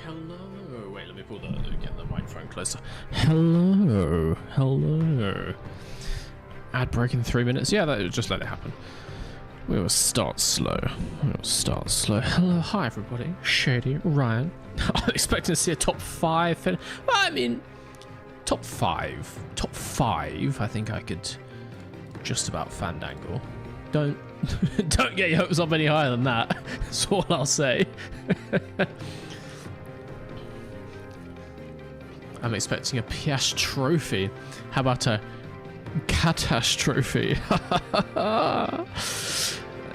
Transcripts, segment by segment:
Hello. Wait, let me get the microphone closer. Hello. Hello. Ad break in 3 minutes. Yeah, just let it happen. We will start slow. Hello, hi everybody. Shady, Ryan. I'm expecting to see a top 5. Well, I mean, top 5. Top 5. I think I could just about fandangle. Don't get your hopes up any higher than that. That's all I'll say. I'm expecting a Piash trophy. How about a catastrophe?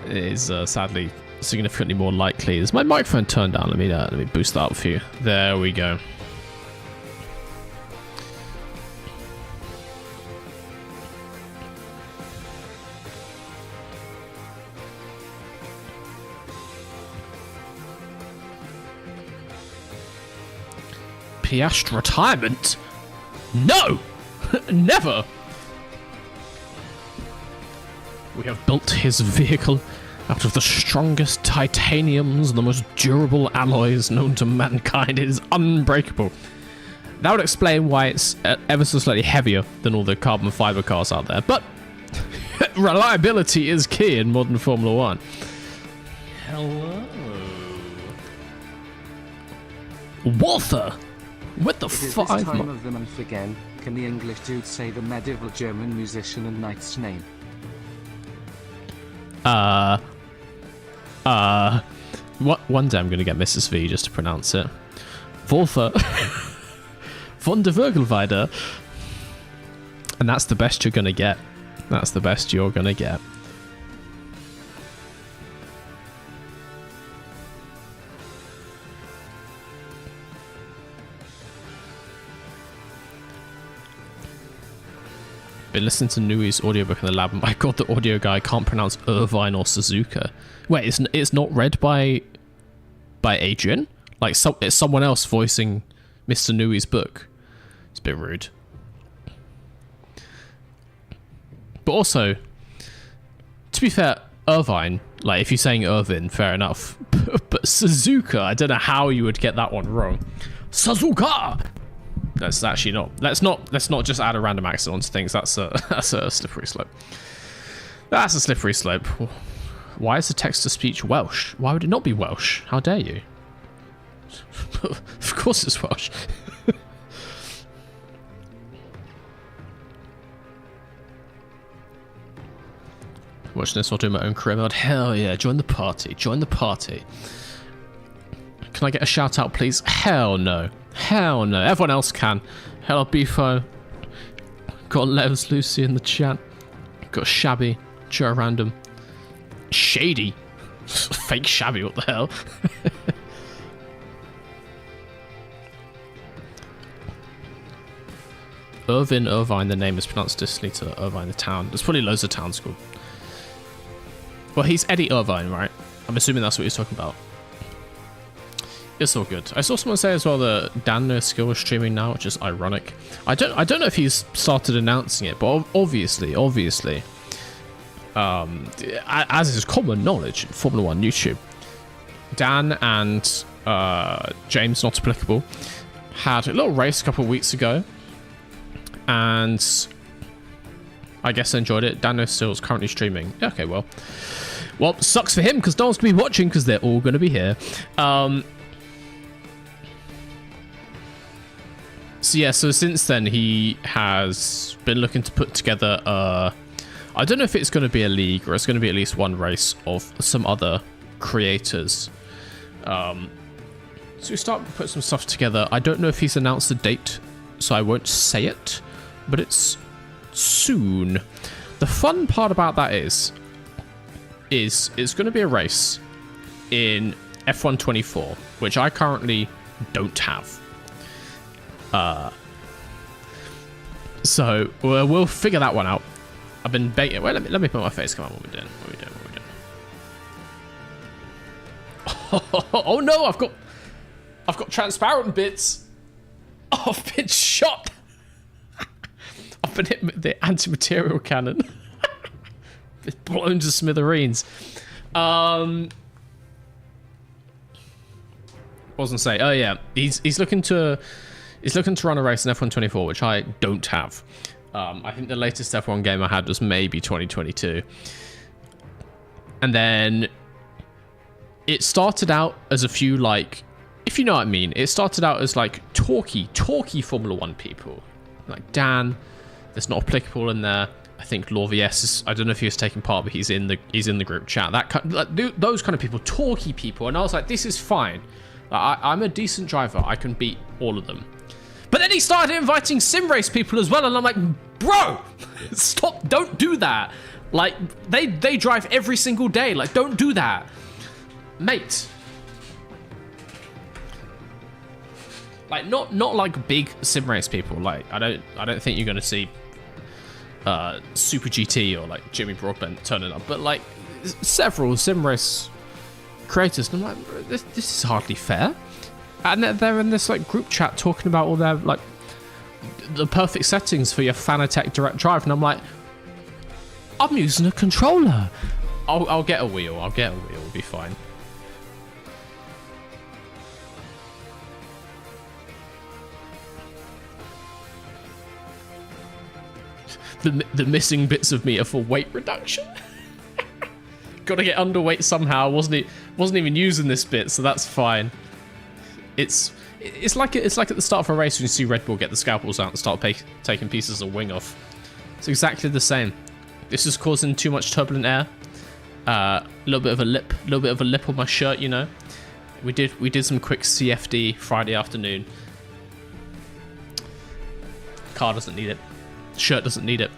It is sadly significantly more likely. Is my microphone turned down? Let me boost that up for you. There we go. Piast retirement? No! Never! We have built his vehicle out of the strongest titaniums and the most durable alloys known to mankind. It is unbreakable. That would explain why it's ever so slightly heavier than all the carbon fiber cars out there. But reliability is key in modern Formula One. Hello. Walther! What the fuck? It is this time of the month again. Can the English dude say the medieval German musician and knight's name? What? One day I'm going to get Mrs. V just to pronounce it. Walther von der Würgelweide. And that's the best you're going to get. That's the best you're going to get. Been listening to Nui's audiobook in the lab. My god, the audio guy can't pronounce Irvine or Suzuka. Wait, it's not read by Adrian? Like, it's someone else voicing Mr. Nui's book. It's a bit rude. But also, to be fair, Irvine, like, if you're saying Irvin, fair enough. But Suzuka, I don't know how you would get that one wrong. Suzuka! That's actually not. Let's not just add a random accent onto things. That's a slippery slope. That's a slippery slope. Why is the text-to-speech Welsh? Why would it not be Welsh? How dare you? Of course it's Welsh. Watching this while doing my own career mode. Hell yeah! Join the party. Join the party. Can I get a shout out, please? Hell no. Hell no. Everyone else can. Hello, Beefo. Got Levs Lucy in the chat. Got Shabby. Joe Random. Shady. Fake Shabby, what the hell? Irvine, the name is pronounced distantly to Irvine, the town. There's probably loads of towns called. Well, he's Eddie Irvine, right? I'm assuming that's what he's talking about. It's all good. I saw someone say as well that Dan No Skill is streaming now, which is ironic. I don't know if he's started announcing it, but obviously, as is common knowledge in Formula One YouTube, Dan and James Not Applicable had a little race a couple of weeks ago, and I guess I enjoyed it. Dan No Skill is currently streaming. Yeah, okay, well, sucks for him because no one's gonna be watching because they're all gonna be here. So yeah, so since then he has been looking to put together I don't know if it's going to be a league or it's going to be at least one race of some other creators. So we start to put some stuff together. I don't know if he's announced a date, so I won't say it, but it's soon. The fun part about that is it's going to be a race in F1 24, which I currently don't have. So we'll figure that one out. I've been baiting. Well, let me put my face. Come on, what are we doing? Oh no, I've got transparent bits. Oh, I've been shot. I've been hit with the anti-material cannon. It's blown to smithereens. wasn't say. Oh yeah, he's looking to run a race in F124, which I don't have. I think the latest F1 game I had was maybe 2022, and then it started out as a few, like, if you know what I mean, it started out as like talky Formula One people, like Dan. That's not applicable in there. I think Lorvies is, I don't know if he was taking part, but he's in the group chat. That kind, like, those kind of people, talky people, and I was like, this is fine. Like, I'm a decent driver. I can beat all of them. But then he started inviting sim race people as well, and I'm like, bro, stop! Don't do that. Like, they drive every single day. Like, don't do that, mate. Like, not like big sim race people. Like, I don't think you're gonna see Super GT or like Jimmy Broadbent turning up, but like several sim race creators. And I'm like, this is hardly fair. And they're in this like group chat talking about all their like the perfect settings for your Fanatec Direct Drive, and I'm like, I'm using a controller. I'll get a wheel. It'll be fine. The missing bits of me are for weight reduction. Got to get underweight somehow. Wasn't even using this bit, so that's fine. It's like at the start of a race when you see Red Bull get the scalpels out and start taking pieces of wing off. It's exactly the same. This is causing too much turbulent air. A little bit of a lip on my shirt, you know. We did some quick CFD Friday afternoon. Car doesn't need it. Shirt doesn't need it.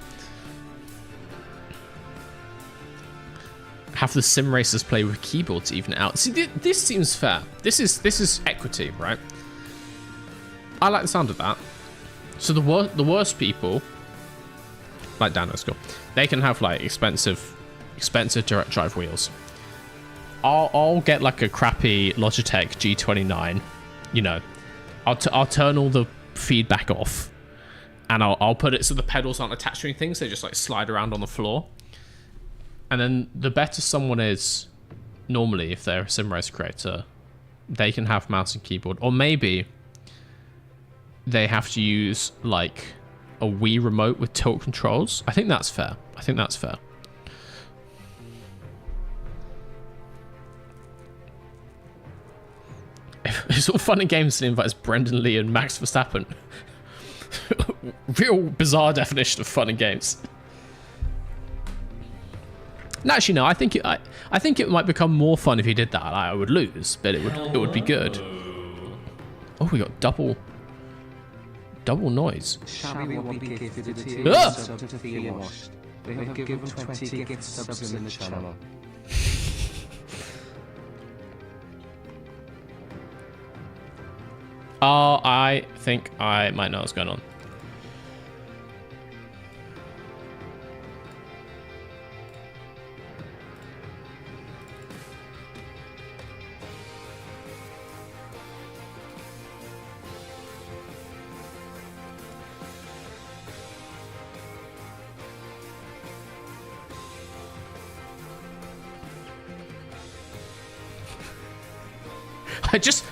Have the sim racers play with keyboard to even it out. See, this seems fair. This is equity, right? I like the sound of that. So the worst people, like Dan O'Score, they can have like expensive direct drive wheels. I'll get like a crappy Logitech G29. You know, I'll turn all the feedback off. And I'll put it so the pedals aren't attached to anything, so they just like slide around on the floor. And then the better someone is, normally, if they're a sim race creator, they can have mouse and keyboard. Or maybe they have to use like a Wii remote with tilt controls. I think that's fair. It's all fun and games to invite Brendan Lee and Max Verstappen. Real bizarre definition of fun and games. No, actually, no. I think it might become more fun if he did that. I would lose, but it would be good. Oh, we got double noise. Shabby will be gifted a tier sub to Thea Washed. They have given 20 gift subs in the channel. Oh, I think I might know what's going on.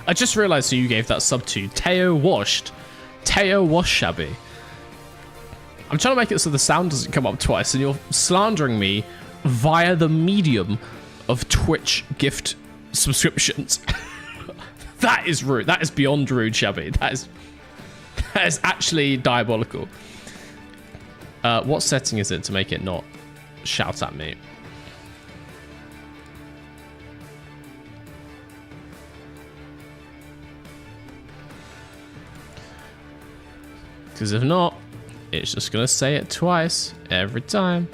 I just realized who you gave that sub to. Teo Washed Shabby. I'm trying to make it so the sound doesn't come up twice, and you're slandering me via the medium of Twitch gift subscriptions. That is rude. That is beyond rude, Shabby. That is actually diabolical. What setting is it to make it not shout at me? Because if not, it's just going to say it twice every time.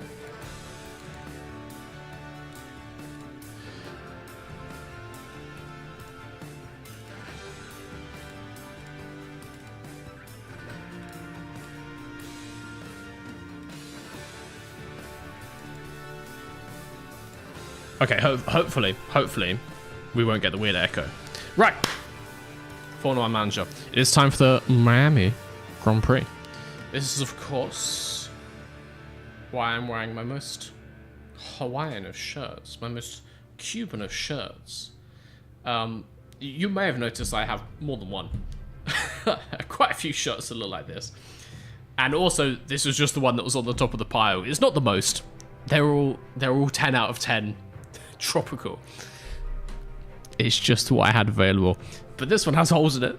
Okay, hopefully, we won't get the weird echo. Right. Formula One Manager. It is time for the Miami Grand Prix. This is, of course, why I'm wearing my most Hawaiian of shirts, my most Cuban of shirts. you may have noticed I have more than one. Quite a few shots that look like this. And also, this was just the one that was on the top of the pile. It's not the most. They're all 10 out of 10 tropical. It's just what I had available. But this one has holes in it.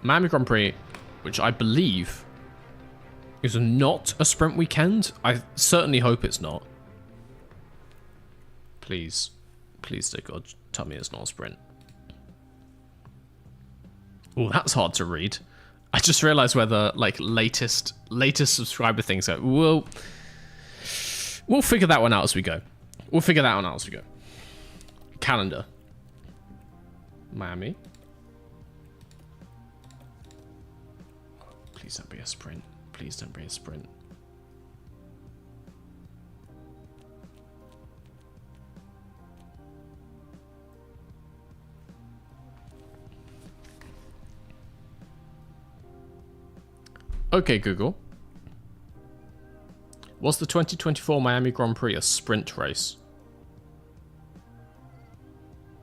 Miami Grand Prix, which I believe is not a sprint weekend. I certainly hope it's not. Please, dear God, tell me it's not a sprint. Oh, that's hard to read. I just realized where the latest subscriber things go. We'll figure that one out as we go. Calendar. Miami. Please don't be a sprint. Please don't be a sprint. Okay, Google. Was the 2024 Miami Grand Prix a sprint race?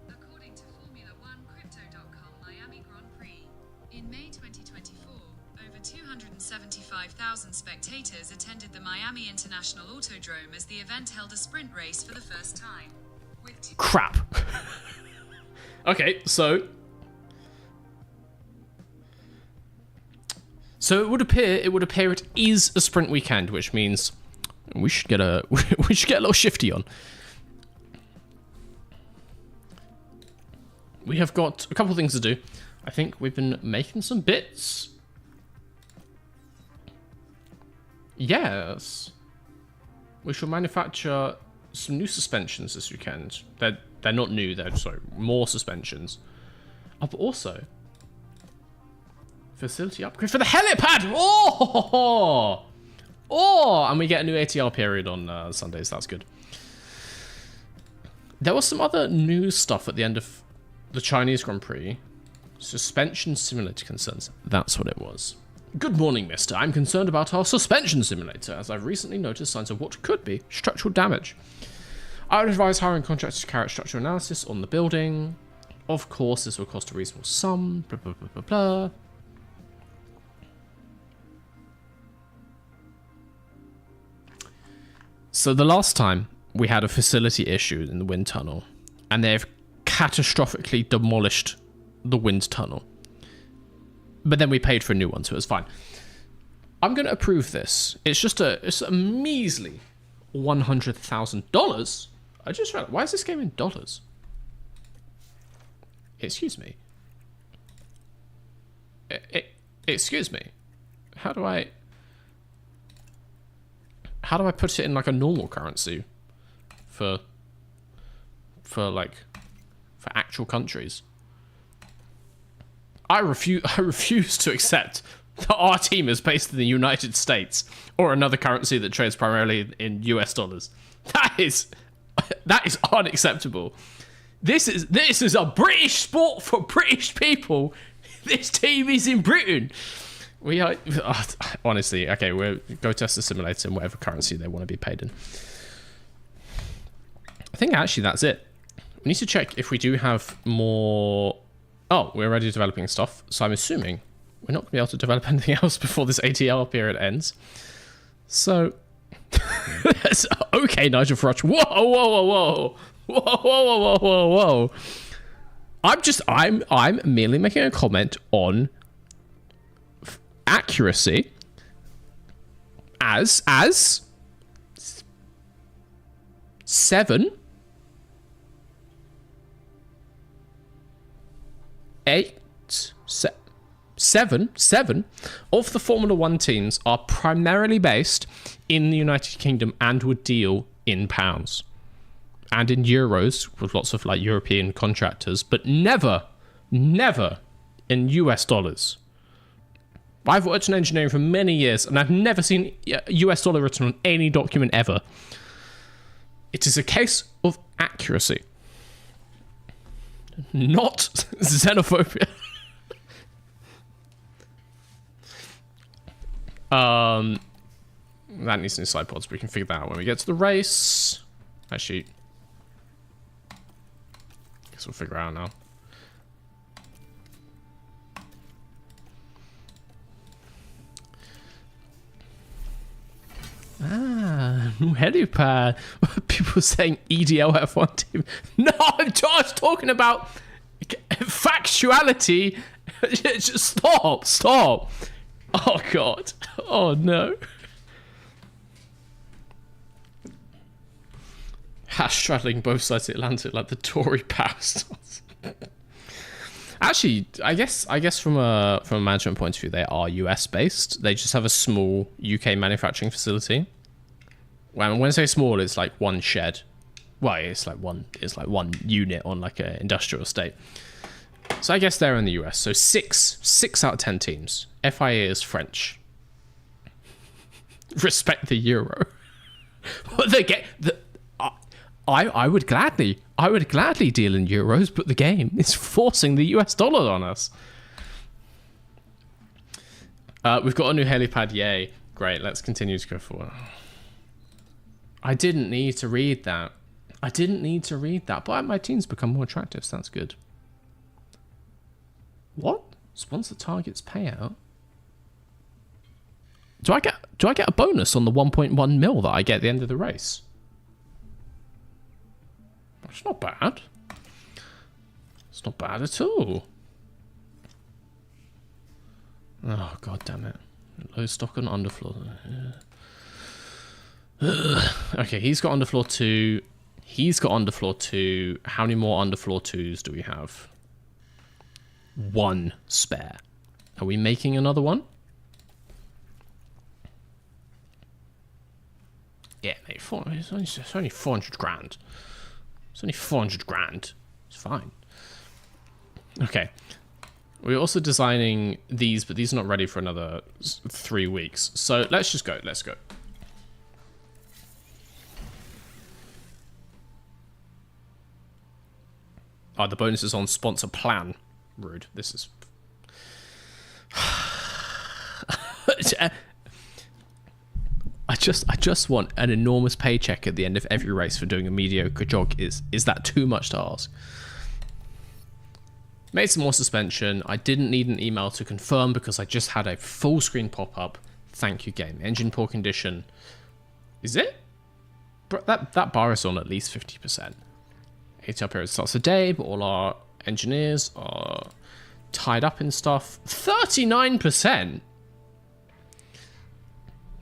According to Formula One Crypto.com, Miami Grand Prix. In May 2024, over 275,000 spectators attended the Miami International Autodrome as the event held a sprint race for the first time. With Crap. Okay, so it would appear it is a sprint weekend, which means we should get a little shifty on. We have got a couple of things to do. I think we've been making some bits. Yes. We shall manufacture some new suspensions this weekend. They're not new, they're more suspensions. Oh, but also facility upgrade for the helipad! Oh! And we get a new ATR period on Sundays. That's good. There was some other news stuff at the end of the Chinese Grand Prix. Suspension simulator concerns. That's what it was. Good morning, mister. I'm concerned about our suspension simulator, as I've recently noticed signs of what could be structural damage. I would advise hiring contractors to carry out structural analysis on the building. Of course, this will cost a reasonable sum. Blah, blah, blah, blah, blah. So the last time we had a facility issue in the wind tunnel, and they've catastrophically demolished the wind tunnel. But then we paid for a new one, so it was fine. I'm going to approve this. It's a measly $100,000. I just realized, why is this game in dollars? Excuse me. Excuse me. How do I put it in like a normal currency for actual countries? I refuse to accept that our team is based in the United States or another currency that trades primarily in US dollars. That is unacceptable. This is a British sport for British people. This team is in Britain. We are honestly okay. We'll go test the simulator in whatever currency they want to be paid in. I think actually that's it. We need to check if we do have more. Oh, we're already developing stuff, so I'm assuming we're not going to be able to develop anything else before this ATL period ends. So, okay, Nigel Farage. Whoa. I'm merely making a comment on accuracy as 7 of the Formula One teams are primarily based in the United Kingdom and would deal in pounds and in euros with lots of like European contractors, but never in US dollars. I've worked in engineering for many years and I've never seen a US dollar written on any document ever. It is a case of accuracy, not xenophobia. That needs new side pods. We can figure that out when we get to the race. Actually, guess we'll figure it out now. Ah, helipad. People saying EDL F1 team. No, I'm just talking about factuality. Just stop. Oh god. Oh no. Straddling both sides of the Atlantic like the Tory pastors. Actually, I guess from a management point of view, they are US based. They just have a small UK manufacturing facility. When I say small, it's like one shed. Well, it's like one unit on like an industrial estate. So I guess they're in the US. So six out of 10 teams. FIA is French. Respect the euro. They get the. I would gladly deal in euros, but the game is forcing the US dollar on us. We've got a new helipad, yay. Great, let's continue to go forward. I didn't need to read that. But my team's become more attractive, so that's good. What? Sponsor targets payout? Do I get a bonus on the 1.1 mil that I get at the end of the race? It's not bad. It's not bad at all. Oh, god damn it. Low stock and underfloor. Okay, he's got underfloor 2. He's got underfloor 2. How many more underfloor 2s do we have? 1 spare. Are we making another one? Yeah, mate. It's only 400 grand. It's only 400 grand. It's fine. Okay. We're also designing these, but these are not ready for another 3 weeks. So let's just go. Let's go. Oh, the bonus is on sponsor plan. Rude. This is... I just want an enormous paycheck at the end of every race for doing a mediocre job. Is that too much to ask? Made some more suspension. I didn't need an email to confirm because I just had a full screen pop up. Thank you, game. Engine poor condition. Is it? That bar is on at least 50%. ATR period starts a day, but all our engineers are tied up in stuff. 39%.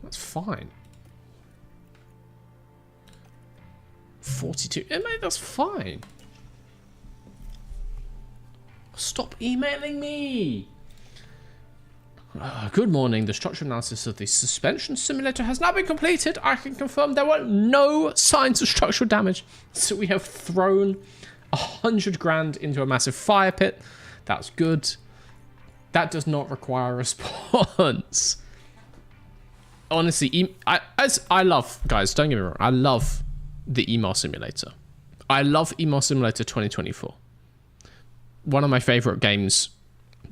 That's fine. 42. Mate, that's fine. Stop emailing me. Good morning. The structural analysis of the suspension simulator has now been completed. I can confirm there were no signs of structural damage. So we have thrown 100 grand into a massive fire pit. That's good. That does not require a response. Honestly, I love, guys, don't get me wrong, I love the email simulator. I love Email Simulator 2024. One of my favorite games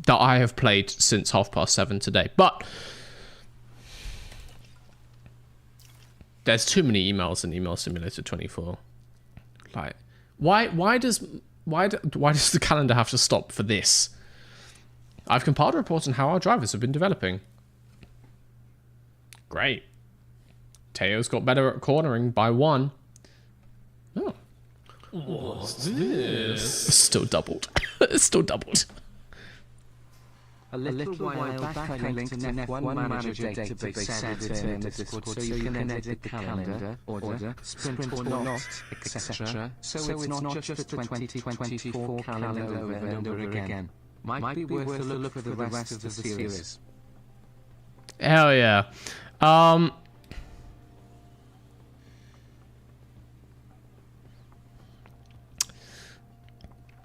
that I have played since 7:30 today. But there's too many emails in Email Simulator 24. Like, why does the calendar have to stop for this? I've compiled a report on how our drivers have been developing. Great. Teo's got better at cornering by 1. Oh. What's this? Still doubled. Still doubled. A little while back I linked an F1 Manager database server in the Discord so you can edit the calendar, order, sprint or not, etc. So it's not just the 2024 calendar over and over again. Might be worth a look for the rest of the series. Hell yeah.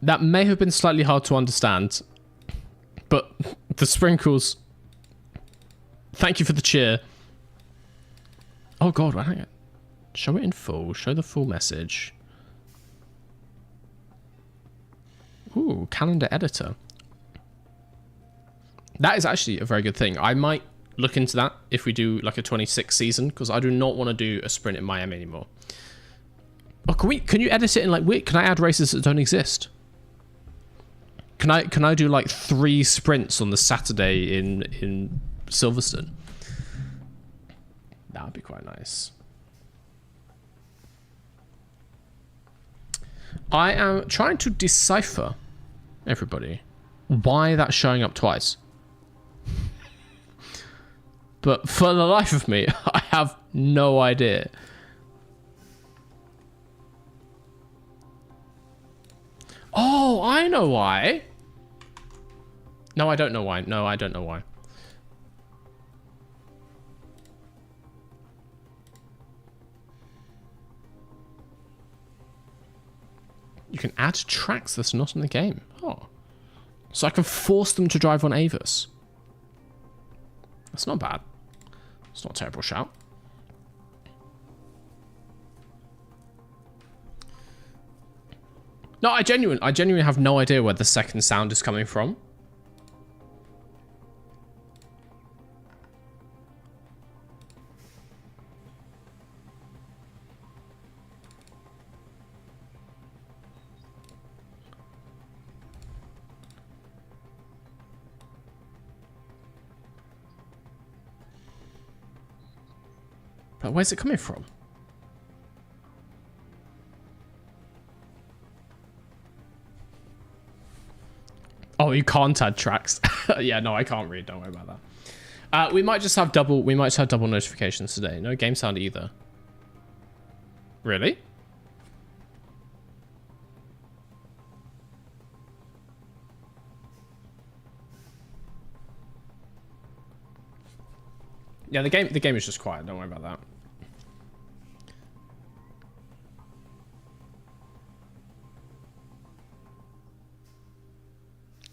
That may have been slightly hard to understand, but the sprinkles. Thank you for the cheer. Oh god, why don't I show it in full? Show the full message. Ooh, calendar editor. That is actually a very good thing. I might look into that if we do like a 26 season, because I do not want to do a sprint in Miami anymore. Oh, can you edit it in like can I add races that don't exist? Can I do like 3 sprints on the Saturday in Silverstone? That would be quite nice. I am trying to decipher, everybody, why that's showing up twice. But for the life of me, I have no idea. Oh, I know why. No, I don't know why. No, I don't know why. You can add tracks that's not in the game. Oh. So I can force them to drive on Avis. That's not bad. It's not a terrible shout. No, I genuinely have no idea where the second sound is coming from. But where's it coming from? Oh, you can't add tracks. Yeah, no, I can't read. Don't worry about that. We might just have double notifications today. No game sound either. Really? Yeah, the game is just quiet. Don't worry about that.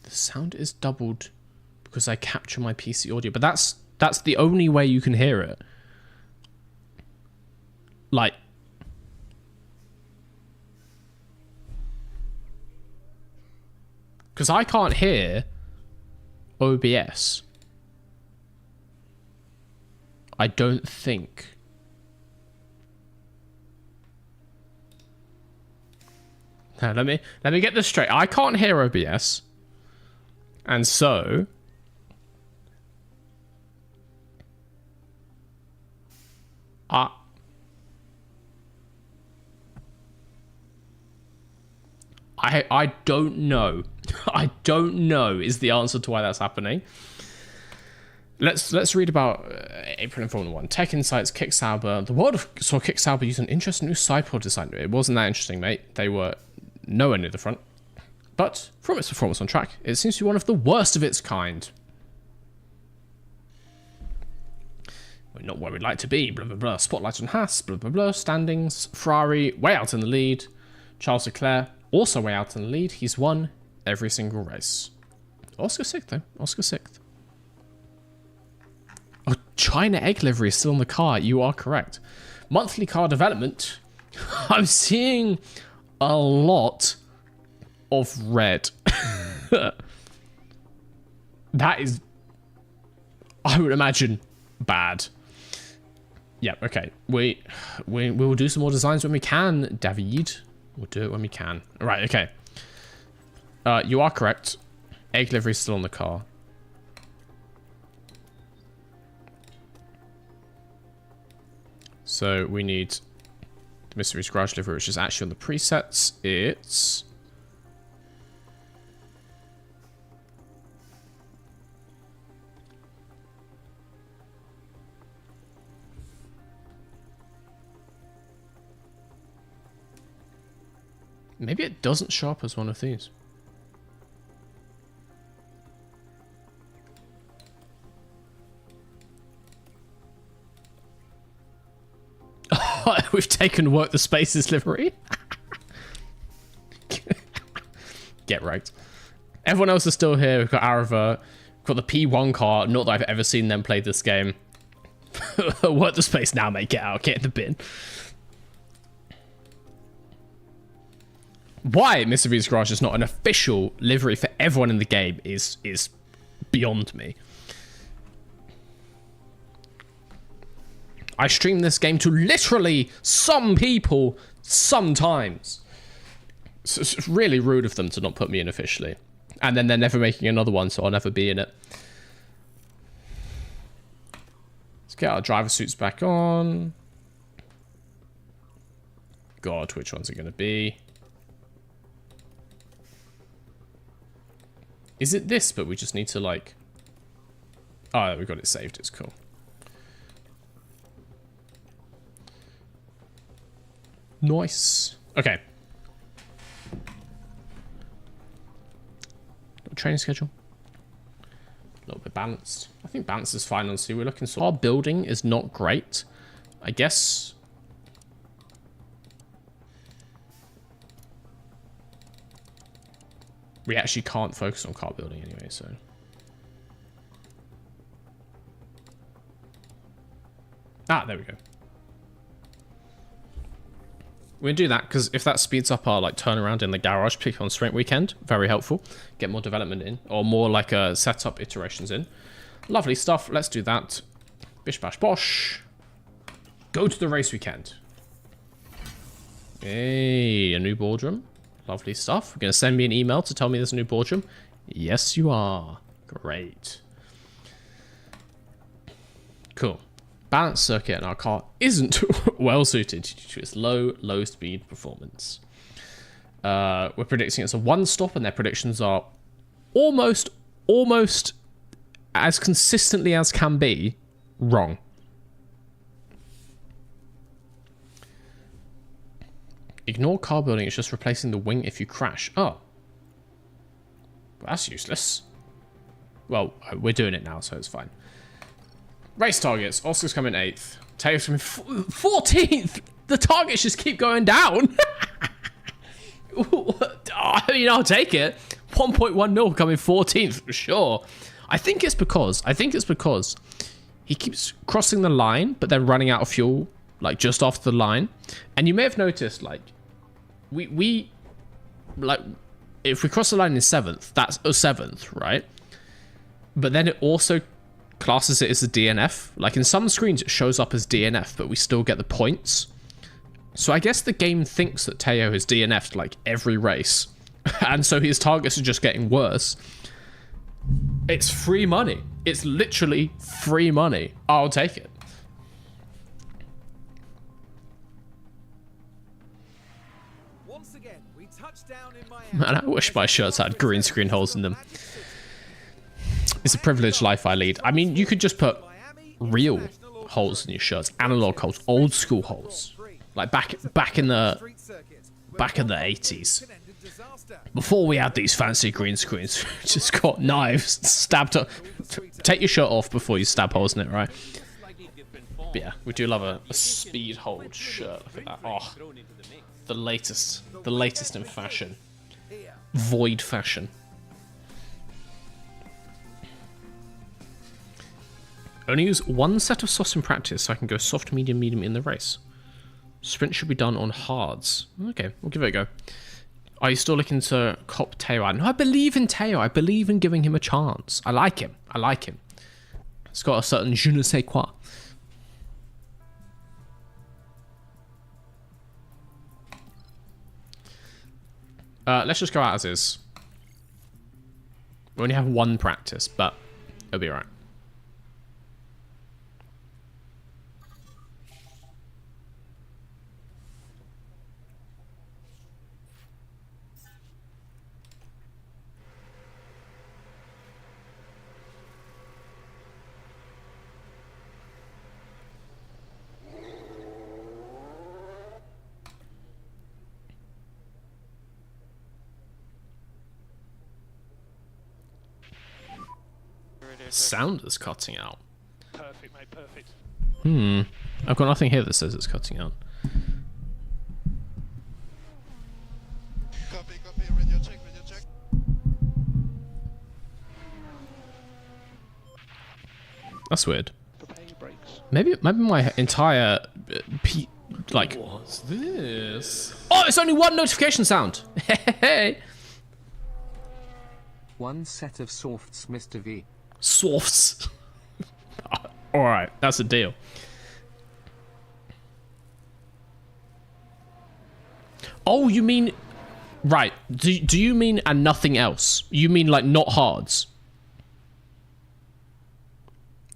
The sound is doubled because I capture my PC audio, but that's the only way you can hear it. Like, because I can't hear OBS. I don't think. Now, let me get this straight. I can't hear OBS. And so I don't know. I don't know is the answer to why that's happening. Let's read about April in Formula 1. Tech Insights, Kick Sauber. The world saw Kick Sauber use an interesting new side pod design. It wasn't that interesting, mate. They were nowhere near the front. But from its performance on track, it seems to be one of the worst of its kind. We're not where we'd like to be, blah, blah, blah. Spotlight on Haas, blah, blah, blah. Standings, Ferrari, way out in the lead. Charles Leclerc, also way out in the lead. He's won every single race. Oscar 6th, though. Oscar 6th. Oh, China egg livery is still on the car. You are correct. Monthly car development. I'm seeing a lot of red. That is, I would imagine, bad. Yeah, okay. We will do some more designs when we can, David. We'll do it when we can. Right, okay. You are correct. Egg livery is still on the car. So we need the Mystery's Garage livery, which is actually on the presets. It's maybe it doesn't show up as one of these. We've taken Work the Spaces livery. Get right. Everyone else is still here. We've got Arava. We've got the P1 car. Not that I've ever seen them play this game. Work the space now, mate. Get out. Get in the bin. Why Mr. V's Garage is not an official livery for everyone in the game is beyond me. I stream this game to literally some people sometimes. So it's really rude of them to not put me in officially. And then they're never making another one, so I'll never be in it. Let's get our driver suits back on. God, which one's it going to be? Is it this, but we just need to, like... Oh, we got it saved. It's cool. Nice. Okay. Training schedule. A little bit balanced. I think balance is fine. Honestly, we're looking. So our building is not great. I guess. We actually can't focus on car building anyway, so. Ah, there we go. We're gonna do that because if that speeds up our like turnaround in the garage, pick on sprint weekend, very helpful. Get more development in, or more like setup iterations in. Lovely stuff. Let's do that. Bish bash bosh. Go to the race weekend. Hey, a new boardroom. Lovely stuff. You're gonna send me an email to tell me there's a new boardroom. Yes, you are. Great. Cool. Balance circuit in our car isn't well suited to its low speed performance. We're predicting it's a one stop, and their predictions are almost as consistently as can be wrong. Ignore car building, it's just replacing the wing if you crash. Oh. Well, that's useless. Well, we're doing it now, so it's fine. Race targets. Oscar's coming 8th. Taylor's coming 14th. The targets just keep going down. I mean, I'll take it. 1.1 mil coming 14th for sure. I think it's because he keeps crossing the line, but then running out of fuel, like just after the line. And you may have noticed, like, we like, if we cross the line in 7th, that's a 7th, right? But then it also classes it as a DNF. Like in some screens it shows up as DNF, but we still get the points. So I guess the game thinks that Teo has DNF'd like every race. And so his targets are just getting worse. It's free money. It's literally free money. I'll take it. Once again, we touched down in Miami. Man, I wish my shirts had green screen holes in them. It's a privileged life I lead. I mean, you could just put real holes in your shirts, analog holes, old school holes, like back in the 80s, before we had these fancy green screens. Just got knives stabbed up. Take your shirt off before you stab holes in it, right? But yeah, we do love a speed hold shirt. Look at that. Oh, the latest in fashion. Void fashion. Only use one set of softs in practice so I can go soft, medium, medium in the race. Sprint should be done on hards. Okay, we'll give it a go. Are you still looking to cop Teo? No, I believe in Teo. I believe in giving him a chance. I like him. I like him. It's got a certain je ne sais quoi. Let's just go out as is. We only have one practice, but it'll be alright. Sound is cutting out. Perfect, mate, perfect. I've got nothing here that says it's cutting out. Copy, radio check. That's weird. Prepare your brakes. Maybe my entire like. What's this? Oh, it's only one notification sound. Hey. One set of softs, Mr. V. Softs. All right, that's a deal. Oh, you mean... Right. Do you mean and nothing else? You mean like not hards?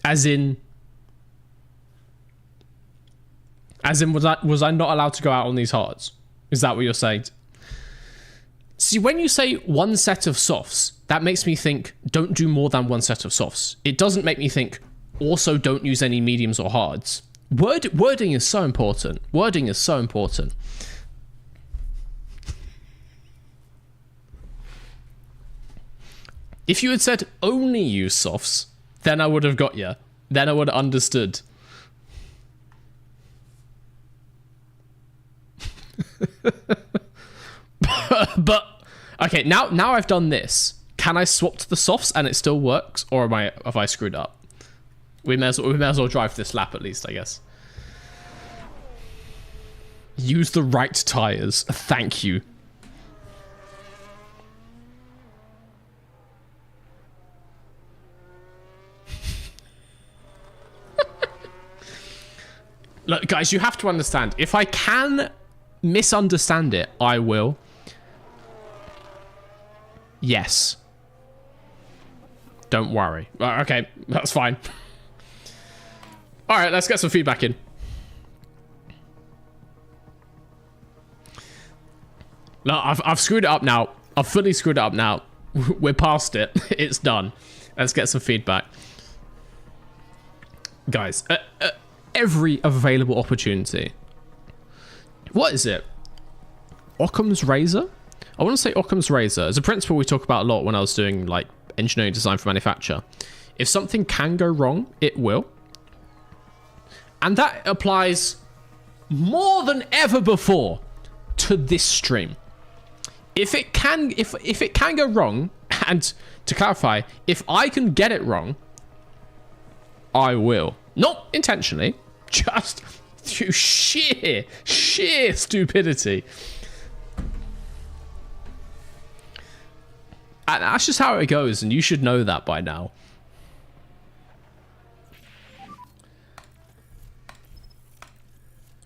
As in, was I not allowed to go out on these hards? Is that what you're saying? See, when you say one set of softs, that makes me think don't do more than one set of softs. It doesn't make me think also don't use any mediums or hards. Wording is so important. Wording is so important. If you had said only use softs, then I would have got you. Then I would have understood. But okay, now I've done this. Can I swap to the softs and it still works, or have I screwed up? We may as well drive this lap at least, I guess. Use the right tires. Thank you. Look, guys, you have to understand. If I can misunderstand it, I will. Yes. Don't worry. Okay, that's fine. All right, let's get some feedback in. No, I've screwed it up now. I've fully screwed it up now. We're past it. It's done. Let's get some feedback. Guys, every available opportunity. What is it? Occam's razor? I want to say Occam's razor. It's a principle we talk about a lot when I was doing like engineering design for manufacture. If something can go wrong, it will. And that applies more than ever before to this stream. If it can go wrong, and to clarify, if I can get it wrong, I will. Not intentionally, just through sheer stupidity. And that's just how it goes, and you should know that by now.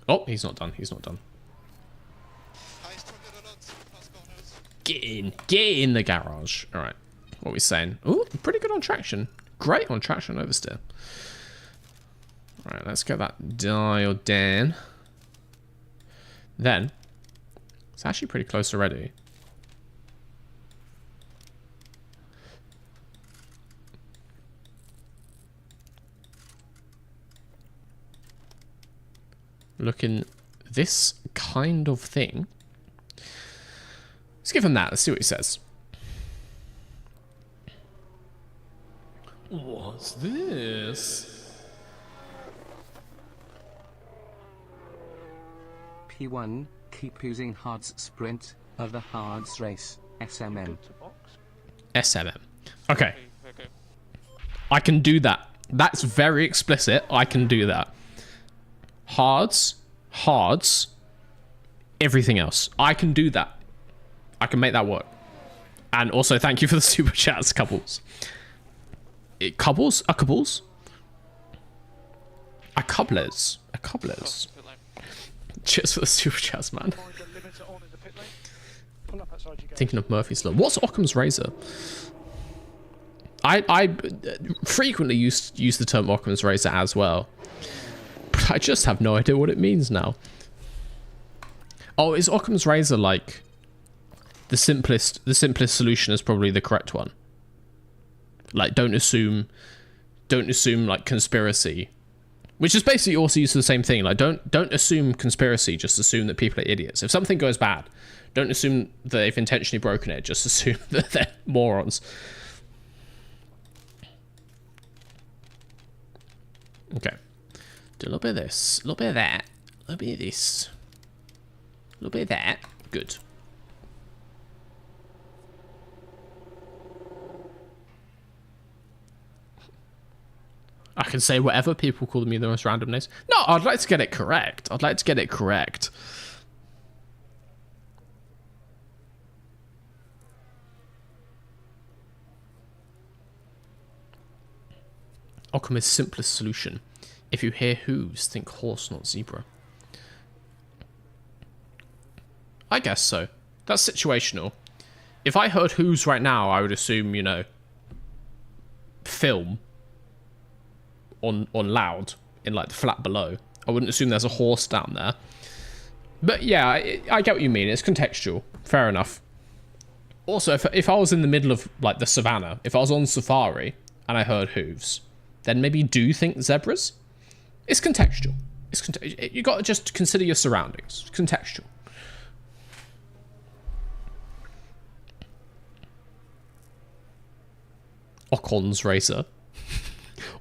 Oh, he's not done. He's not done. Get in the garage. All right, what are we saying? Oh, pretty good on traction. Great on traction oversteer. All right, let's get that dialed down. Then, it's actually pretty close already. Looking this kind of thing. Let's give him that. Let's see what he says. What's this? P1, keep using hards sprint, other hards race, SMM. SMM. Okay. I can do that. That's very explicit. I can do that. Hards, everything else. I can do that. I can make that work. And also, thank you for the super chats, couples. Couples? A couples? A couplers. A couplers. Cheers for the super chats, man. Thinking of Murphy's Law. What's Occam's razor? I frequently use the term Occam's razor as well. But I just have no idea what it means now. Oh, is Occam's razor like the simplest solution is probably the correct one? Like don't assume like conspiracy, which is basically also used for the same thing. Like don't assume conspiracy, just assume that people are idiots. If something goes bad, don't assume that they've intentionally broken it, just assume that they're morons. Okay. Do a little bit of this, a little bit of that, a little bit of this, a little bit of that. Good. I can say whatever, people call me the most random names. No, I'd like to get it correct. I'd like to get it correct. Occam is simplest solution. If you hear hooves, think horse, not zebra. I guess so. That's situational. If I heard hooves right now, I would assume, you know, film on loud in like the flat below. I wouldn't assume there's a horse down there. But yeah, I get what you mean. It's contextual. Fair enough. Also, if I was in the middle of like the savannah, if I was on safari and I heard hooves, then maybe do think zebras. It's contextual. You got to just consider your surroundings. It's contextual. Ocon's razor.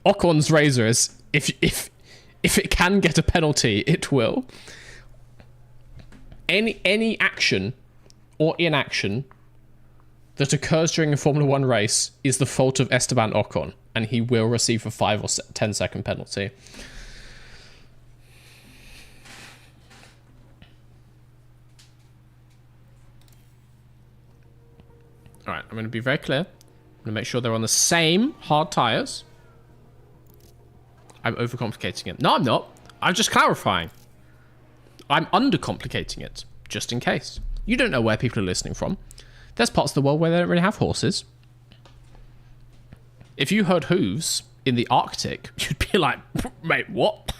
Ocon's razor is if it can get a penalty, it will. Any action or inaction that occurs during a Formula 1 race is the fault of Esteban Ocon, and he will receive a 5 or 10 second penalty. Alright, I'm going to be very clear. I'm going to make sure they're on the same hard tyres. I'm overcomplicating it. No, I'm not. I'm just clarifying. I'm undercomplicating it, just in case. You don't know where people are listening from. There's parts of the world where they don't really have horses. If you heard hooves in the Arctic, you'd be like, mate, what?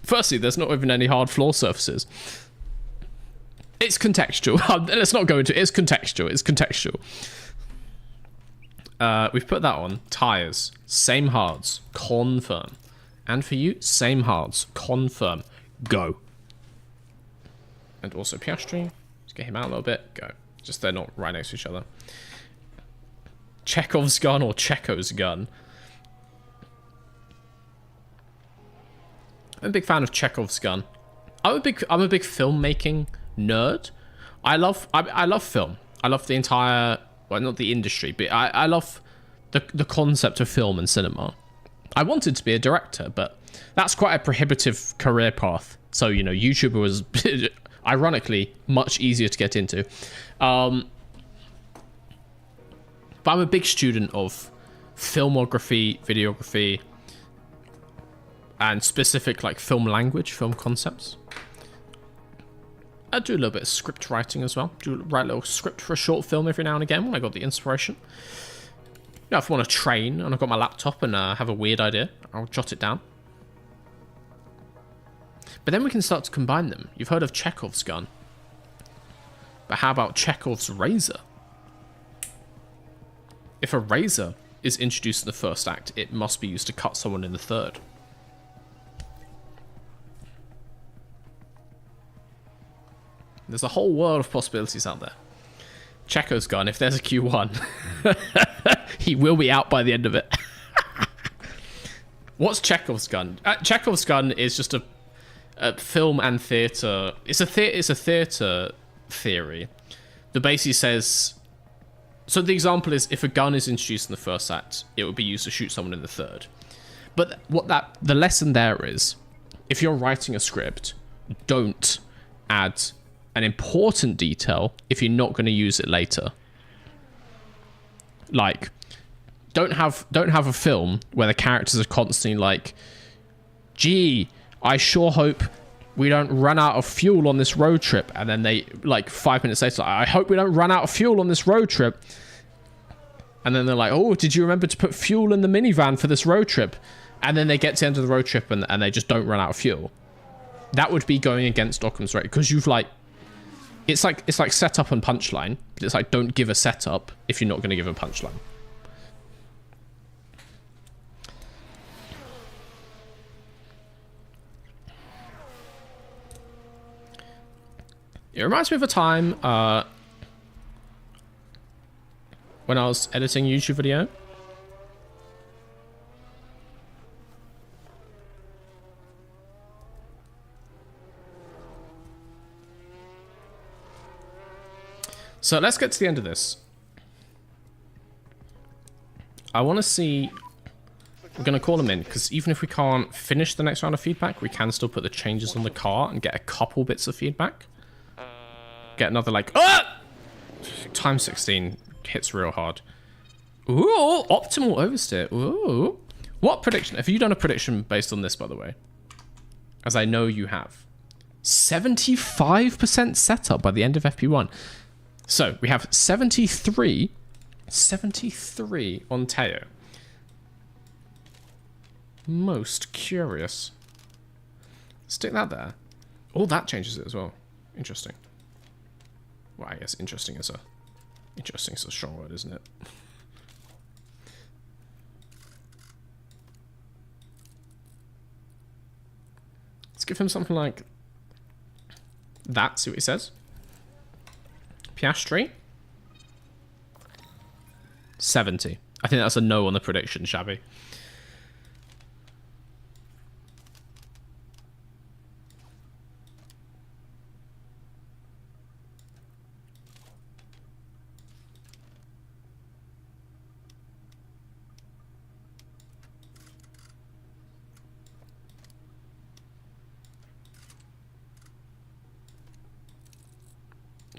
Firstly, there's not even any hard floor surfaces. It's contextual. Let's not go into it. It's contextual. It's contextual. We've put that on. Tires. Same hards. Confirm. And for you, same hards. Confirm. Go. And also Piastri. Let's get him out a little bit. Go. Just they're not right next to each other. Chekhov's gun or Checo's gun. I'm a big fan of Chekhov's gun. I'm a big filmmaking nerd. I love film. I love the entire, well, not the industry, but I love the concept of film and cinema. I wanted to be a director, but that's quite a prohibitive career path. So, you know, YouTuber was ironically much easier to get into. But I'm a big student of filmography, videography, and specific like film language, film concepts. I do a little bit of script writing as well. Write a little script for a short film every now and again when I got the inspiration. You know, if I want to train and I've got my laptop and have a weird idea, I'll jot it down. But then we can start to combine them. You've heard of Chekhov's gun. But how about Chekhov's razor? If a razor is introduced in the first act, it must be used to cut someone in the third. There's a whole world of possibilities out there. Checo's gun, if there's a Q1, he will be out by the end of it. What's Chekhov's gun? Chekhov's gun is just a film and theatre. It's a theatre theory that basically says. So the example is, if a gun is introduced in the first act, it would be used to shoot someone in the third. But the lesson there is, if you're writing a script, don't add an important detail if you're not going to use it later. Like, don't have a film where the characters are constantly like, gee, I sure hope we don't run out of fuel on this road trip. And then they, like, 5 minutes later, I hope we don't run out of fuel on this road trip. And then they're like, oh, did you remember to put fuel in the minivan for this road trip? And then they get to the end of the road trip and they just don't run out of fuel. That would be going against Occam's rate, because you've like, it's like setup and punchline. But it's like, don't give a setup if you're not going to give a punchline. It reminds me of a time when I was editing a YouTube video. So let's get to the end of this. I want to see. We're going to call them in, because even if we can't finish the next round of feedback, we can still put the changes on the car and get a couple bits of feedback. Get another, like, times 16 hits real hard. Ooh, optimal oversteer. Ooh. What prediction? Have you done a prediction based on this, by the way? As I know you have. 75% setup by the end of FP1. So we have 73 on Teo. Most curious. Stick that there. Oh, that changes it as well. Interesting. Well, I guess interesting is a strong word, isn't it? Let's give him something like that, see what he says. Piastri. 70. I think that's a no on the prediction, Shabby.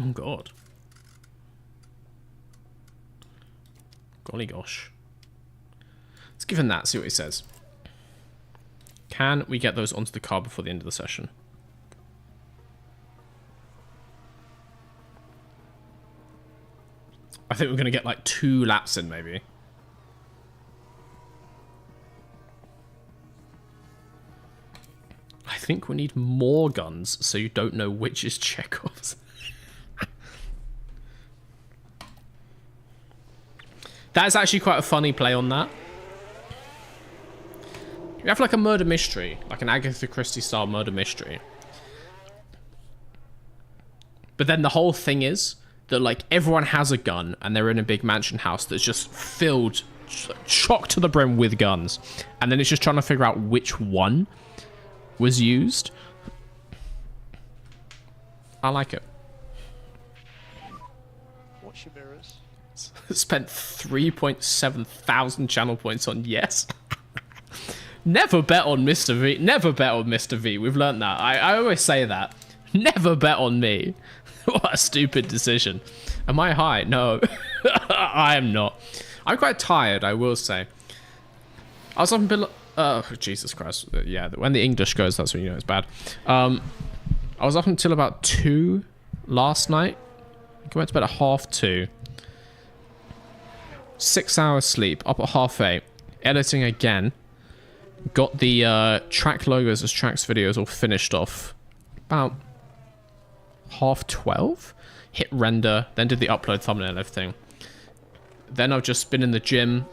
Oh, God. Golly gosh. Let's give him that, see what he says. Can we get those onto the car before the end of the session? I think we're going to get like 2 laps in, maybe. I think we need more guns so you don't know which is Chekhov's. That's actually quite a funny play on that. You have like a murder mystery, like an Agatha Christie style murder mystery. But then the whole thing is that like everyone has a gun and they're in a big mansion house that's just filled, chock to the brim with guns. And then it's just trying to figure out which one was used. I like it. Watch your mirrors. Spent 3.7 thousand channel points on yes. Never bet on Mr. V. Never bet on Mr. V. We've learned that. I always say that. Never bet on me. What a stupid decision. Am I high? No. I am not. I'm quite tired, I will say. I was up until... Oh, Jesus Christ. Yeah, when the English goes, that's when you know it's bad. I was up until about 2 last night. I went to bed at 2:30. 6 hours sleep, up at 8:30. Editing again. Got the track logos as tracks videos all finished off about 12:30. Hit render, then did the upload thumbnail and everything. Then I've just been in the gym,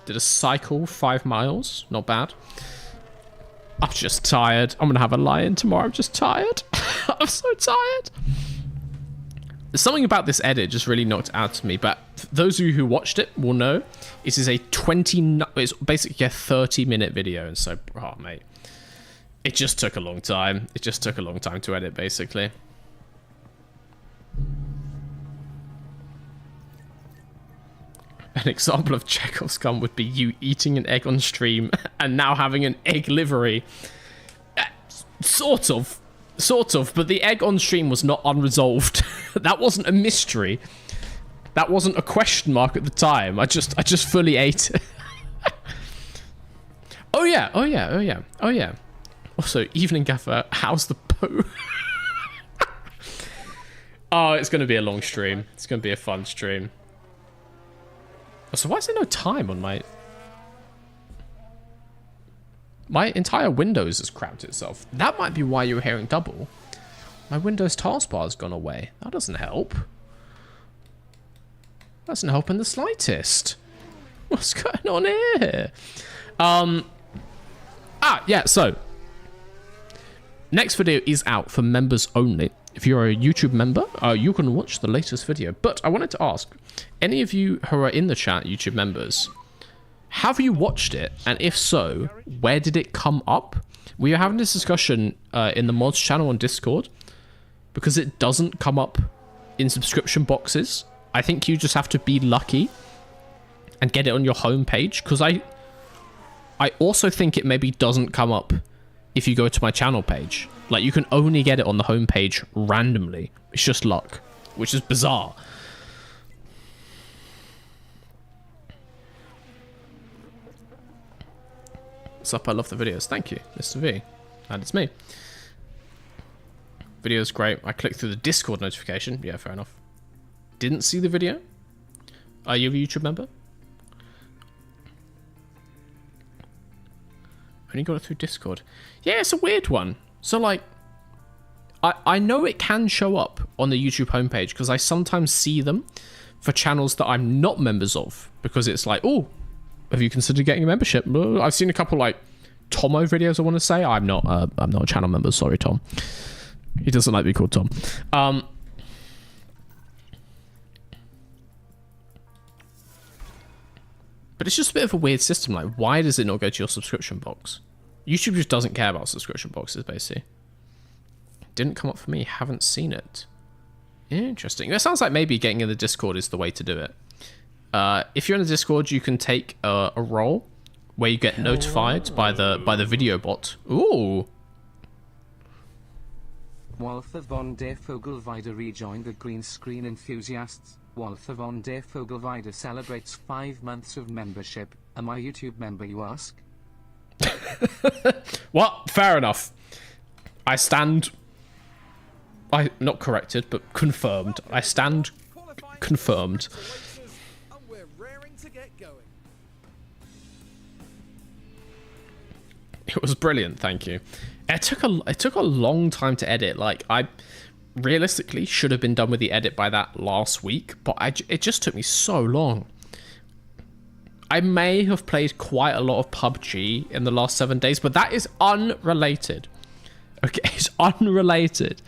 did a cycle 5 miles, not bad. I'm just tired. I'm gonna have a lie-in tomorrow. I'm just tired. I'm so tired. There's something about this edit just really knocked out to me, but those of you who watched it will know it is it's basically a 30-minute video, and so, oh mate, it just took a long time. It just took a long time to edit, basically. An example of Chekhov's gun would be you eating an egg on stream and now having an egg livery. Sort of, but the egg on stream was not unresolved. That wasn't a mystery. That wasn't a question mark at the time. I just fully ate it. Oh yeah. Also, evening gaffer, how's the poo? Oh, it's gonna be a long stream. It's gonna be a fun stream. So why is there no time on my... My entire Windows has crapped itself. That might be why you were hearing double. My Windows taskbar has gone away. That doesn't help. Doesn't help in the slightest. What's going on here? Yeah, so. Next video is out for members only. If you're a YouTube member, you can watch the latest video. But I wanted to ask, any of you who are in the chat, YouTube members, have you watched it? And if so, where did it come up? We were having this discussion in the mods channel on Discord, because it doesn't come up in subscription boxes. I think you just have to be lucky and get it on your homepage, because I also think it maybe doesn't come up if you go to my channel page. Like, you can only get it on the homepage randomly. It's just luck, which is bizarre. What's up? I love the videos. Thank you, Mr. V. And it's me. Video's great. I clicked through the Discord notification. Yeah, fair enough. Didn't see the video. Are you a YouTube member? Only got it through Discord. Yeah, it's a weird one. So, like, I know it can show up on the YouTube homepage because I sometimes see them for channels that I'm not members of, because it's like, oh, have you considered getting a membership? I've seen a couple, like, Tomo videos, I want to say. I'm not a channel member. Sorry, Tom. He doesn't like to be called Tom. But it's just a bit of a weird system. Like, why does it not go to your subscription box? YouTube just doesn't care about subscription boxes, basically. Didn't come up for me. Haven't seen it. Interesting. That sounds like maybe getting in the Discord is the way to do it. If you're in the Discord, you can take a role where you get notified by the video bot. Ooh. Walther von der Vogelweide rejoined the green screen enthusiasts. Walther von der Vogelweide celebrates 5 months of membership. Am I a YouTube member, you ask? Well, fair enough. I stand... not corrected, but confirmed. I stand confirmed. And we're raring to get going. It was brilliant, thank you. It took a long time to edit. Like, I realistically should have been done with the edit by that last week, but it just took me so long. I may have played quite a lot of PUBG in the last 7 days, but that is unrelated. Okay, it's unrelated.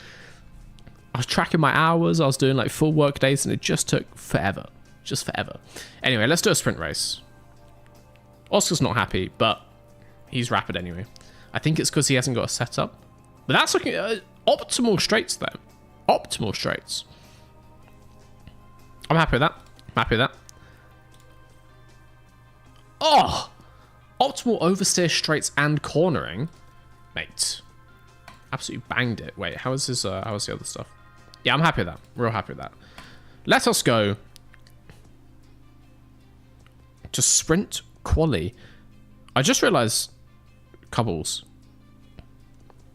I was tracking my hours, I was doing like full work days, and it just took forever. Just forever. Anyway, let's do a sprint race. Oscar's not happy, but he's rapid anyway. I think it's because he hasn't got a setup. But that's looking optimal straights though. Optimal straights. I'm happy with that. I'm happy with that. Oh! Optimal oversteer straights and cornering. Mate. Absolutely banged it. Wait, how is the other stuff? Yeah, I'm happy with that. Real happy with that. Let us go to sprint quali. I just realized, Cubbles,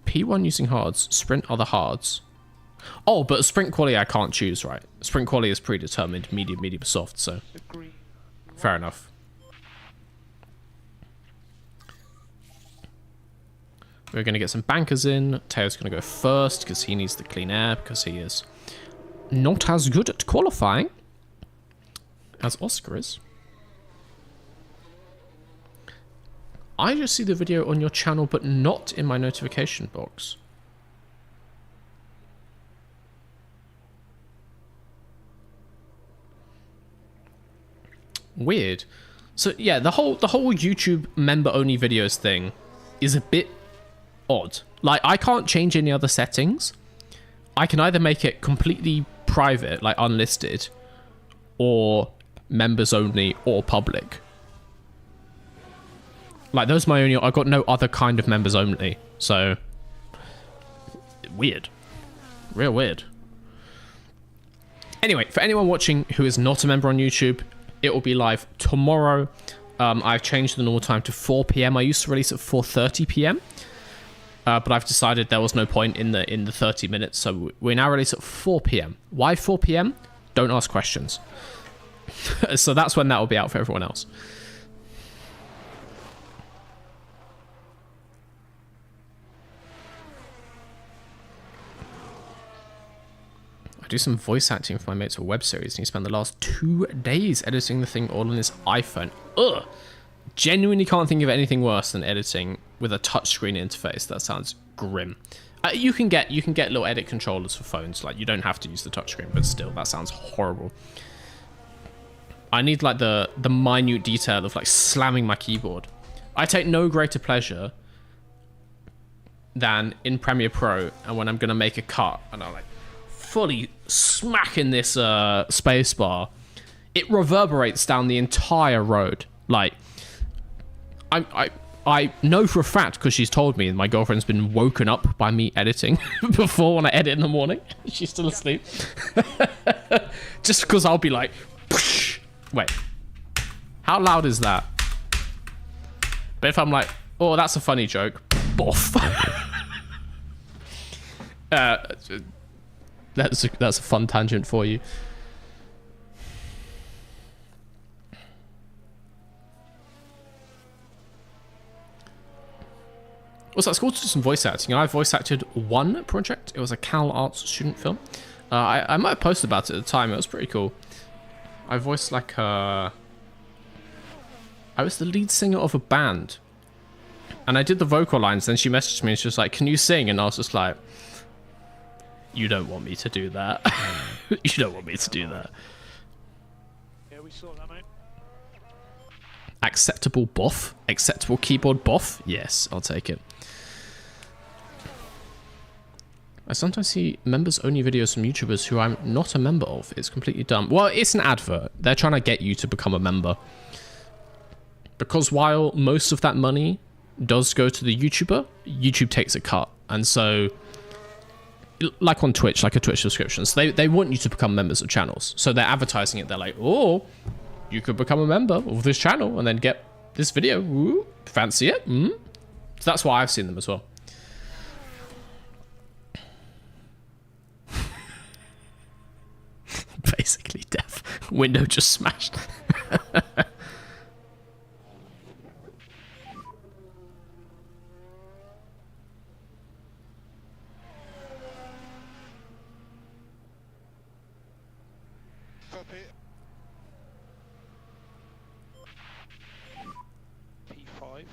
P1 using hards, sprint are the hards. Oh, but sprint quali I can't choose, right? Sprint quali is predetermined, medium, soft, so fair enough. We're going to get some bankers in. Teo's going to go first because he needs the clean air, because he is not as good at qualifying as Oscar is. I just see the video on your channel, but not in my notification box. Weird. So yeah, the whole YouTube member only videos thing is a bit odd. Like, I can't change any other settings. I can either make it completely private, like unlisted, or members only, or public. Like, those are my only... I've got no other kind of members only. So, weird. Real weird. Anyway, for anyone watching who is not a member on YouTube, it will be live tomorrow. I've changed the normal time to 4 PM. I used to release at 4:30 PM. But I've decided there was no point in the 30 minutes, so we now release at 4 PM. Why 4 PM? Don't ask questions. So that's when that will be out for everyone else. I do some voice acting for my mates for a web series, and he spent the last 2 days editing the thing all on his iPhone. Ugh! Genuinely can't think of anything worse than editing with a touchscreen interface. That sounds grim. You can get little edit controllers for phones. Like, you don't have to use the touchscreen, but still, that sounds horrible. I need like the minute detail of like slamming my keyboard. I take no greater pleasure than in Premiere Pro, and when I'm gonna make a cut and I'm like fully smacking this space bar, it reverberates down the entire road. Like, I know for a fact, because she's told me, my girlfriend's been woken up by me editing before when I edit in the morning. She's still asleep. Just because I'll be like, poosh. Wait, how loud is that? But if I'm like, oh, that's a funny joke, boff. That's a fun tangent for you. Also, it's cool to do some voice acting. I voice acted one project. It was a Cal Arts student film. I might have posted about it at the time. It was pretty cool. I voiced like I was the lead singer of a band. And I did the vocal lines. Then she messaged me and she was like, "Can you sing?" And I was just like, "You don't want me to do that. You don't want me to do that." Yeah, we saw that, mate. Acceptable boff? Acceptable keyboard boff? Yes, I'll take it. I sometimes see members-only videos from YouTubers who I'm not a member of. It's completely dumb. Well, it's an advert. They're trying to get you to become a member. Because while most of that money does go to the YouTuber, YouTube takes a cut. And so, like on Twitch, like a Twitch subscription, so they want you to become members of channels. So they're advertising it. They're like, "Oh, you could become a member of this channel and then get this video. Ooh, fancy it?" So that's why I've seen them as well. Basically death. Window just smashed. Copy. P5.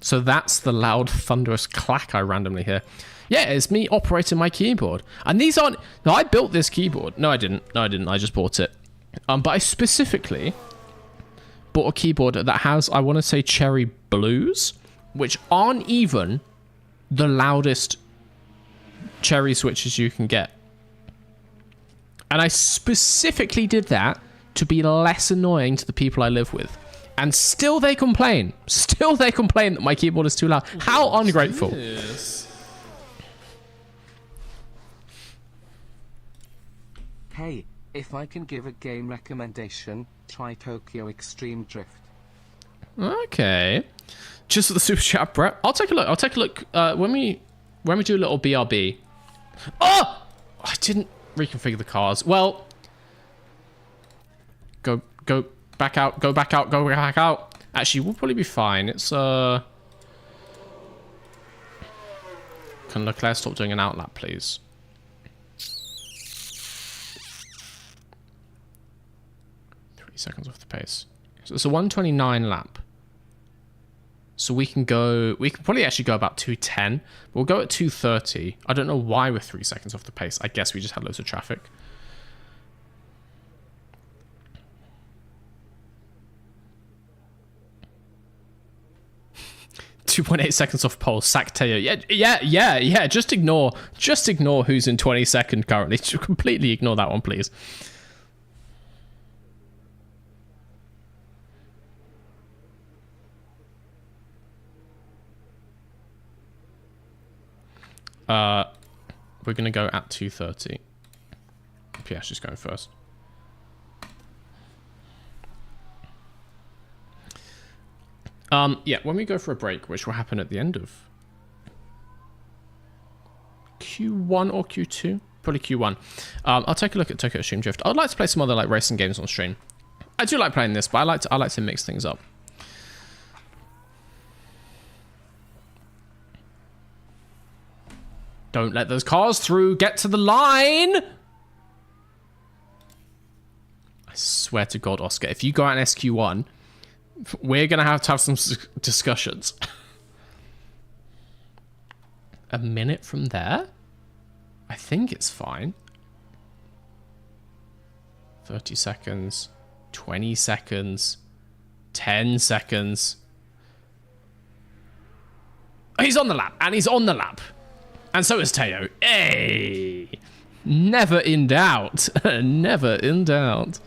So that's the loud, thunderous clack I randomly hear. Yeah, it's me operating my keyboard. And these aren't... No, I built this keyboard. No, I didn't. I just bought it. But I specifically bought a keyboard that has, I want to say, Cherry Blues, which aren't even the loudest Cherry switches you can get. And I specifically did that to be less annoying to the people I live with. And still they complain. Still they complain that my keyboard is too loud. How ungrateful. Yes. Hey, if I can give a game recommendation, try Tokyo Extreme Drift. Okay. Just for the super chat, Brett. I'll take a look. When we do a little BRB. Oh! I didn't reconfigure the cars. Well, go back out. Go back out. Actually, we'll probably be fine. It's Can Leclerc stop doing an outlap, please? Seconds off the pace. So it's a 129 lap. So we can probably actually go about 210. We'll go at 230. I don't know why we're 3 seconds off the pace. I guess we just had loads of traffic. .8 seconds off pole. Sack Teo. Yeah. Just ignore who's in 22nd currently. Just completely ignore that one, please. We're gonna go at 230. PS is going first. Yeah, when we go for a break, which will happen at the end of Q1 or Q2, probably Q1. I'll take a look at Tokyo Extreme Drift. I'd like to play some other like racing games on stream. I do like playing this, but I like to mix things up. Don't let those cars through. Get to the line. I swear to God, Oscar, if you go out in SQ1, we're going to have some discussions. A minute from there? I think it's fine. 30 seconds. 20 seconds. 10 seconds. He's on the lap. And he's on the lap. And so is Teo. Hey! Never in doubt. Never in doubt.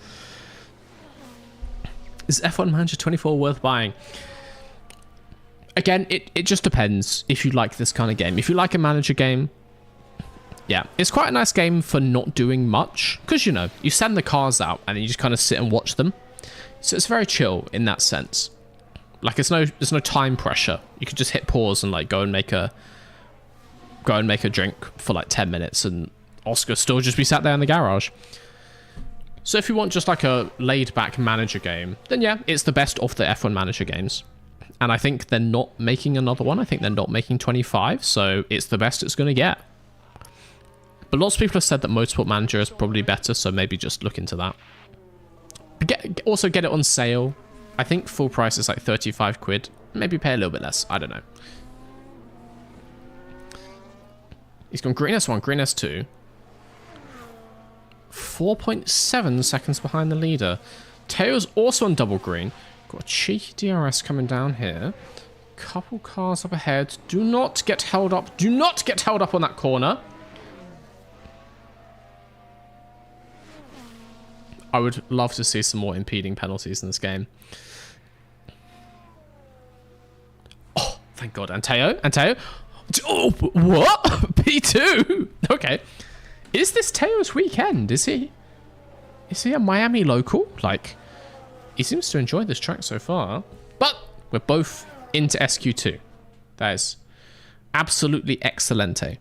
Is F1 Manager 24 worth buying? Again, it just depends if you like this kind of game. If you like a manager game, yeah. It's quite a nice game for not doing much. Because, you know, you send the cars out and then you just kind of sit and watch them. So it's very chill in that sense. Like, there's no time pressure. You could just hit pause and, like, go and make a go and make a drink for like 10 minutes and Oscar still just be sat there in the garage. So if you want just like a laid-back manager game, then yeah, it's the best of the F1 manager games. And I think they're not making another one. I think they're not making 25, so it's the best it's going to get. But lots of people have said that Motorsport Manager is probably better, so maybe just look into that. Also get it on sale. I think full price is like 35 quid. Maybe pay a little bit less. I don't know. He's gone green S1, green S2. 4.7 seconds behind the leader. Teo's also on double green. Got a cheeky DRS coming down here. Couple cars up ahead. Do not get held up. Do not get held up on that corner. I would love to see some more impeding penalties in this game. Oh, thank God. And Teo? Oh, what? P2? Okay. Is this Teo's weekend? Is he a Miami local? Like, he seems to enjoy this track so far. But we're both into SQ2. That is absolutely excelente.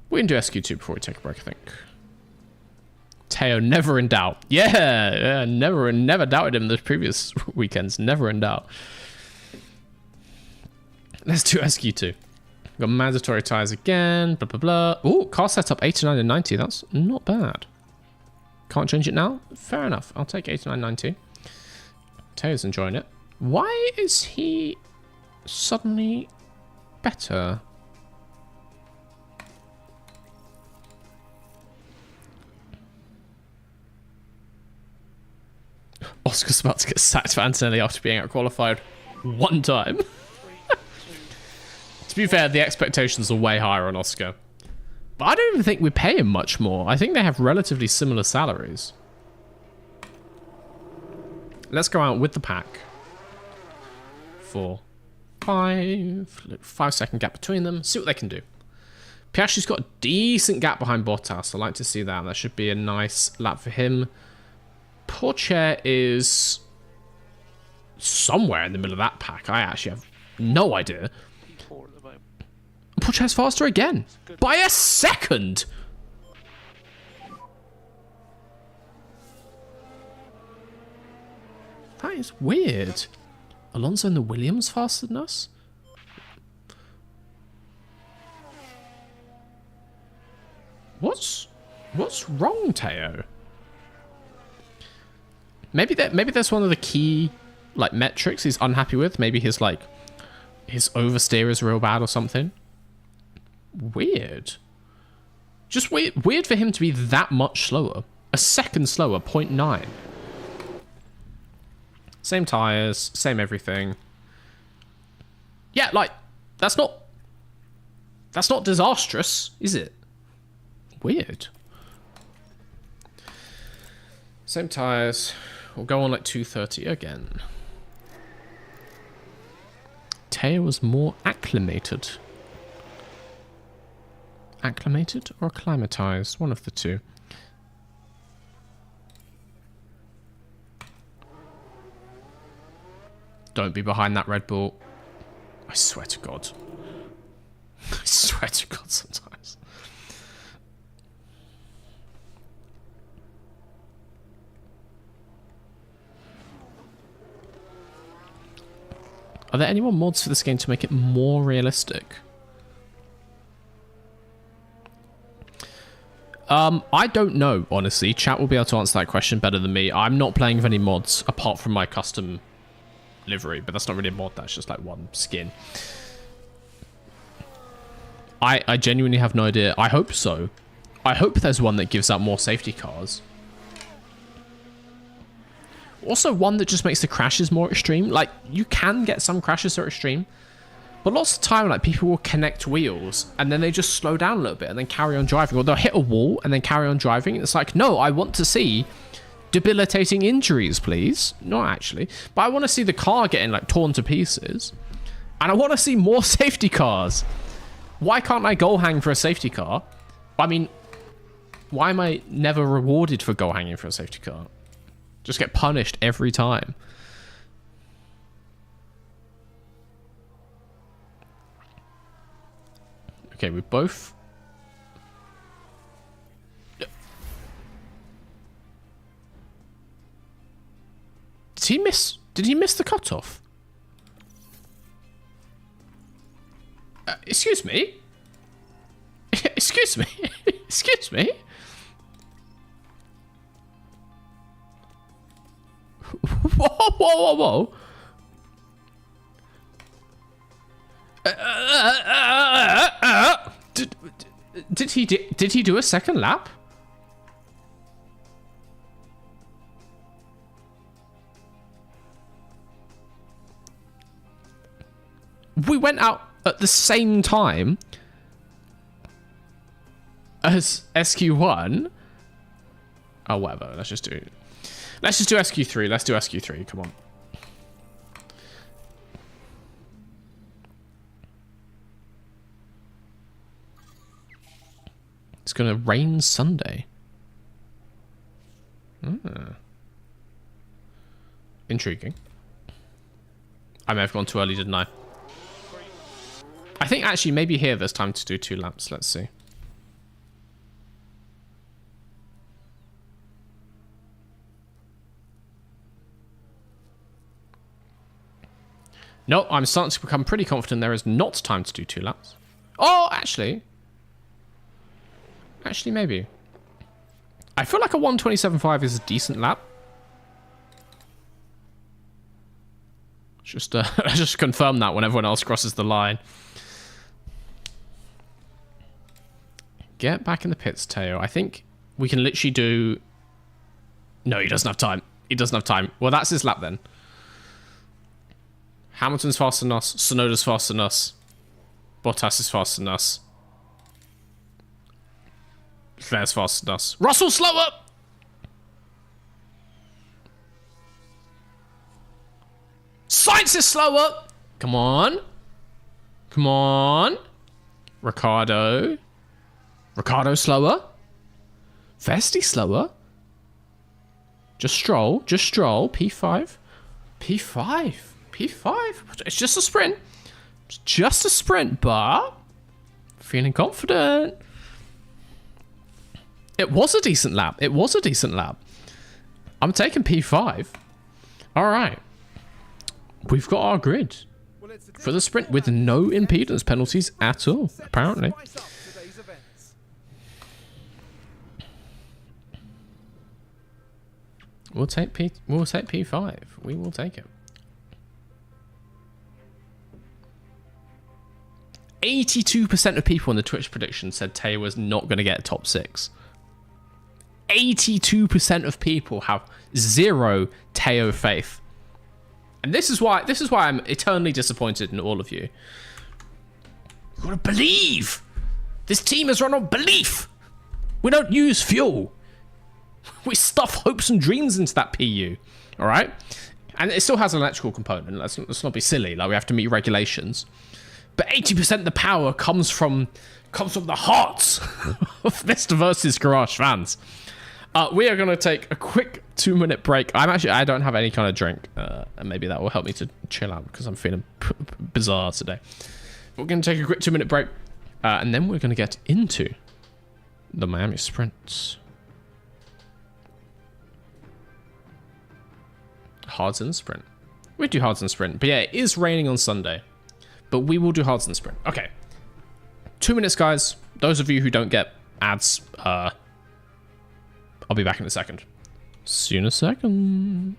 We can do SQ2 before we take a break, I think. Teo, never in doubt. Yeah, never doubted him the previous weekends. Never in doubt. Let's do SQ2. Got mandatory tires again. Blah, blah, blah. Oh, car setup 89 and 90. That's not bad. Can't change it now? Fair enough. I'll take 89, 90. Teo's enjoying it. Why is he suddenly better? Oscar's about to get sacked for Antonelli after being out-qualified one time. To be fair, the expectations are way higher on Oscar. But I don't even think we pay him much more. I think they have relatively similar salaries. Let's go out with the pack. 4, 5. 5 second gap between them. See what they can do. Piastri's got a decent gap behind Bottas. I like to see that. That should be a nice lap for him. Pourchaire is somewhere in the middle of that pack. I actually have no idea. P4 at the moment. Pourchaire's faster again. By a second! That is weird. Alonso and the Williams faster than us? What's wrong, Teo? Maybe that's one of the key like metrics he's unhappy with. Maybe his oversteer is real bad or something. Weird. Just weird for him to be that much slower. A second slower, 0.9. Same tires, same everything. Yeah, like that's not disastrous, is it? Weird. Same tires. We'll go on like 230 again. Teo was more acclimated. Acclimated or acclimatized? One of the two. Don't be behind that Red Bull. I swear to God. I swear to God sometimes. Are there any more mods for this game to make it more realistic? I don't know, honestly. Chat will be able to answer that question better than me. I'm not playing with any mods apart from my custom livery, but that's not really a mod, that's just like one skin. I genuinely have no idea. I hope so. I hope there's one that gives out more safety cars. Also one that just makes the crashes more extreme. Like, you can get some crashes that are extreme, but lots of the time, like, people will connect wheels and then they just slow down a little bit and then carry on driving, or they'll hit a wall and then carry on driving. It's like, no, I want to see debilitating injuries, please. Not actually, but I want to see the car getting like torn to pieces, and I want to see more safety cars. Why can't I goal hang for a safety car? I mean, why am I never rewarded for goal hanging for a safety car? Just get punished every time. Okay, we both... Did he miss? Did he miss the cutoff? Excuse me? Excuse me? Excuse me? Whoa, whoa, whoa, whoa. Did he do a second lap? We went out at the same time as SQ1. Oh, whatever. Let's just do SQ3. Let's do SQ3. Come on. It's going to rain Sunday. Intriguing. I may have gone too early, didn't I? I think actually maybe here there's time to do 2 laps. Let's see. No, I'm starting to become pretty confident there is not time to do 2 laps. Oh, actually. Actually, maybe. I feel like a 1:27.5 is a decent lap. Just just confirm that when everyone else crosses the line. Get back in the pits, Teo. I think we can literally do... No, he doesn't have time. He doesn't have time. Well, that's his lap then. Hamilton's faster than us. Tsunoda's faster than us. Bottas is faster than us. Leclerc's faster than us. Russell, slower! Sainz is slower! Come on. Come on. Ricardo. Ricardo slower. Vesti slower. Just stroll. Just stroll. P5. P5. P5. It's just a sprint. It's just a sprint, but feeling confident. It was a decent lap. It was a decent lap. I'm taking P5. All right. We've got our grid for the sprint with no impedance penalties at all, apparently. We'll take P5. We will take it. 82% of people in the Twitch prediction said Teo was not going to get top 6. 82% of people have zero Teo faith. And this is why I'm eternally disappointed in all of you. You gotta believe. This team is run on belief. We don't use fuel. We stuff hopes and dreams into that PU. All right? And it still has an electrical component. Let's not be silly. Like, we have to meet regulations. But 80% of the power comes from the hearts of Mr. Versus Garage fans. We are going to take a quick 2-minute break. I don't have any kind of drink. And maybe that will help me to chill out because I'm feeling bizarre today. We're going to take a quick 2-minute break. And then we're going to get into the Miami Sprints. Hards in the sprint. We do hards in the sprint. But yeah, it is raining on Sunday. But we will do hards in the sprint. Okay. 2 minutes, guys. Those of you who don't get ads, I'll be back in a second. See you in a second.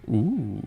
Ooh.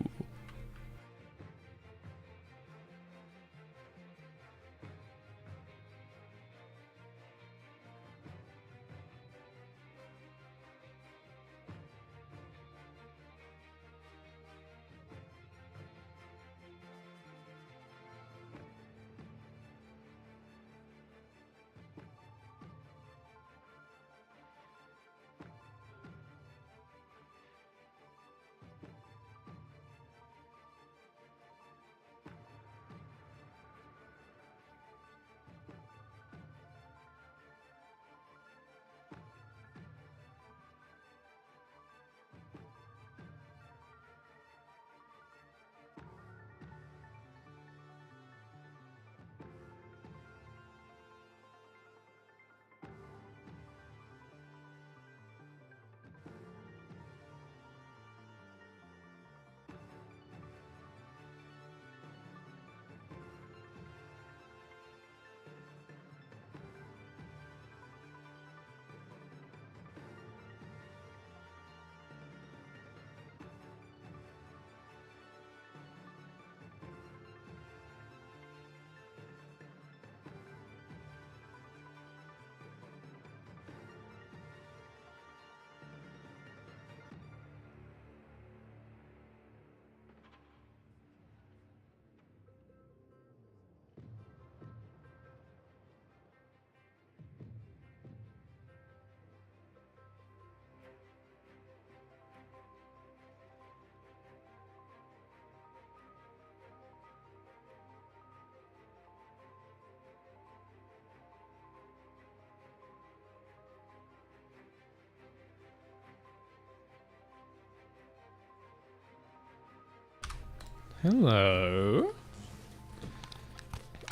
Hello.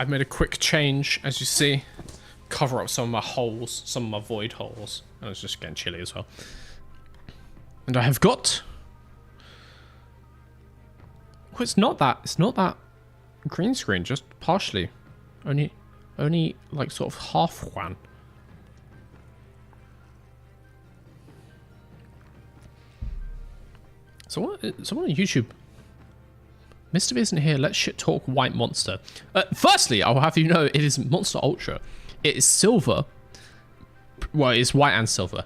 I've made a quick change, as you see. Cover up some of my holes, some of my void holes. And it's just getting chilly as well. And I have got... Oh, it's not that green screen, just partially. Only like sort of half one. Someone on YouTube. Mr. isn't here. Let's shit talk White Monster. Firstly, I'll have you know it is Monster Ultra. It is silver. Well, it's white and silver.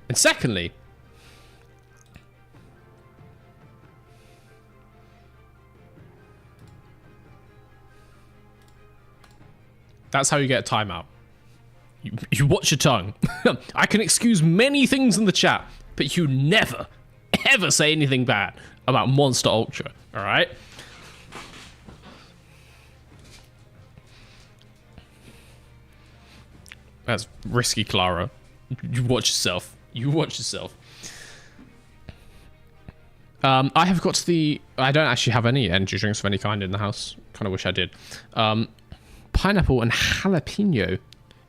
And secondly, that's how you get a timeout. You watch your tongue. I can excuse many things in the chat, but you never, ever say anything bad about Monster Ultra. All right? That's risky, Clara. You watch yourself. You watch yourself. I have got the... I don't actually have any energy drinks of any kind in the house. Kind of wish I did. Pineapple and jalapeno.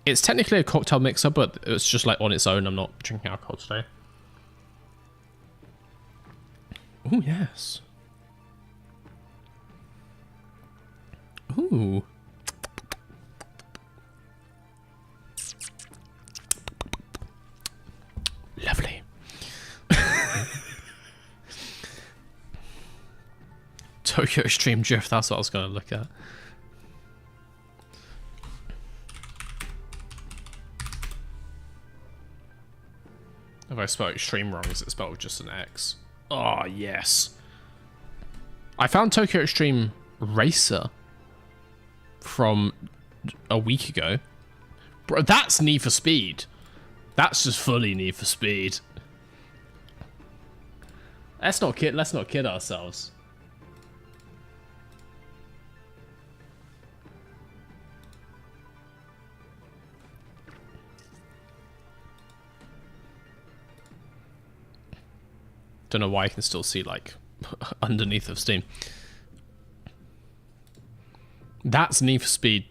It's technically a cocktail mixer, but it's just like on its own. I'm not drinking alcohol today. Oh, yes. Ooh. Lovely. Tokyo Extreme Drift, that's what I was going to look at. If I spell extreme wrong, is it spelled with just an X? Oh, yes. I found Tokyo Extreme Racer from a week ago. Bro, that's Need for Speed. That's just fully Need for Speed. Let's not kid ourselves. Don't know why I can still see like underneath of Steam. That's Need for Speed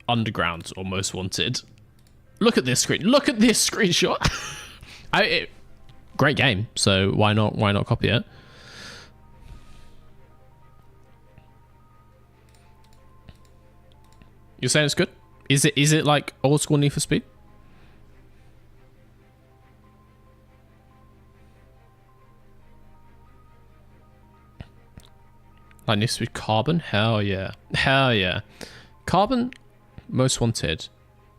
Underground or Most Wanted. Look at this screen. Look at this screenshot. Great game. So why not copy it? You're saying it's good? Is it like old school Need for Speed? Like Need for Speed Carbon? Hell yeah. Hell yeah. Carbon, Most Wanted.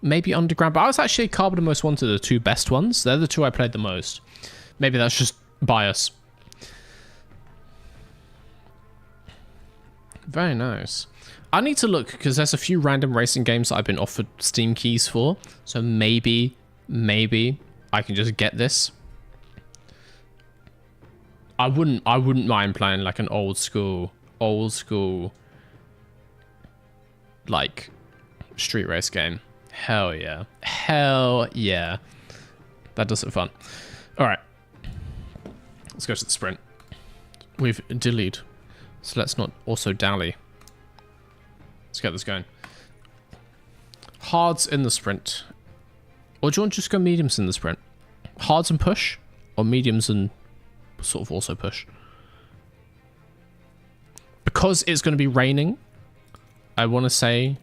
Maybe Underground, but I was actually Carbon and Most Wanted are the two best ones. They're the two I played the most. Maybe that's just bias. Very nice. I need to look because there's a few random racing games that I've been offered Steam keys for. So maybe I can just get this. I wouldn't mind playing like an old school like street race game. Hell yeah. Hell yeah. That does it fun. All right. Let's go to the sprint. We've deleted. So let's not also dally. Let's get this going. Hards in the sprint. Or do you want to just go mediums in the sprint? Hards and push? Or mediums and sort of also push? Because it's going to be raining, I want to say...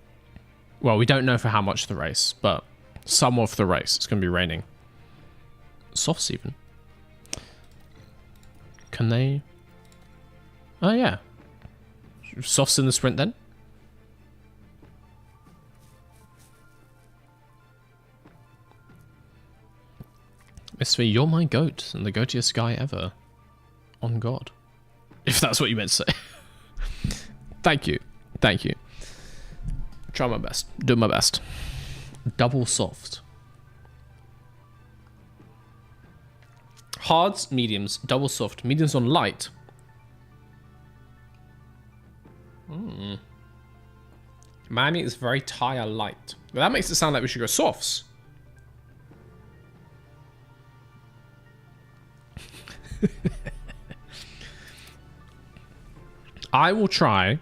Well, we don't know for how much of the race, but some of the race. It's going to be raining. Softs even. Can they... Oh, yeah. Softs in the sprint then? Miss V, you're my goat and the goatiest guy ever. On God. If that's what you meant to say. Thank you. Thank you. Try my best. Do my best. Double soft. Hards, mediums, double soft. Mediums on light. Miami is very tire light. Well, that makes it sound like we should go softs. I will try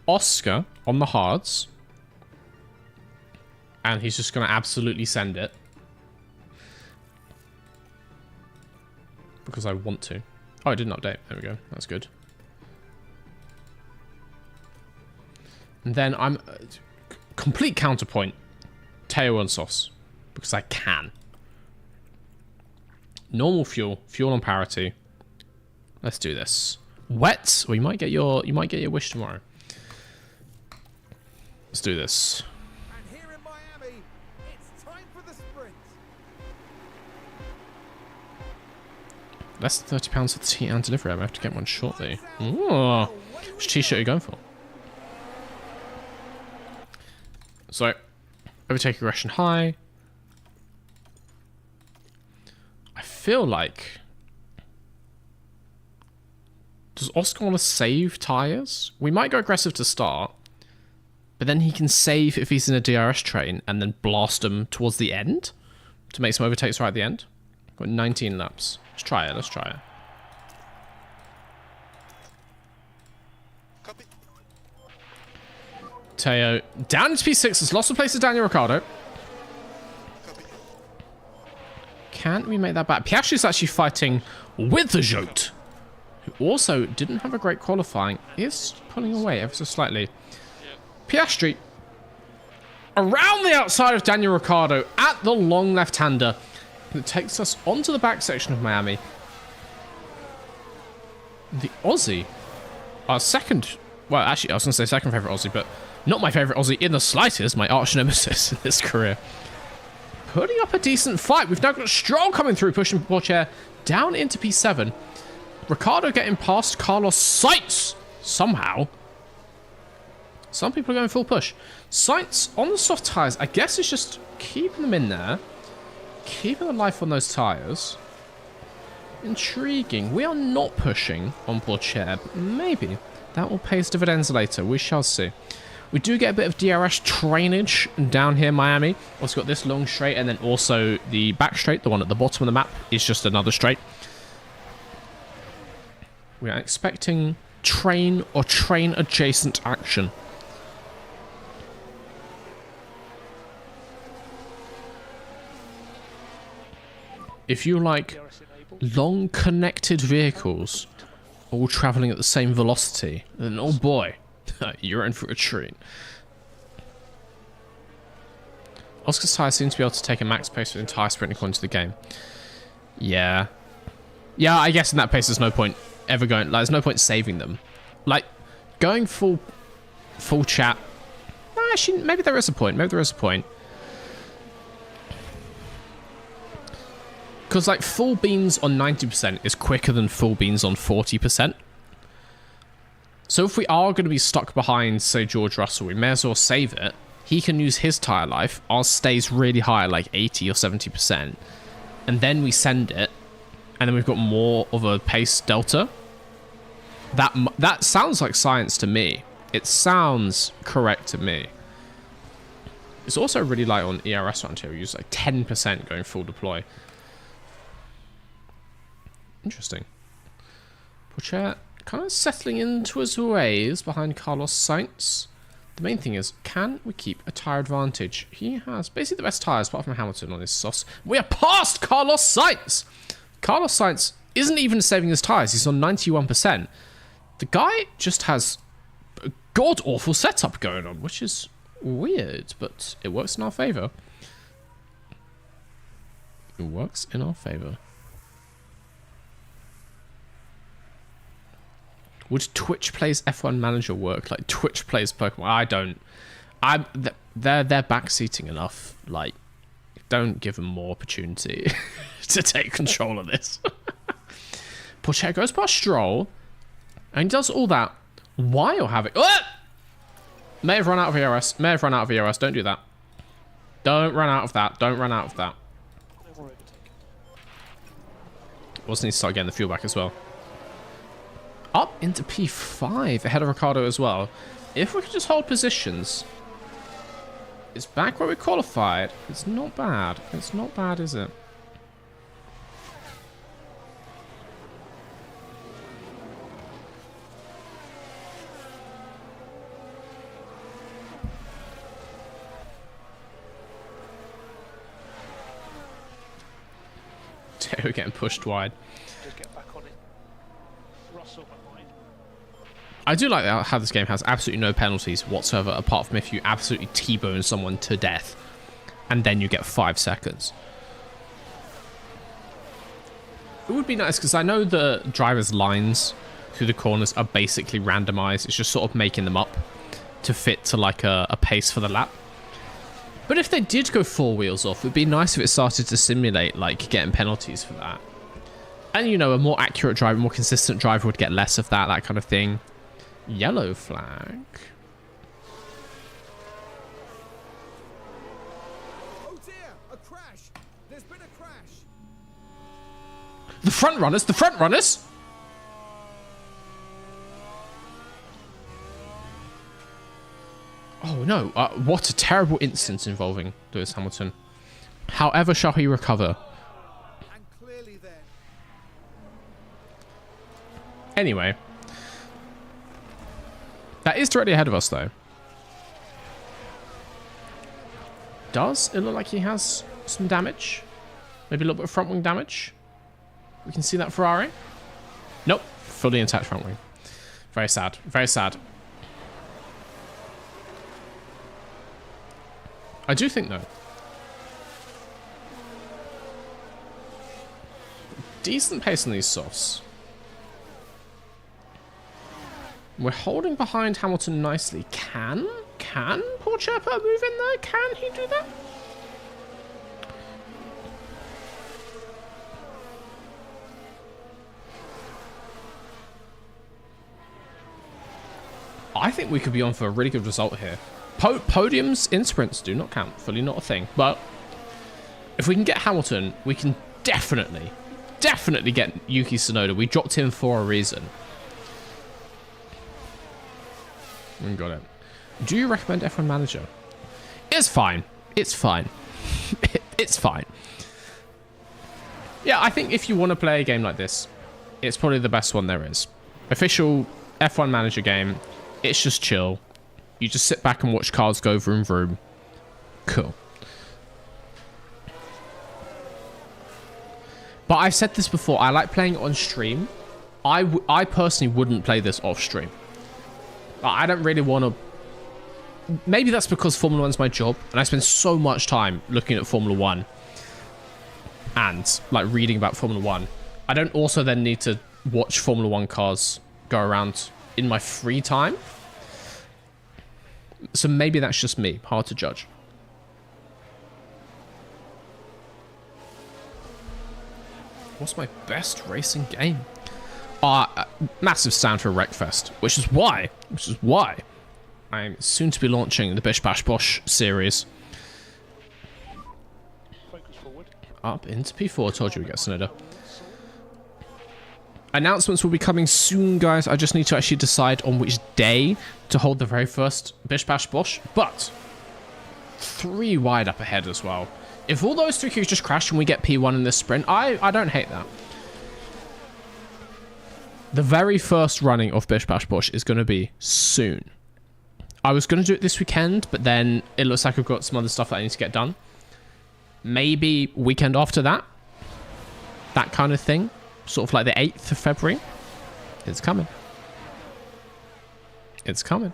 Oscar on the hards. And he's just going to absolutely send it. Because I want to. Oh, I didn't update. There we go. That's good. And then I'm... complete counterpoint. Teo on sauce. Because I can. Normal fuel. Fuel on parity. Let's do this. Wet. Well, you might get your wish tomorrow. Let's do this. And here in Miami, it's time for the sprint. Less than £30 for the tea and delivery. I have to get one shortly. Ooh. Which t-shirt are you going for? So, overtake aggression high. I feel like... Does Oscar want to save tyres? We might go aggressive to start. But then he can save if he's in a DRS train and then blast them towards the end to make some overtakes right at the end. Got 19 laps. Let's try it. Let's try it. Copy. Teo down into P6. Has lost the place to Daniel Ricciardo. Copy. Can we make that back? Piastri's actually fighting with the Jote, who also didn't have a great qualifying. Is pulling away ever so slightly. Piastri around the outside of Daniel Ricciardo at the long left-hander. It takes us onto the back section of Miami. The Aussie, our second, well, actually, I was going to say second favourite Aussie, but not my favourite Aussie in the slightest, my arch nemesis in this career. Putting up a decent fight. We've now got Stroll coming through, pushing Pourchaire down into P7. Ricciardo getting past Carlos Sainz somehow. Some people are going full push. Sainz on the soft tyres, I guess it's just keeping them in there. Keeping the life on those tyres. Intriguing. We are not pushing on Pourchaire, but maybe that will pay its dividends later. We shall see. We do get a bit of DRS trainage down here in Miami. Also got this long straight and then also the back straight. The one at the bottom of the map is just another straight. We are expecting train or train adjacent action. If you like DRS enabled. long connected vehicles all traveling at the same velocity, then oh boy, you're in for a treat. Oscar's tyre seems to be able to take a max pace for the entire sprint according to the game. Yeah. Yeah, I guess in that pace there's no point ever going, like there's no point saving them. Like, going full chat. No, actually, maybe there is a point. Maybe there is a point. Because, like, full beans on 90% is quicker than full beans on 40%. So if we are going to be stuck behind, say, George Russell, we may as well save it. He can use his tyre life. Ours stays really high, like 80 or 70%. And then we send it. And then we've got more of a pace delta. That sounds like science to me. It sounds correct to me. It's also really light on ERS around here. We use like 10% going full deploy. Interesting. Pourchaire kind of settling into his ways behind Carlos Sainz. The main thing is, can we keep a tyre advantage? He has basically the best tyres, apart from Hamilton on his sauce. We are past Carlos Sainz! Carlos Sainz isn't even saving his tyres. He's on 91%. The guy just has a god-awful setup going on, which is weird, but it works in our favour. It works in our favour. Would Twitch Plays F1 Manager work? Like Twitch Plays Pokemon? I don't. They're backseating enough. Like, don't give them more opportunity to take control of this. Pourchaire goes past Stroll, and he does all that while having... May have run out of ERS. May have run out of ERS. Don't do that. Don't run out of that. Don't run out of that. Never overtake. Also needs to start getting the fuel back as well. Up into P5 ahead of Ricciardo as well. If we could just hold positions, it's back where we qualified. It's not bad. It's not bad, is it? They were getting pushed wide. Just get back on it. Russell behind. I do like how this game has absolutely no penalties whatsoever, apart from if you absolutely T-bone someone to death, and then you get 5 seconds. It would be nice, because I know the driver's lines through the corners are basically randomized. It's just sort of making them up to fit to like a pace for the lap. But if they did go 4 wheels off, it would be nice if it started to simulate like getting penalties for that. And, you know, a more accurate driver, more consistent driver would get less of that kind of thing. Yellow flag. Oh dear, a crash. There's been a crash. The front runners, the front runners! Oh no, what a terrible instance involving Lewis Hamilton. However shall he recover? And clearly then. Anyway. That is directly ahead of us though. Does it look like he has some damage? Maybe a little bit of front wing damage? We can see that Ferrari. Nope, fully intact front wing. Very sad, very sad. I do think though, decent pace on these softs. We're holding behind Hamilton nicely. Can Paul Chirpa move in there? Can he do that? I think we could be on for a really good result here. Podiums in sprints do not count. Fully not a thing. But if we can get Hamilton, we can definitely get Yuki Tsunoda. We dropped him for a reason. We got it. Do you recommend F1 Manager? It's fine. It's fine. It's fine. Yeah, I think if you want to play a game like this, it's probably the best one there is. Official F1 Manager game. It's just chill. You just sit back and watch cars go vroom vroom. Cool. But I've said this before. I like playing it on stream. I personally wouldn't play this off stream. I don't really want to... Maybe that's because Formula 1's my job. And I spend so much time looking at Formula 1. And like reading about Formula 1. I don't also then need to watch Formula 1 cars go around in my free time. So maybe that's just me. Hard to judge. What's my best racing game? Massive stand for Wreckfest, which is why I'm soon to be launching the Bish Bash Bosh series. Focus forward. Up into P4. Told you we get Tsunoda. Announcements will be coming soon, guys. I just need to actually decide on which day to hold the very first Bish Bash Bosh. But 3 wide up ahead as well. If all those 3 queues just crash and we get P1 in this sprint, I don't hate that. The very first running of Bish Bash Bosh is going to be soon. I was going to do it this weekend, but then it looks like I've got some other stuff that I need to get done. Maybe weekend after that. That kind of thing. Sort of like the 8th of February. It's coming. It's coming.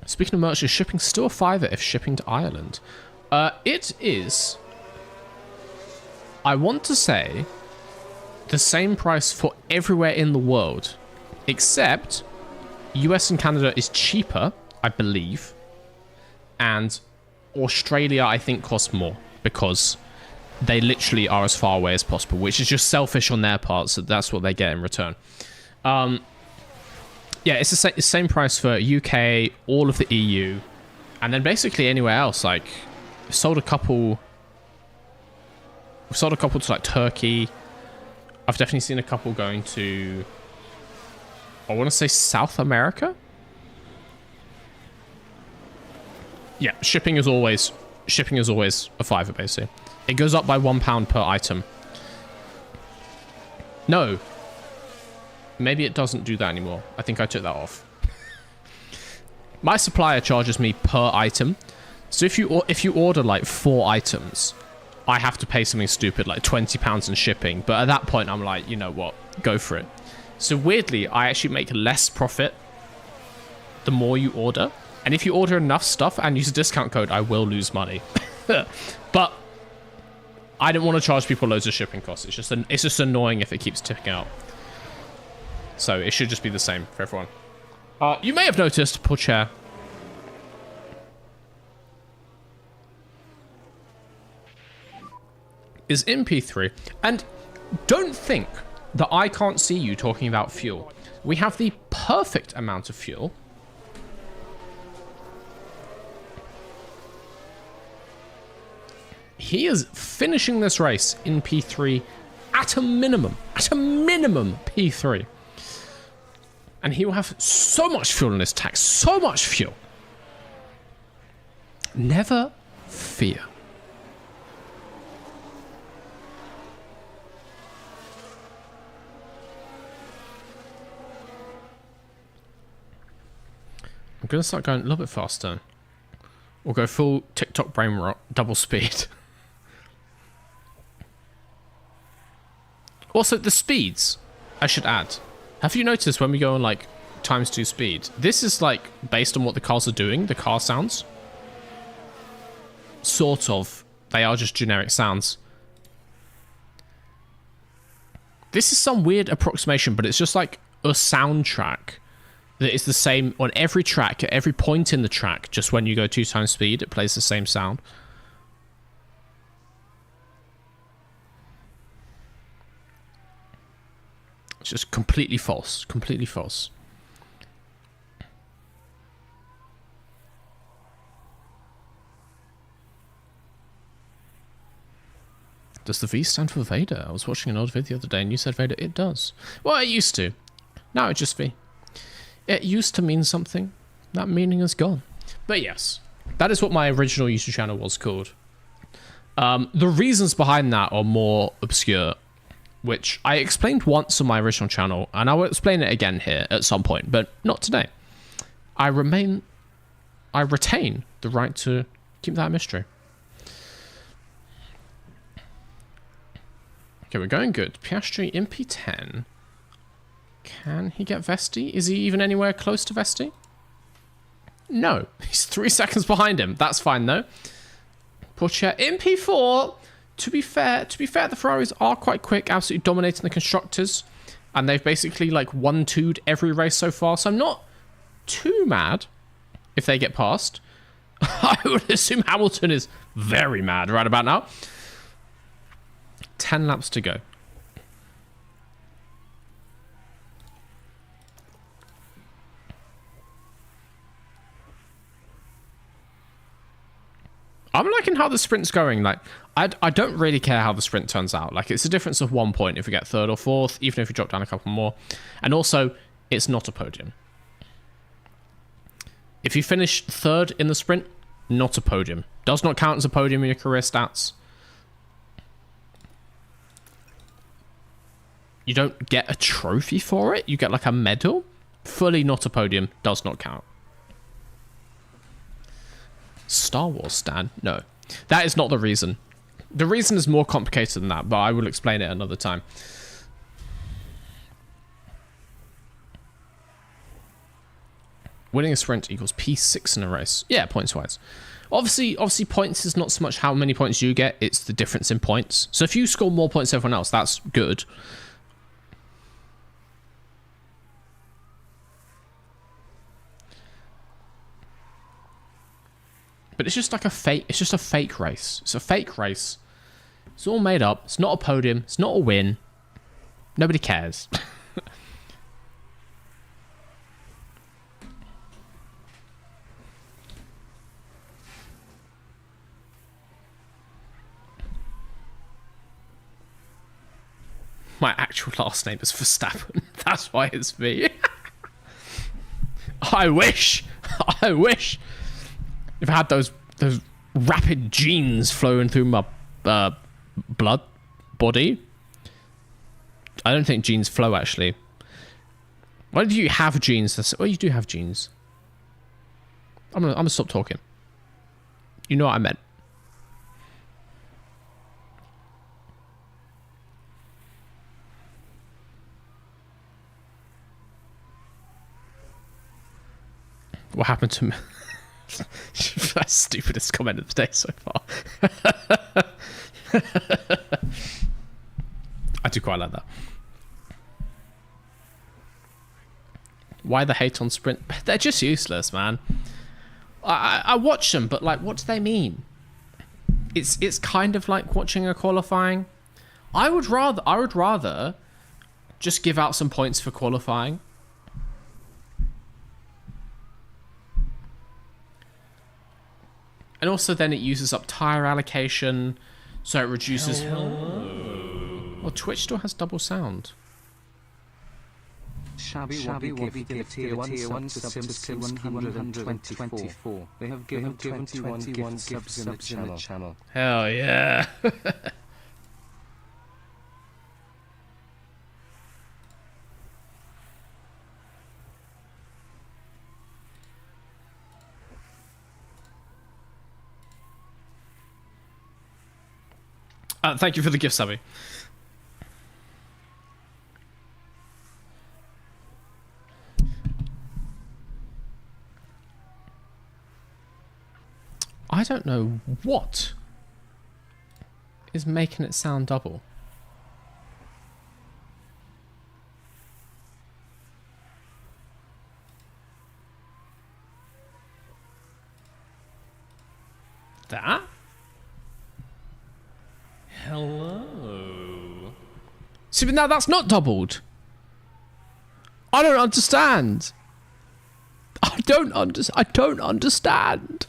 Speaking of merch, is shipping still a $5 if shipping to Ireland? It is... I want to say the same price for everywhere in the world, except US and Canada is cheaper, I believe, and Australia, I think, costs more because they literally are as far away as possible, which is just selfish on their part, so that's what they get in return. Yeah, it's the same price for UK, all of the EU, and then basically anywhere else. Like, we've sold a couple to like Turkey. I've definitely seen a couple going to, I want to say South America. Yeah, shipping is always a $5 basically. It goes up by £1 per item. No. Maybe it doesn't do that anymore. I think I took that off. My supplier charges me per item. So if you order like 4 items, I have to pay something stupid like £20 in shipping. But at that point, I'm like, you know what? Go for it. So weirdly, I actually make less profit the more you order. And if you order enough stuff and use a discount code, I will lose money. But I don't want to charge people loads of shipping costs. It's just annoying if it keeps ticking out. So it should just be the same for everyone. You may have noticed, poor chair. Is in P3. And don't think that I can't see you talking about fuel. We have the perfect amount of fuel. He is finishing this race in P3 at a minimum P3. And he will have so much fuel in his tank, so much fuel. Never fear. I'm going to start going a little bit faster. We'll go full TikTok brain rot, double speed. Also, the speeds, I should add. Have you noticed when we go on like ×2 speed? This is like based on what the cars are doing, the car sounds. Sort of. They are just generic sounds. This is some weird approximation, but it's just like a soundtrack that is the same on every track, at every point in the track. Just when you go 2x speed, it plays the same sound. It's just completely false. Completely false. Does the V stand for Vader? I was watching an old video the other day and you said Vader. It does. Well, it used to. Now it's just V. It used to mean something. That meaning is gone. But yes, that is what my original YouTube channel was called. The reasons behind that are more obscure, which I explained once on my original channel, and I will explain it again here at some point, but not today. I retain the right to keep that a mystery. Okay, we're going good. Piastri in P10. Can he get Vesti? Is he even anywhere close to Vesti? No. He's 3 seconds behind him. That's fine, though. Porsche in P4. To be fair, the Ferraris are quite quick, absolutely dominating the constructors. And they've basically, like, 1-2'd every race so far. So I'm not too mad if they get past. I would assume Hamilton is very mad right about now. 10 laps to go. I'm liking how the sprint's going. Like, I don't really care how the sprint turns out. Like, it's a difference of 1 point if we get 3rd or 4th, even if we drop down a couple more. And also, it's not a podium. If you finish 3rd in the sprint, not a podium. Does not count as a podium in your career stats. You don't get a trophy for it. You get like a medal. Fully not a podium. Does not count. Star Wars stan? No. That is not the reason. The reason is more complicated than that, but I will explain it another time. Winning a sprint equals P6 in a race. Yeah, points-wise. Obviously, points is not so much how many points you get, it's the difference in points. So if you score more points than everyone else, that's good. But it's just like a fake, it's just a fake race. It's a fake race. It's all made up. It's not a podium. It's not a win. Nobody cares. My actual last name is Verstappen. That's why it's me. I wish. I wish. If I had those rapid genes flowing through my blood body. I don't think genes flow, actually. Why do you have genes? Well, you do have genes. I'm gonna stop talking. You know what I meant. What happened to me? That's stupidest comment of the day so far. I do quite like that. Why the hate on sprint? They're just useless, man. I watch them, but like, what do they mean? It's kind of like watching a qualifying. I would rather just give out some points for qualifying. And also then it uses up tire allocation, so it reduces... Hello. Well, Twitch still has double sound. Shabby Wobby gifted a tier 1 sub to Simski 124. They have given 21 subs in the channel. Hell yeah. Thank you for the gift, Subby. I don't know what is making it sound double. That? Hello. See, but now that's not doubled. I don't understand. I don't understand.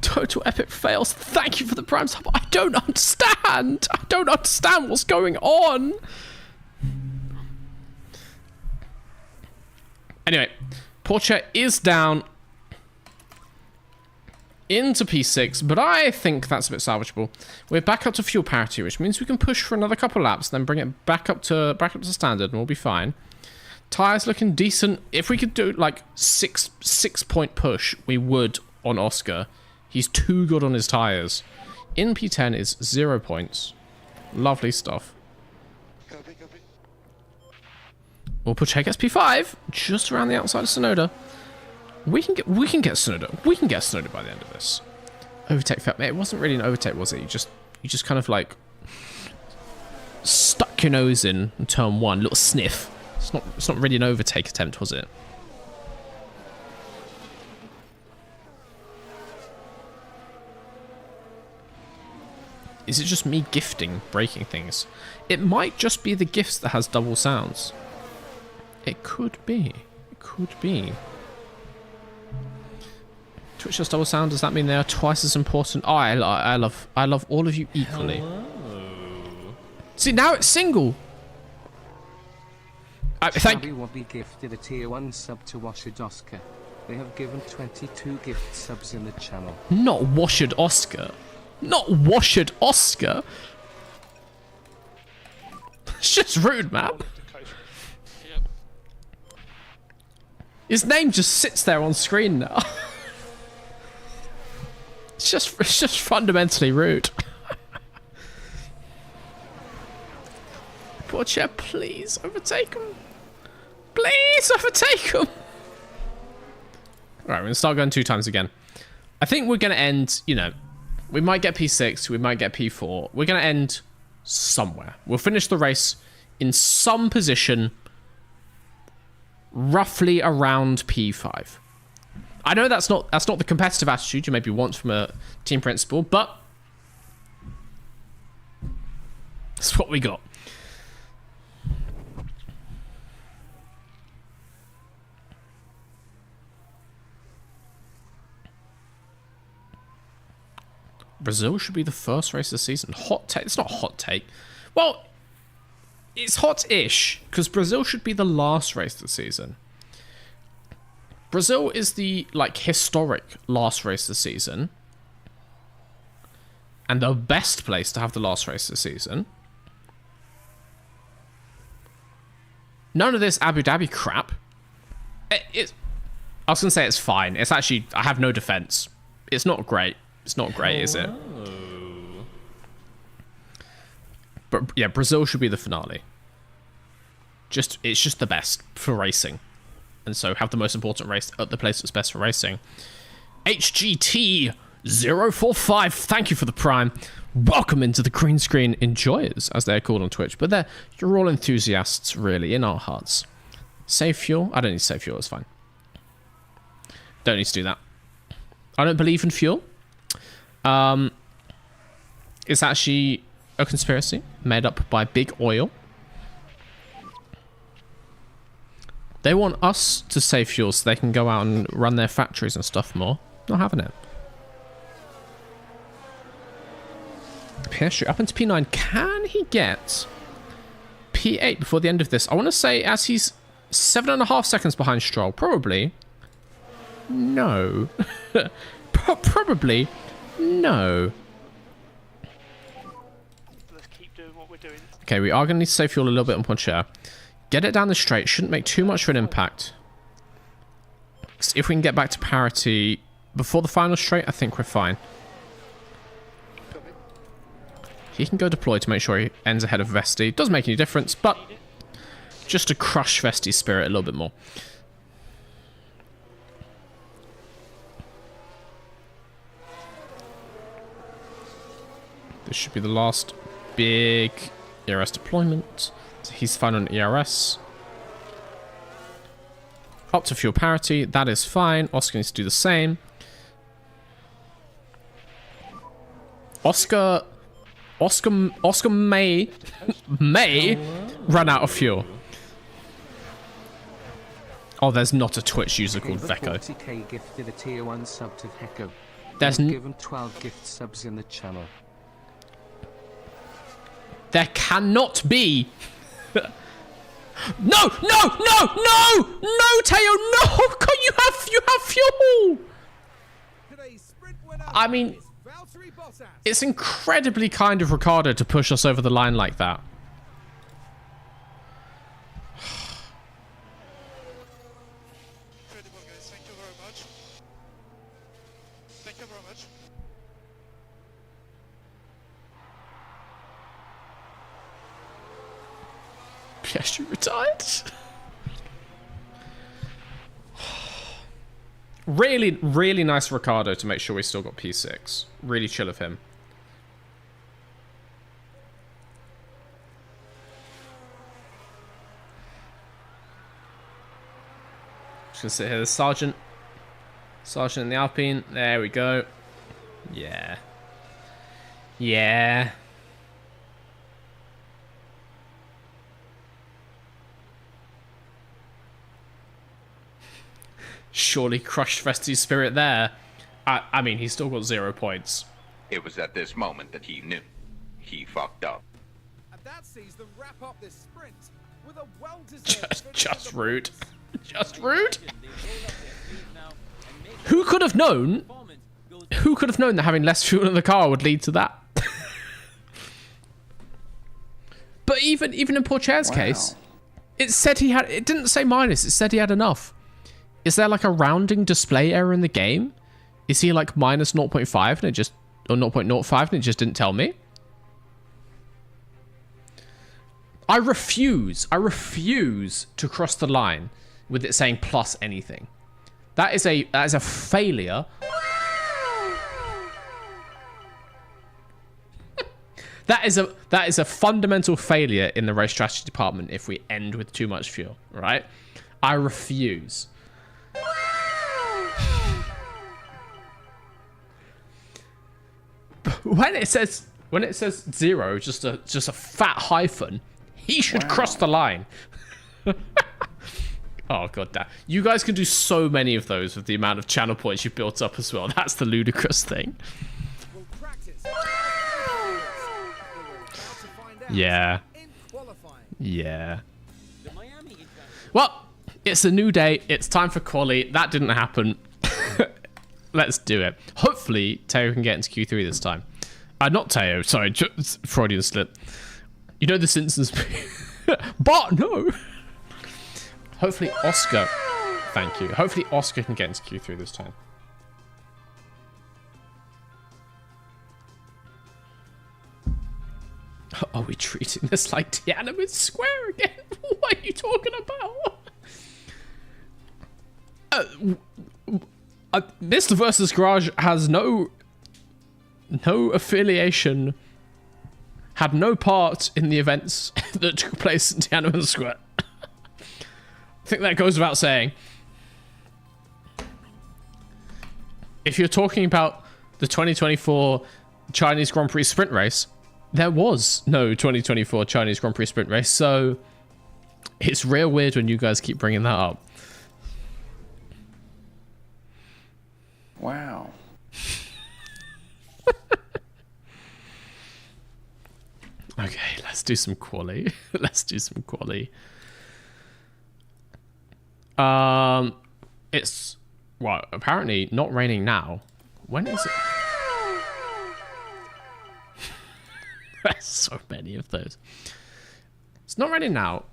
Total epic fails. Thank you for the prime sub. I don't understand. I don't understand what's going on. Anyway, Porsche is down into P6, but I think that's a bit salvageable. We're back up to fuel parity, which means we can push for another couple laps, then bring it back up to standard, and we'll be fine. Tires looking decent. If we could do like six point push, we would on Oscar. He's too good on his tires. In P10 is 0 points. Lovely stuff. We'll push Heck P5 just around the outside of Sonoda. We can get Sonoda. We can get Sonoda by the end of this. Overtake fail. It wasn't really an overtake, was it? You just kind of like stuck your nose in turn one, little sniff. It's not really an overtake attempt, was it? Is it just me gifting breaking things? It might just be the gifts that has double sounds. It could be. It could be. Twitch has double sound. Does that mean they are twice as important? Oh, I love all of you equally. Hello. See, now it's single. Thank Shabby Wobby gifted a tier 1 sub to Washard Oscar. They have given 22 gift subs in the channel. Not Washard Oscar. Not Washard Oscar. It's just rude, man. Yep. His name just sits there on screen now. It's just fundamentally rude. Porsche, please overtake him. Please overtake him. Alright, we're gonna start going 2 times again. I think we're gonna end, you know, we might get P6, we might get P4. We're gonna end somewhere. We'll finish the race in some position roughly around P5. I know that's not the competitive attitude you maybe want from a team principal, but that's what we got. Brazil should be the first race of the season. Hot take. It's not a hot take. Well, it's hot-ish, because Brazil should be the last race of the season. Brazil is the, like, historic last race of the season. And the best place to have the last race of the season. None of this Abu Dhabi crap. I was going to say it's fine. It's actually, I have no defense. It's not great. It's not great, is it? But yeah, Brazil should be the finale. It's just the best for racing. And so have the most important race at the place that's best for racing. HGT045, thank you for the prime. Welcome into the green screen enjoyers, as they're called on Twitch. But you're all enthusiasts, really, in our hearts. Save fuel? I don't need to save fuel, it's fine. Don't need to do that. I don't believe in fuel. It's actually a conspiracy made up by Big Oil. They want us to save fuel so they can go out and run their factories and stuff more. Not having it. Piastri up into P9. Can he get P8 before the end of this? I want to say as he's 7.5 seconds behind Stroll. Probably. No. Probably. No. Let's keep doing what we're doing. Okay, we are going to need to save fuel a little bit on Poncher. Get it down the straight. Shouldn't make too much of an impact. So if we can get back to parity before the final straight, I think we're fine. He can go deploy to make sure he ends ahead of Vesti. Doesn't make any difference, but just to crush Vesti's spirit a little bit more. This should be the last big ERS deployment. So he's fine on ERS. Up to fuel parity. That is fine. Oscar needs to do the same. Oscar may run out of fuel. Oh, there's not a Twitch user called Vecco. 40k gifted a tier 1 sub to Vecco. There's given 12 gift subs in the channel. There cannot be. No, Teo, no! God, you have fuel. Today's sprint winner I mean, is Valtteri Bottas. it's incredibly kind of Ricardo to push us over the line like that. Incredible, guys. Thank you very much. Thank you very much. Piastri retired. Really, really nice Ricardo to make sure we still got P6. Really chill of him. Just gonna sit here. The Sergeant in the Alpine. There we go. Yeah. Yeah. Surely crushed Vesti's spirit there. I mean, he's still got 0 points. It was at this moment that he knew. He fucked up. And that sees them wrap up this sprint with a well-deserved Just rude. Just rude. Who could have known? Who could have known that having less fuel in the car would lead to that? But even in Pourchaire's case, it said he had. It didn't say minus. It said he had enough. Is there like a rounding display error in the game? Is he like minus 0.5 and it just, or 0.05 and it just didn't tell me? I refuse to cross the line with it saying plus anything. That is a failure. That is a fundamental failure in the race strategy department if we end with too much fuel, right? I refuse. When it says 0, just a fat hyphen, he should cross the line. Oh god damn. You guys can do so many of those with the amount of channel points you've built up as well. That's the ludicrous thing. will practice. Yeah. In qualifying. Yeah. Well, it's a new day. It's time for quali. That didn't happen. Let's do it. Hopefully, Teo can get into Q3 this time. Not Teo. Sorry, Freudian slip. You know the Simpsons. But no. Hopefully, Oscar. Thank you. Hopefully, Oscar can get into Q3 this time. Are we treating this like Tiananmen Square again? What are you talking about? Mr. vs. Garage has no affiliation, had no part in the events that took place in Tiananmen Square. I think that goes without saying. If you're talking about the 2024 Chinese Grand Prix sprint race, there was no 2024 Chinese Grand Prix sprint race, so it's real weird when you guys keep bringing that up. Wow. Okay, let's do some quali. Let's do some quali. It's, well, apparently not raining now. When is it? There's so many of those. It's not raining now.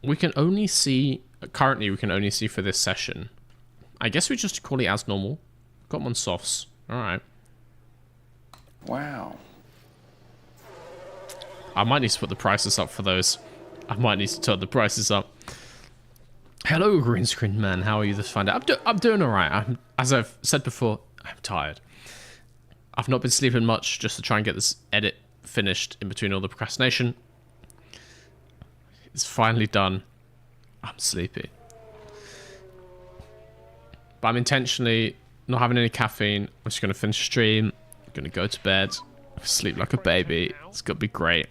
We can only see, currently we can only see for this session. I guess we just call it as normal. Got them on softs. Alright. Wow. I might need to put the prices up for those. I might need to turn the prices up. Hello, green screen man. How are you this fine day? I'm doing alright. As I've said before, I'm tired. I've not been sleeping much just to try and get this edit finished in between all the procrastination. It's finally done. I'm sleepy. But I'm intentionally not having any caffeine. I'm just going to finish the stream. I'm going to go to bed. Sleep like a baby. It's going to be great.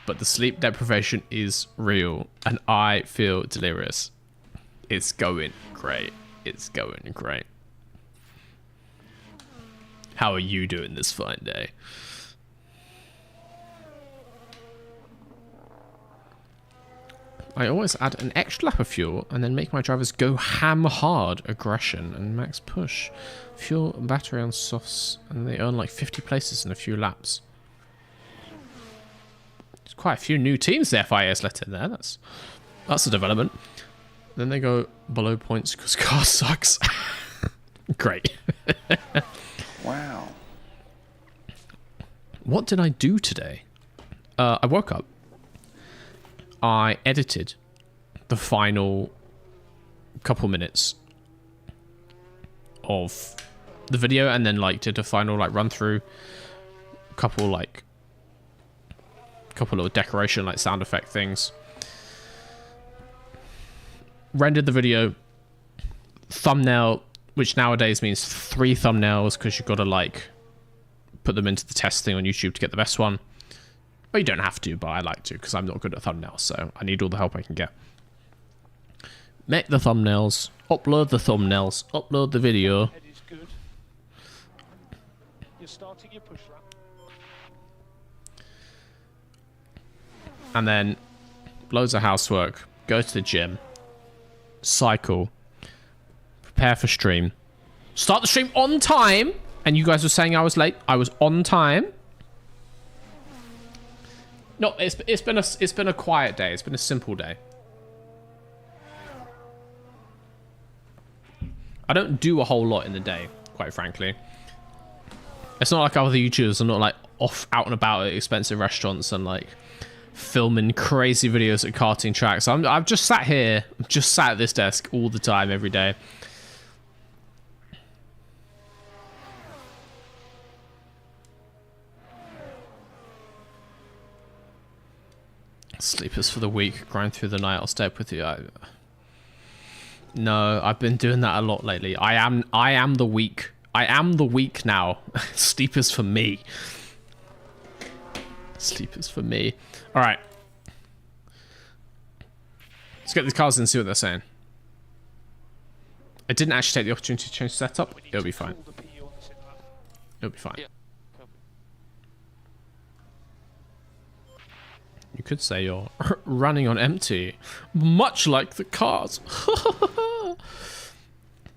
But the sleep deprivation is real. And I feel delirious. It's going great. It's going great. How are you doing this fine day? I always add an extra lap of fuel and then make my drivers go ham hard aggression and max push. Fuel and battery on softs and they earn like 50 places in a few laps. There's quite a few new teams the FIA's let in there. That's a development. Then they go below points because car sucks. Great. Wow. What did I do today? I woke up. I edited the final couple minutes of the video and then like did a final like run through, couple little decoration like sound effect things. Rendered the video, thumbnail, which nowadays means 3 thumbnails because you've got to like put them into the test thing on YouTube to get the best one. Well, you don't have to, but I like to because I'm not good at thumbnails, so I need all the help I can get. Make the thumbnails, upload the video. Head is good. You're starting your push lap. And then loads of housework, go to the gym, cycle, prepare for stream, start the stream on time. And you guys were saying I was late. I was on time. No, it's been a quiet day. It's been a simple day. I don't do a whole lot in the day, quite frankly. It's not like other YouTubers. I'm not like off out and about at expensive restaurants and like filming crazy videos at karting tracks. I've just sat here, just sat at this desk all the time, every day. Sleepers for the week, grind through the night. I'll stay up with you. No, I've been doing that a lot lately. I am the weak. I am the weak now. Sleepers for me. Sleepers for me. All right. Let's get these cars in and see what they're saying. I didn't actually take the opportunity to change setup. It'll be fine. It'll be fine. You could say you're running on empty, much like the cars.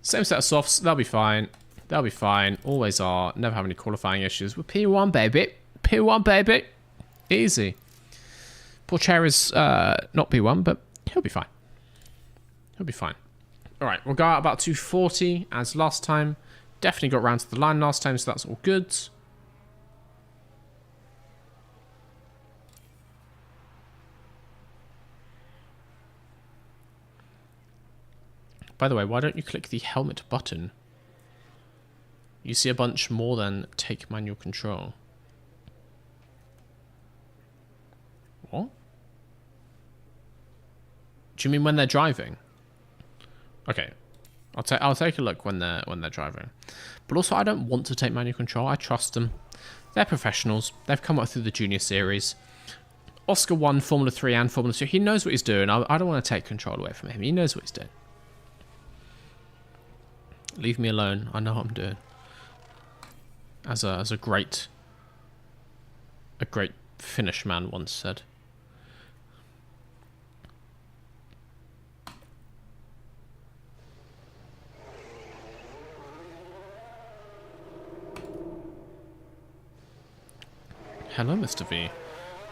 Same set of softs, they'll be fine. They'll be fine, always are. Never have any qualifying issues. We're P1, baby. P1, baby. Easy. Poor Chair is not P1, but he'll be fine. He'll be fine. All right, we'll go out about 240 as last time. Definitely got round to the line last time, so that's all good. By the way, why don't you click the helmet button? You see a bunch more than take manual control. What? Do you mean when they're driving? Okay. I'll take a look when they're driving. But also I don't want to take manual control. I trust them. They're professionals. They've come up through the junior series. Oscar won Formula 3 and Formula 2. He knows what he's doing. I don't want to take control away from him. He knows what he's doing. Leave me alone. I know what I'm doing. As a great Finnish man once said. Hello, Mr. V.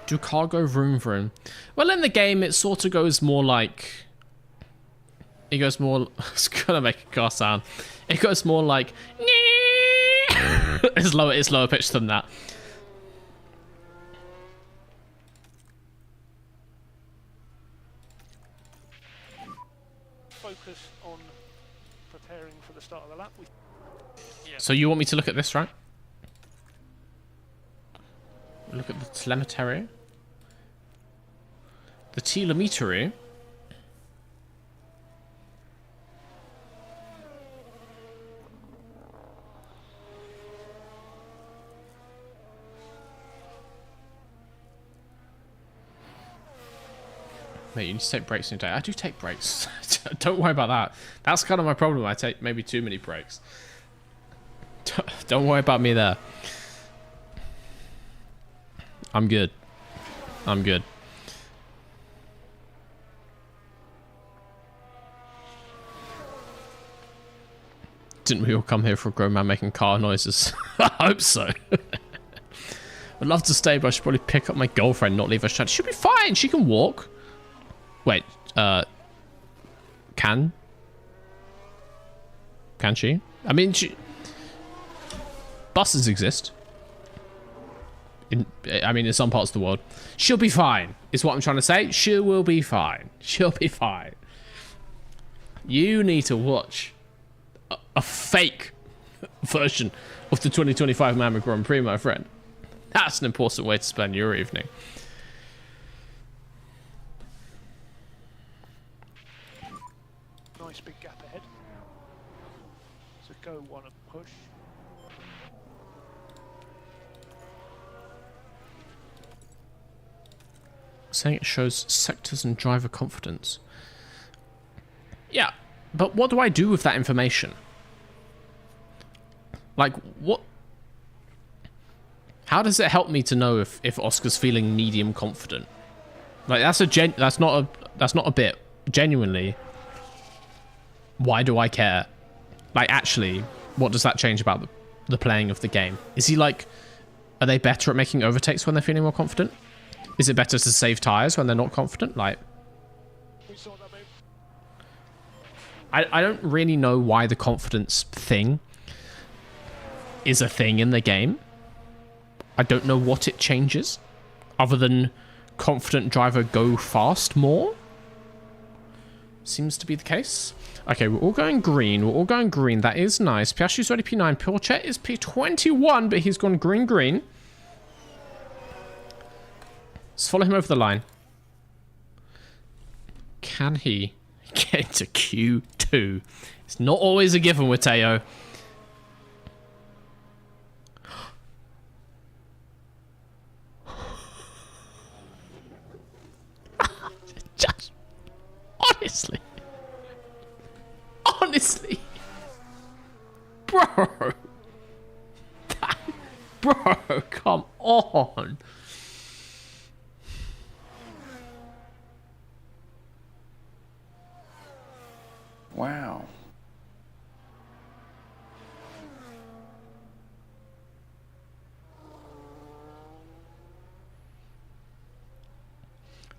Do cargo vroom vroom? Well, in the game, it sort of goes more like... It goes more... It's gonna make a car sound. It goes more like... It's lower pitched than that. Focus on preparing for the start of the lap. So you want me to look at this, right? Look at the telemetry. The telemetry. Mate, you need to take breaks in your day. I do take breaks. Don't worry about that. That's kind of my problem. I take maybe too many breaks. Don't worry about me there. I'm good. I'm good. Didn't we all come here for a grown man making car noises? I hope so. I'd love to stay, but I should probably pick up my girlfriend, not leave her stranded. She'll be fine. She can walk. Wait, can she? I mean, buses exist. In some parts of the world. She'll be fine, is what I'm trying to say. She will be fine. She'll be fine. You need to watch a fake version of the 2025 Miami Grand Prix, my friend. That's an important way to spend your evening. Nice big gap ahead. So go one and push. Saying it shows sectors and driver confidence. Yeah, but what do I do with that information? Like, what? How does it help me to know if Oscar's feeling medium confident? Like, that's not a bit. Genuinely, why do I care? Like, actually, what does that change about the playing of the game? Is he like, are they better at making overtakes when they're feeling more confident? Is it better to save tires when they're not confident? Like, I don't really know why the confidence thing is a thing in the game. I don't know what it changes, other than confident driver go fast more. Seems to be the case. Okay, we're all going green. We're all going green. That is nice. Piastri's already P9. Porchet is P21, but he's gone green. Let's follow him over the line. Can he get into Q2? It's not always a given with Teo. Just honestly, bro, bro, come on. Wow.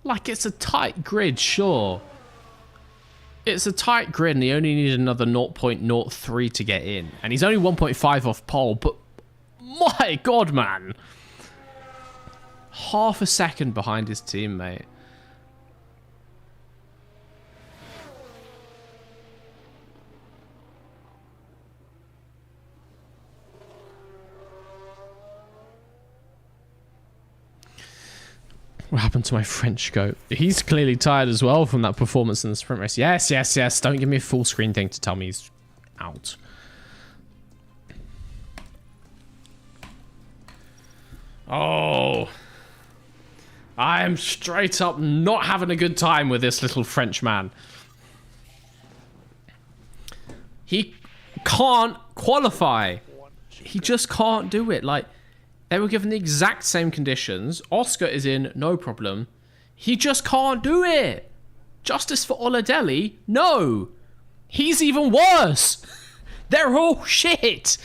Like, it's a tight grid, sure. It's a tight grid and he only needed another 0.03 to get in. And he's only 1.5 off pole, but my God, man. Half a second behind his teammate. What happened to my French goat? He's clearly tired as well from that performance in the sprint race. Yes, yes, yes. Don't give me a full screen thing to tell me he's out. Oh. I am straight up not having a good time with this little French man. He can't qualify. He just can't do it. Like, they were given the exact same conditions. Oscar is in, no problem. He just can't do it. Justice for Oladelli? No. He's even worse. They're all shit.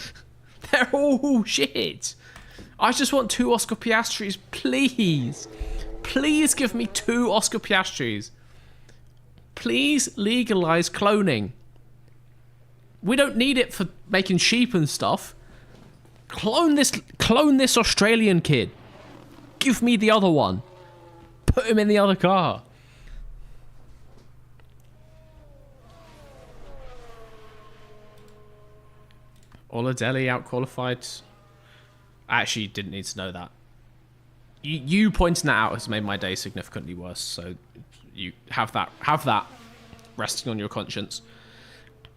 They're all shit. I just want 2 Oscar Piastris, please. Please give me 2 Oscar Piastris. Please legalize cloning. We don't need it for making sheep and stuff. Clone this Australian kid. Give me the other one. Put him in the other car. Oladelli out-qualified. I actually didn't need to know that. You pointing that out has made my day significantly worse, so you have that resting on your conscience.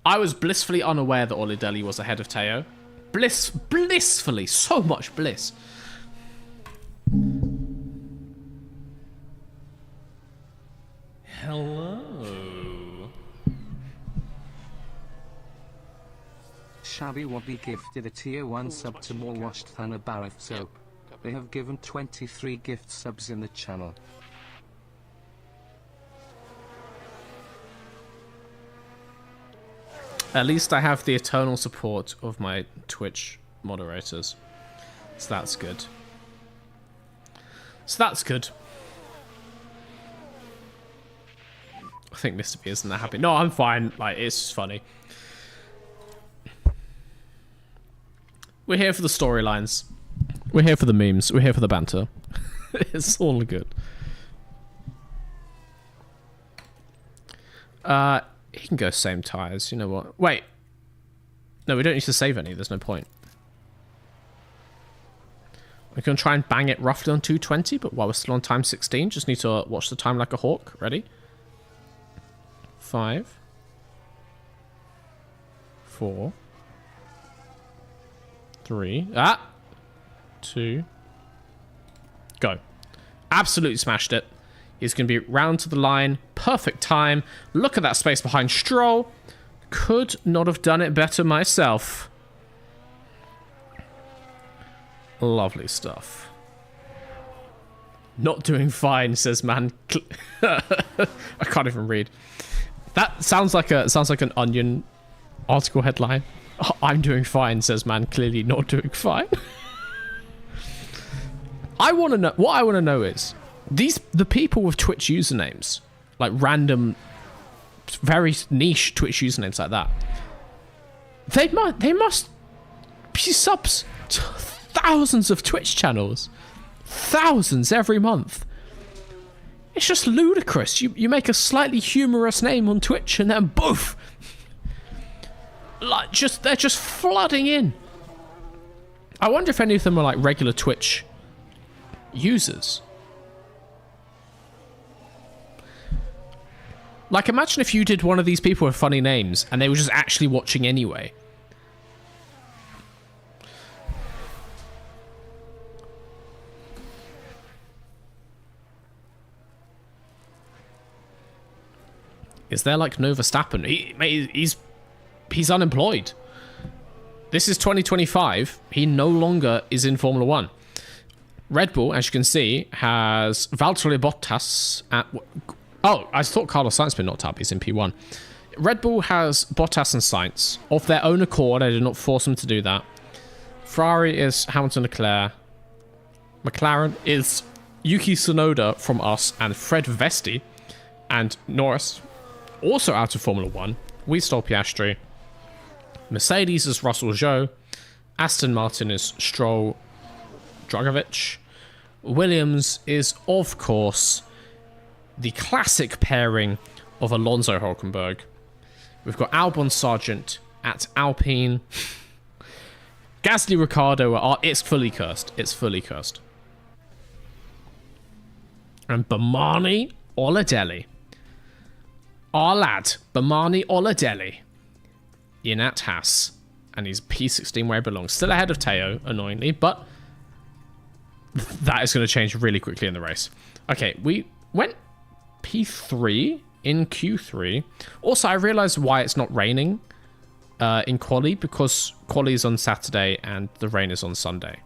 I was blissfully unaware that Oladelli was ahead of Teo. Blissfully, so much bliss. Hello. Shabby Wobby gifted a tier 1 sub to more washed than a bar of soap. They have given 23 gift subs in the channel. At least I have the eternal support of my Twitch moderators. So that's good. I think Mr. B isn't that happy. No, I'm fine. Like, it's just funny. We're here for the storylines. We're here for the memes. We're here for the banter. It's all good. He can go same tires. You know what? Wait. No, we don't need to save any. There's no point. We're going to try and bang it roughly on 220, but while we're still on time 16, just need to watch the time like a hawk. Ready? 5. 4. 3. 2. Go. Absolutely smashed it. He's going to be round to the line. Perfect time. Look at that space behind Stroll. Could not have done it better myself. Lovely stuff. Not doing fine, says man. I can't even read. That sounds like an Onion article headline. I'm doing fine, says man. Clearly not doing fine. What I want to know is the people with Twitch usernames, like random, very niche Twitch usernames like that. They must be subs to thousands of Twitch channels, thousands every month. It's just ludicrous. You make a slightly humorous name on Twitch and then boof, like they're just flooding in. I wonder if any of them are like regular Twitch users. Like, imagine if you did one of these people with funny names and they were just actually watching anyway. Is there like no Verstappen? He's unemployed. This is 2025. He no longer is in Formula 1. Red Bull, as you can see, has Valtteri Bottas at... Oh, I thought Carlos Sainz been knocked up. He's in P1. Red Bull has Bottas and Sainz. Of their own accord, I did not force them to do that. Ferrari is Hamilton, Leclerc. McLaren is Yuki Tsunoda from us and Fred Vesti. And Norris, also out of Formula 1. We stole Piastri. Mercedes is Russell Zhou. Aston Martin is Stroll Dragovic. Williams is, of course, the classic pairing of Alonso Hulkenberg. We've got Albon Sargent at Alpine. Gasly Ricciardo it's fully cursed. It's fully cursed. and Bomani Oladelli. Our lad, Bomani Oladelli, in at Haas. And he's P16 where he belongs. Still ahead of Teo, annoyingly, but that is going to change really quickly in the race. Okay, we went P3 in Q3. Also, I realized why it's not raining in quali, because quali is on Saturday and the rain is on Sunday.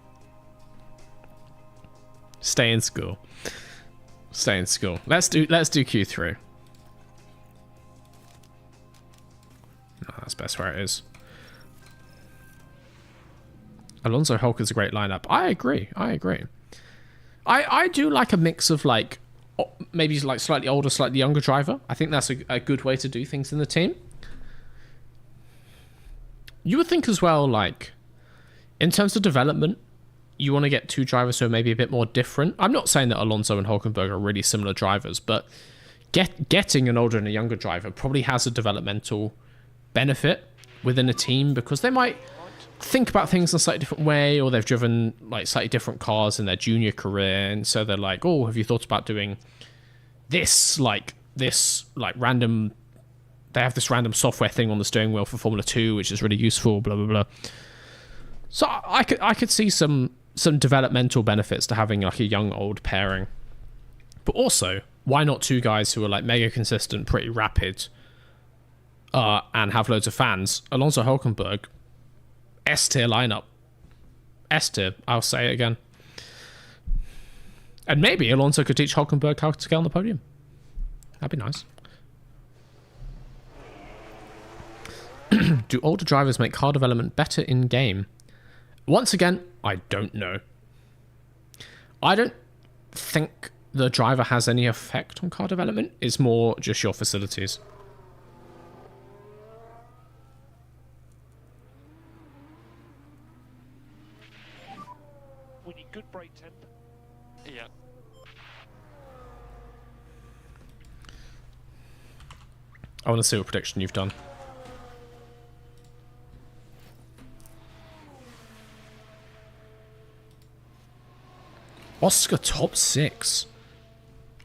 Stay in school. Stay in school. Let's do Q3. No, that's best where it is. Alonso Hulk is a great lineup. I agree. I do like a mix of like maybe like slightly older, slightly younger driver. I think that's a good way to do things in the team. You would think as well, like in terms of development, you want to get two drivers who are maybe a bit more different. I'm not saying that Alonso and Hulkenberg are really similar drivers, but getting an older and a younger driver probably has a developmental benefit within a team, because they might think about things in a slightly different way, or they've driven like slightly different cars in their junior career, and so they're like, oh, have you thought about doing this random, they have this random software thing on the steering wheel for Formula 2 which is really useful, blah blah blah. So I could see some developmental benefits to having like a young old pairing. But also, why not two guys who are like mega consistent, pretty rapid, and have loads of fans? Alonso Hulkenberg, S-tier lineup. S-tier, I'll say it again. And maybe Alonso could teach Hulkenberg how to get on the podium. That'd be nice. Do older drivers make car development better in game? Once again, I don't know. I don't think the driver has any effect on car development. It's more just your facilities. We need good brake temp. Yeah. I want to see what prediction you've done. Oscar top 6.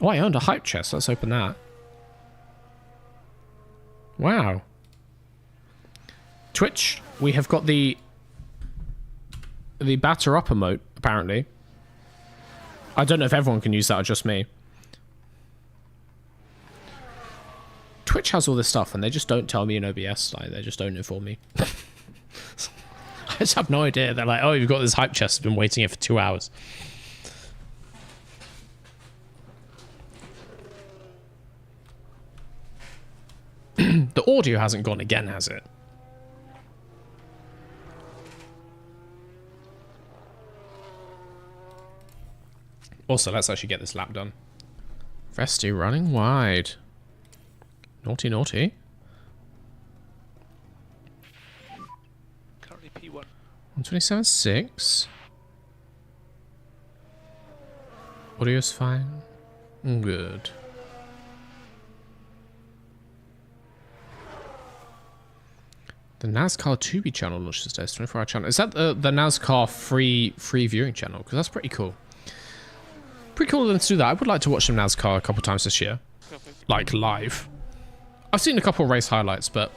Oh, I owned a hype chest. Let's open that. Wow. Twitch, we have got the batter up emote, apparently. I don't know if everyone can use that or just me. Twitch has all this stuff and they just don't tell me in OBS. Like, they just don't inform me. I just have no idea. They're like, oh, you've got this hype chest. I've been waiting here for 2 hours. The audio hasn't gone again, has it? Also, let's actually get this lap done. Vesti running wide. Naughty, naughty. Currently P1. 127.6. Audio's fine. Good. The NASCAR Tubi channel launched today. It's 24-hour channel. Is that the NASCAR free viewing channel? Because that's pretty cool. Pretty cool of them to do that. I would like to watch some NASCAR a couple times this year. Like, live. I've seen a couple of race highlights, but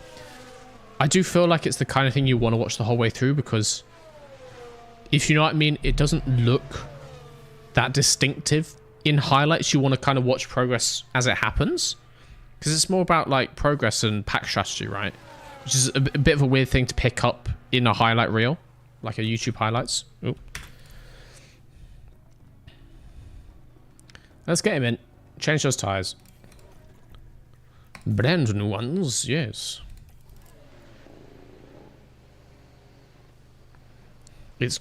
I do feel like it's the kind of thing you want to watch the whole way through, because if you know what I mean, it doesn't look that distinctive in highlights. You want to kind of watch progress as it happens, because it's more about like progress and pack strategy, right? Which is a bit of a weird thing to pick up in a highlight reel, like a YouTube highlights. Ooh. Let's get him in. Change those tires. Brand new ones, yes. It's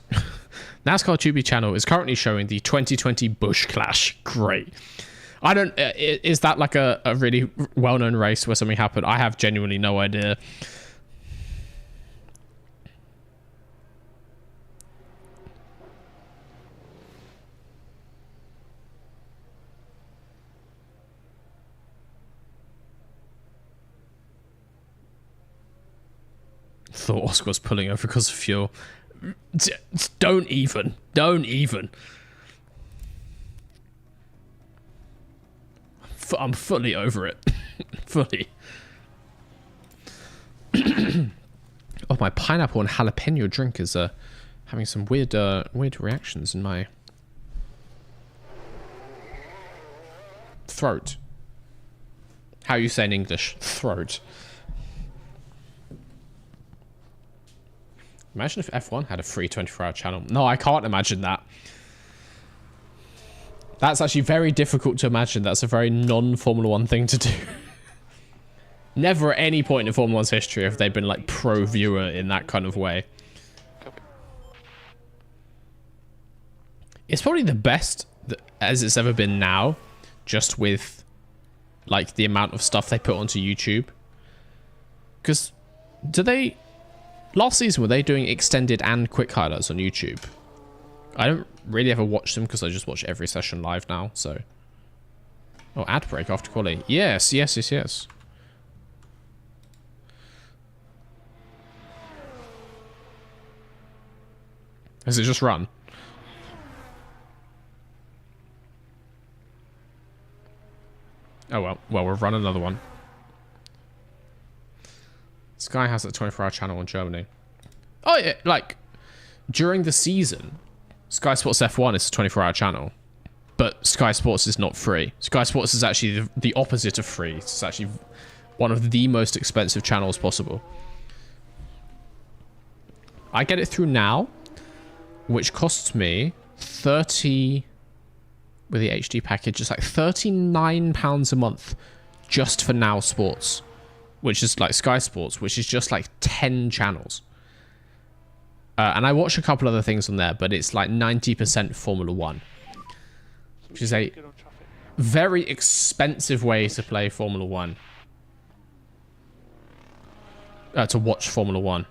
NASCAR Tubi channel is currently showing the 2020 Busch Clash. Great. I don't. Is that like a really well-known race where something happened? I have genuinely no idea. Thought Oscar was pulling over because of fuel. Don't even. I'm fully over it. Fully. Oh, my pineapple and jalapeno drink is having some weird reactions in my throat. How you say in English? Throat. Imagine if F1 had a free 24-hour channel. No, I can't imagine that. That's actually very difficult to imagine. That's a very non-Formula 1 thing to do. Never at any point in Formula 1's history have they been like pro-viewer in that kind of way. It's probably the best as it's ever been now, just with like the amount of stuff they put onto YouTube. Because last season were they doing extended and quick highlights on YouTube? I don't really ever watch them because I just watch every session live now, so. Oh, ad break after quality. Yes. Has it just run? Oh well, we'll run another one. Sky has a 24-hour channel in Germany. Oh yeah, like during the season, Sky Sports F1 is a 24-hour channel, but Sky Sports is not free. Sky Sports is actually the opposite of free. It's actually one of the most expensive channels possible. I get it through Now, which costs me 30 with the HD package. It's like £39 a month just for Now Sports, which is like Sky Sports, which is just like 10 channels. And I watch a couple other things on there, but it's like 90% Formula 1, which is a very expensive way to play Formula 1. To watch Formula 1.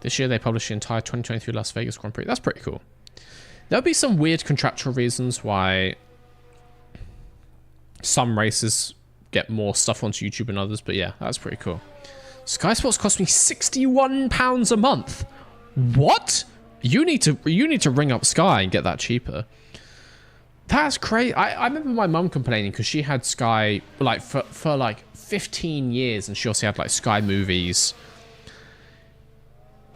This year they published the entire 2023 Las Vegas Grand Prix. That's pretty cool. There'll be some weird contractual reasons why some races get more stuff onto YouTube than others, but yeah, that's pretty cool. Sky Sports cost me £61 a month. What? You need to ring up Sky and get that cheaper. That's crazy. I remember my mum complaining because she had Sky like for like 15 years, and she also had like Sky Movies.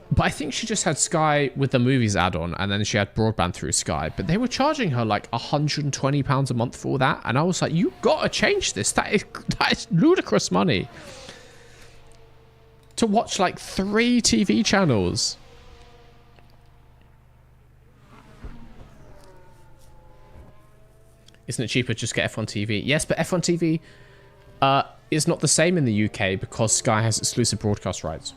But I think she just had Sky with the movies add-on, and then she had broadband through Sky. But they were charging her like £120 a month for all that, and I was like, "You gotta change this. That is ludicrous money to watch like 3 TV channels." Isn't it cheaper to just get F1 TV? Yes, but F1 TV is not the same in the UK because Sky has exclusive broadcast rights.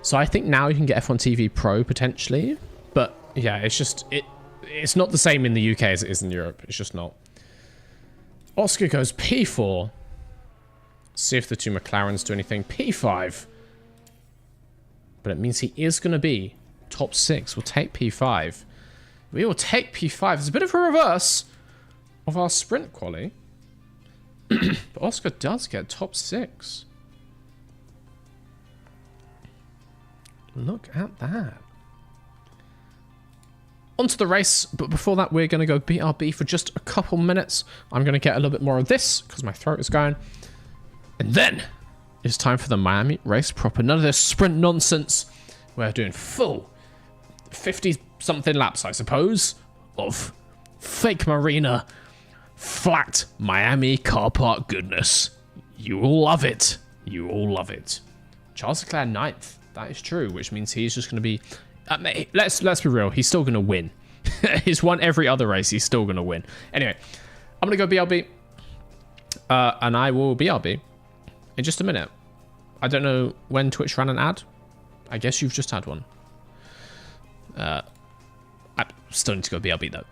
So I think now you can get F1 TV Pro potentially, but yeah, it's not the same in the UK as it is in Europe. It's just not. Oscar goes P4. See if the 2 McLarens do anything. P5. But it means he is going to be top 6. We'll take P5. We will take P5. It's a bit of a reverse of our sprint quali. But Oscar does get top 6. Look at that. Onto the race, but before that, we're going to go BRB for just a couple minutes. I'm going to get a little bit more of this because my throat is going. And then it's time for the Miami race proper. None of this sprint nonsense. We're doing full 50-something laps, I suppose, of fake marina, flat Miami car park goodness. You will love it. You all love it. Charles Leclerc 9th. That is true, which means he's just going to be... let's be real. He's still going to win. He's won every other race. He's still going to win. Anyway, I'm going to go BRB. And I will BRB in just a minute. I don't know when Twitch ran an ad. I guess you've just had one. I still need to go BRB, though.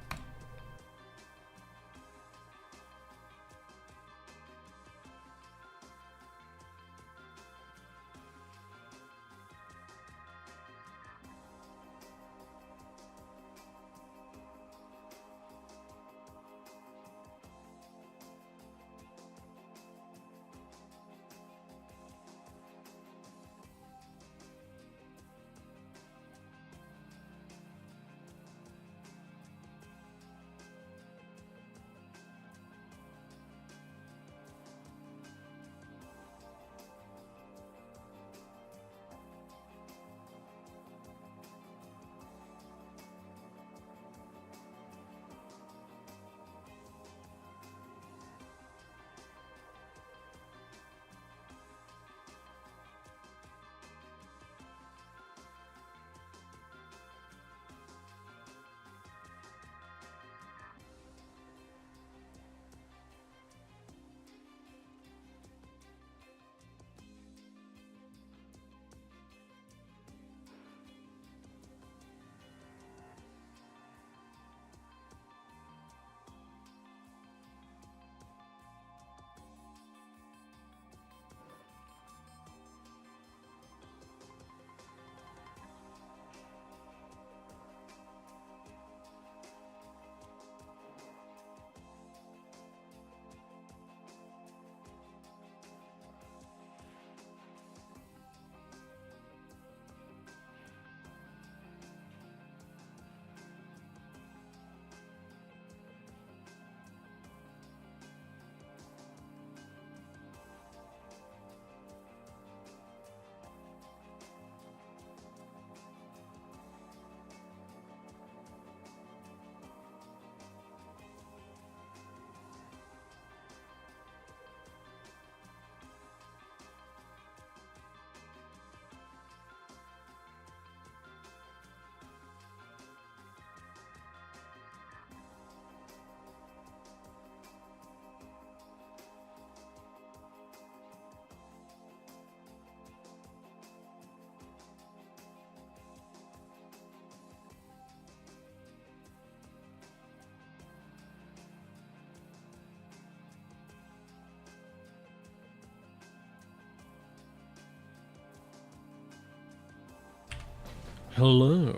Hello.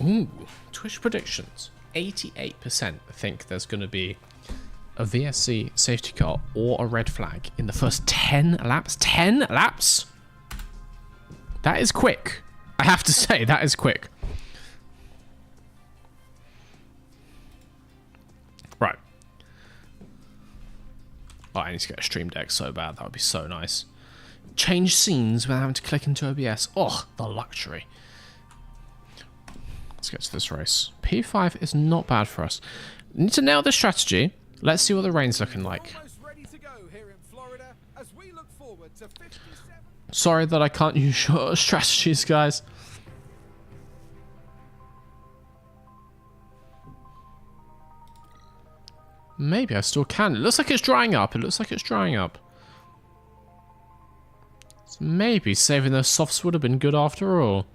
Ooh, Twitch predictions. 88% think there's going to be a VSC safety car or a red flag in the first 10 laps. 10 laps? That is quick. I have to say, that is quick. Right. Oh, I need to get a stream deck so bad. That would be so nice. Change scenes without having to click into OBS. Oh, the luxury. Let's get to this race. P5 is not bad for us. Need to nail the strategy. Let's see what the rain's looking like. Almost ready to go here in Florida as we look forward to 57. Sorry that I can't use your strategies, guys. Maybe I still can. It looks like it's drying up. It looks like it's drying up. So maybe saving those softs would have been good after all.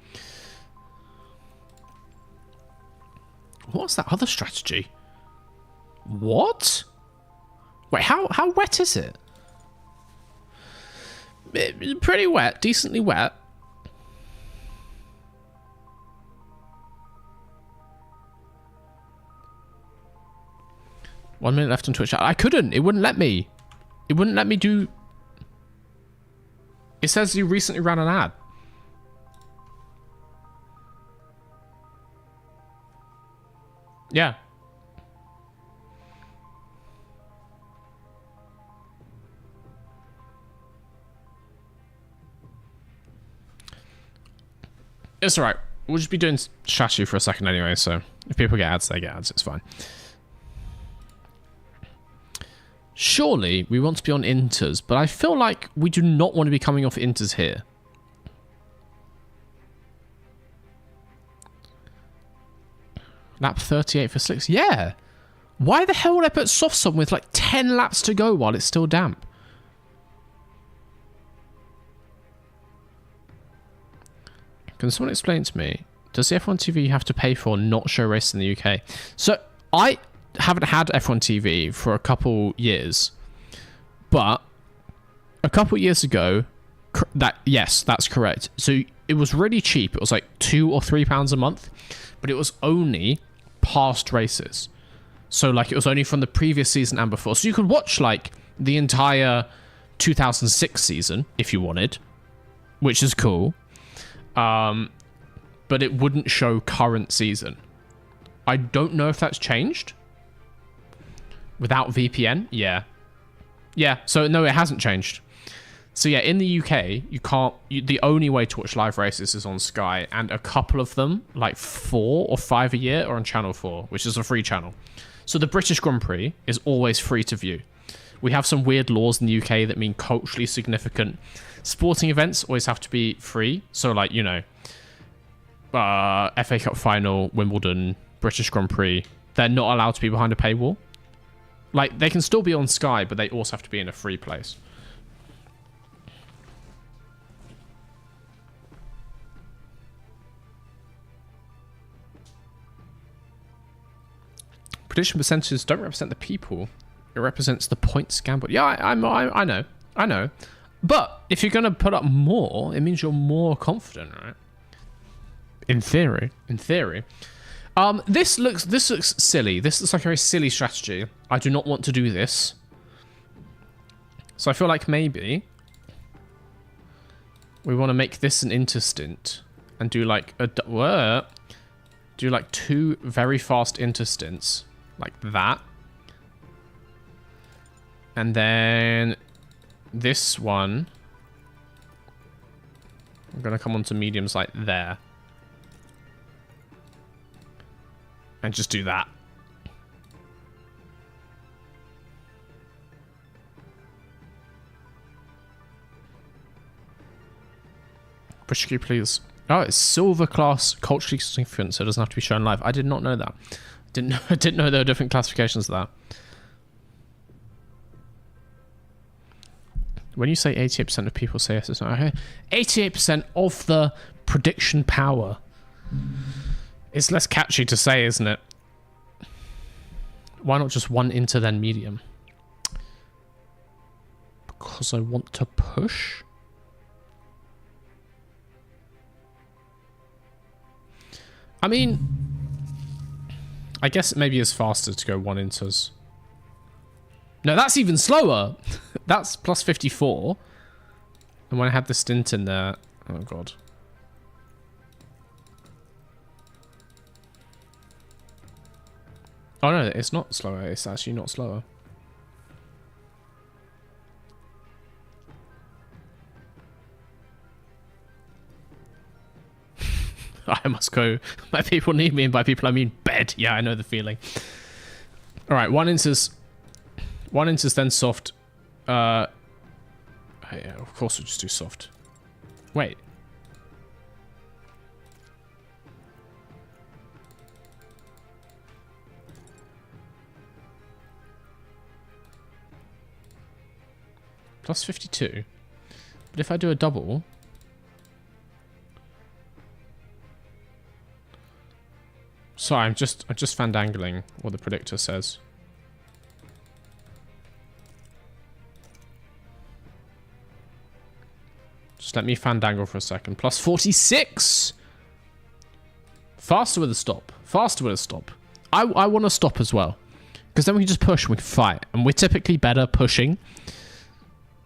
What's that other strategy? What? Wait, how wet is it? Pretty wet, decently wet. One minute left on Twitch. I couldn't. It wouldn't let me. It wouldn't let me do... It says you recently ran an ad. Yeah. It's alright. We'll just be doing strategy for a second anyway, so if people get ads, they get ads. It's fine. Surely we want to be on inters, but I feel like we do not want to be coming off inters here. Lap 38 for slicks. Yeah. Why the hell would I put softs on with like 10 laps to go while it's still damp? Can someone explain to me, does the F1 TV you have to pay for not show race in the UK? So I haven't had F1 TV for a couple years, but a couple years ago, yes, that's correct. So it was really cheap. It was like £2 or £3 a month, but it was only past races. So like it was only from the previous season and before. So you could watch like the entire 2006 season if you wanted, which is cool. But it wouldn't show current season. I don't know if that's changed. Without VPN? Yeah. Yeah, so no, it hasn't changed. So yeah, in the UK, you can't... the only way to watch live races is on Sky, and a couple of them, like 4 or 5 a year, are on Channel 4, which is a free channel. So the British Grand Prix is always free to view. We have some weird laws in the UK that mean culturally significant sporting events always have to be free. So like, you know, FA Cup Final, Wimbledon, British Grand Prix, they're not allowed to be behind a paywall. Like, they can still be on Sky, but they also have to be in a free place. Prediction percentages don't represent the people. It represents the points gamble. Yeah, I know. But if you're going to put up more, it means you're more confident, right? In theory. This looks silly. This looks like a very silly strategy. I do not want to do this. So I feel like maybe we want to make this an interstint and do like do like 2 very fast interstints like that. And then this one, I'm going to come onto mediums like there. And just do that. Push key, please. Oh, it's silver class culturally significant, so it doesn't have to be shown live. I did not know that. I didn't know there were different classifications of that. When you say 88% of people say yes, it's not okay. 88% of the prediction power. It's less catchy to say, isn't it? Why not just 1 inter then medium? because I want to push. I mean, I guess maybe it's faster to go 1 inters. No, that's even slower. That's plus 54. And when I had the stint in there, oh god. Oh no, it's not slower. It's actually not slower. I must go. My people need me, and by people I mean bed. Yeah, I know the feeling. All right, 1 inters. 1 inters, then soft. Yeah, of course we'll just do soft. Wait. Plus 52. But if I do a double... Sorry, I'm just fandangling what the predictor says. Just let me fandangle for a second. Plus 46! Faster with a stop. Faster with a stop. I want to stop as well. Because then we can just push and we can fight. And we're typically better pushing.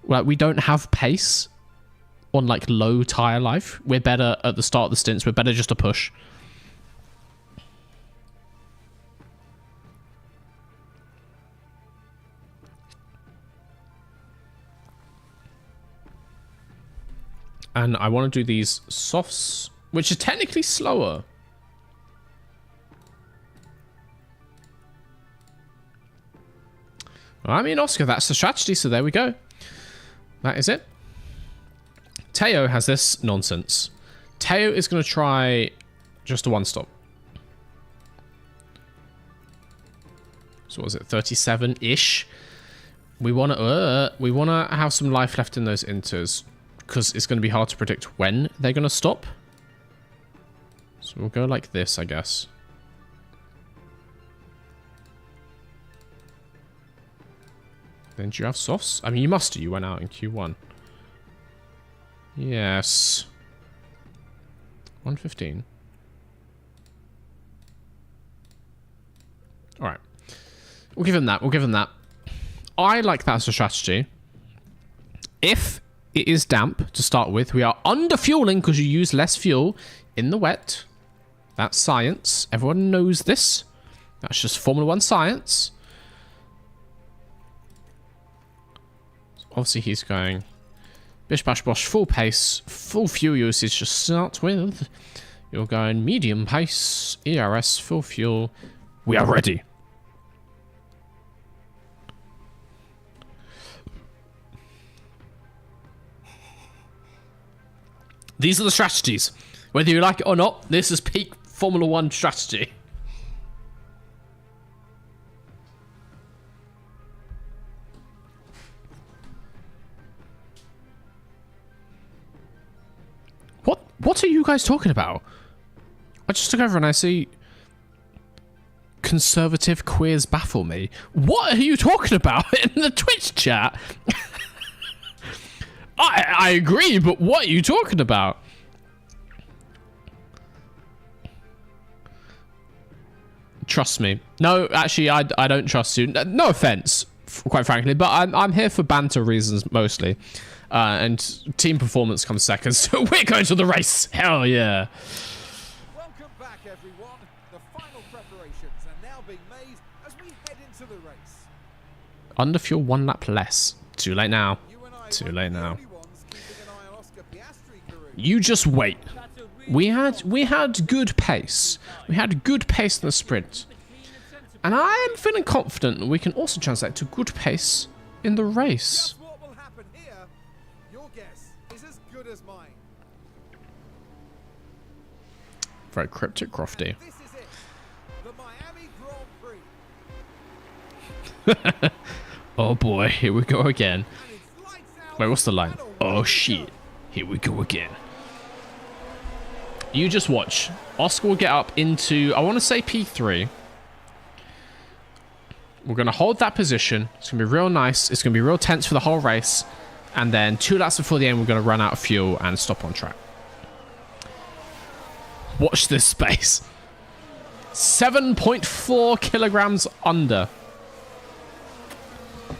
Like, we don't have pace on, like, low tire life. We're better at the start of the stints. We're better just to push. And I want to do these softs, which are technically slower. I mean, Oscar, that's the strategy, so there we go. That is it. Teo has this nonsense. Teo is going to try just a 1-stop. So what was it, 37-ish? We want to have some life left in those inters, because it's going to be hard to predict when they're going to stop. So we'll go like this, I guess. Then do you have softs? I mean, you must do. You went out in Q1. Yes. 115. Alright. We'll give him that. We'll give him that. I like that as a strategy. If it is damp to start with, we are under-fueling because you use less fuel in the wet. That's science. Everyone knows this. That's just Formula 1 science. Obviously, he's going bish bash bosh, full pace, full fuel usage to start with. You're going medium pace, ERS, full fuel. We are ready. These are the strategies. Whether you like it or not, this is peak Formula 1 strategy. What are you guys talking about? I just took over and I see conservative queers baffle me. What are you talking about in the Twitch chat? I agree, but what are you talking about? Trust me. No, actually, I don't trust you. No offense, quite frankly, but I'm here for banter reasons mostly. And team performance comes second, so we're going to the race. Hell yeah. Welcome back, everyone. The final preparations are now being made as we head into the race. Under fuel 1 lap less. Too late now. Too late now. You just wait. We had good pace. We had good pace in the sprint. And I am feeling confident that we can also translate to good pace in the race. What will happen here? Your guess is as good as mine. Very cryptic, Crofty. This is it. The Miami Grand Prix. Oh boy, here we go again. And it's lights out. Wait, what's the line? and Oh away. shit. Here we go again. You just watch. Oscar will get up into, I want to say P3. We're going to hold that position. It's going to be real nice. It's going to be real tense for the whole race. And then 2 laps before the end, we're going to run out of fuel and stop on track. Watch this space. 7.4 kilograms under.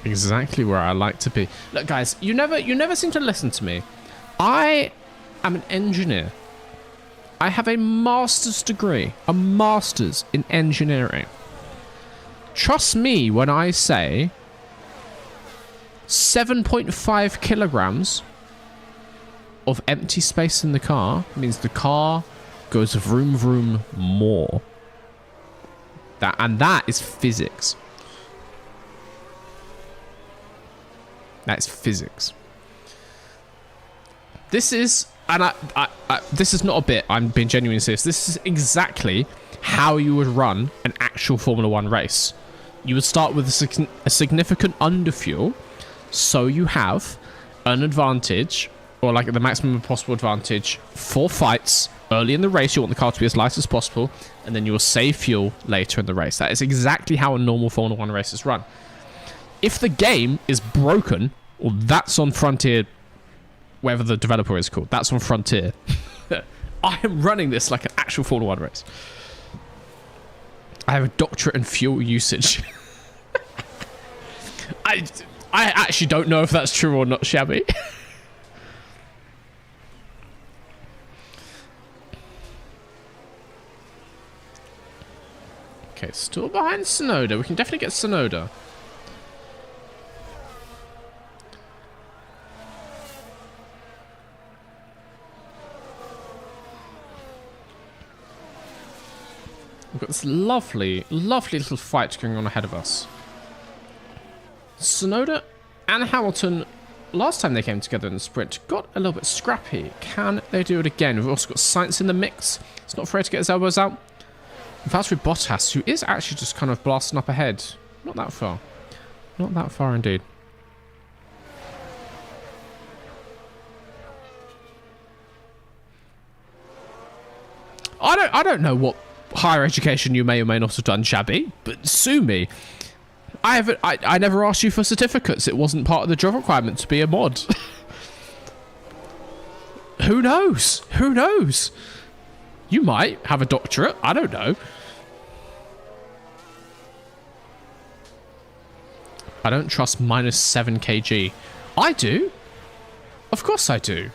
Exactly where I like to be. Look, guys, you never seem to listen to me. I am an engineer. I have a master's degree, a master's in engineering. Trust me when I say 7.5 kilograms of empty space in the car means the car goes vroom vroom more. That is physics. That's physics. This is, and this is not a bit, I'm being genuinely serious. This is exactly how you would run an actual Formula 1 race. You would start with a significant underfuel, so you have an advantage, or like the maximum possible advantage for fights early in the race. You want the car to be as light as possible, and then you will save fuel later in the race. That is exactly how a normal Formula 1 race is run. If the game is broken, well, that's on Frontier, whatever the developer is called. That's on Frontier. I am running this like an actual Formula 1 race. I have a doctorate in fuel usage. I actually don't know if that's true or not, Shabby. Okay, still behind Tsunoda. We can definitely get Tsunoda. We've got this lovely, lovely little fight going on ahead of us. Tsunoda and Hamilton, last time they came together in the sprint, got a little bit scrappy. Can they do it again? We've also got Sainz in the mix. He's not afraid to get his elbows out. Valtteri Bottas, who is actually just kind of blasting up ahead. Not that far. Not that far indeed. I don't know what higher education you may or may not have done, Shabby, but sue me. I never asked you for certificates. It wasn't part of the job requirement to be a mod. Who knows? Who knows? You might have a doctorate. I don't know. I don't trust minus 7 kg. I do. Of course I do.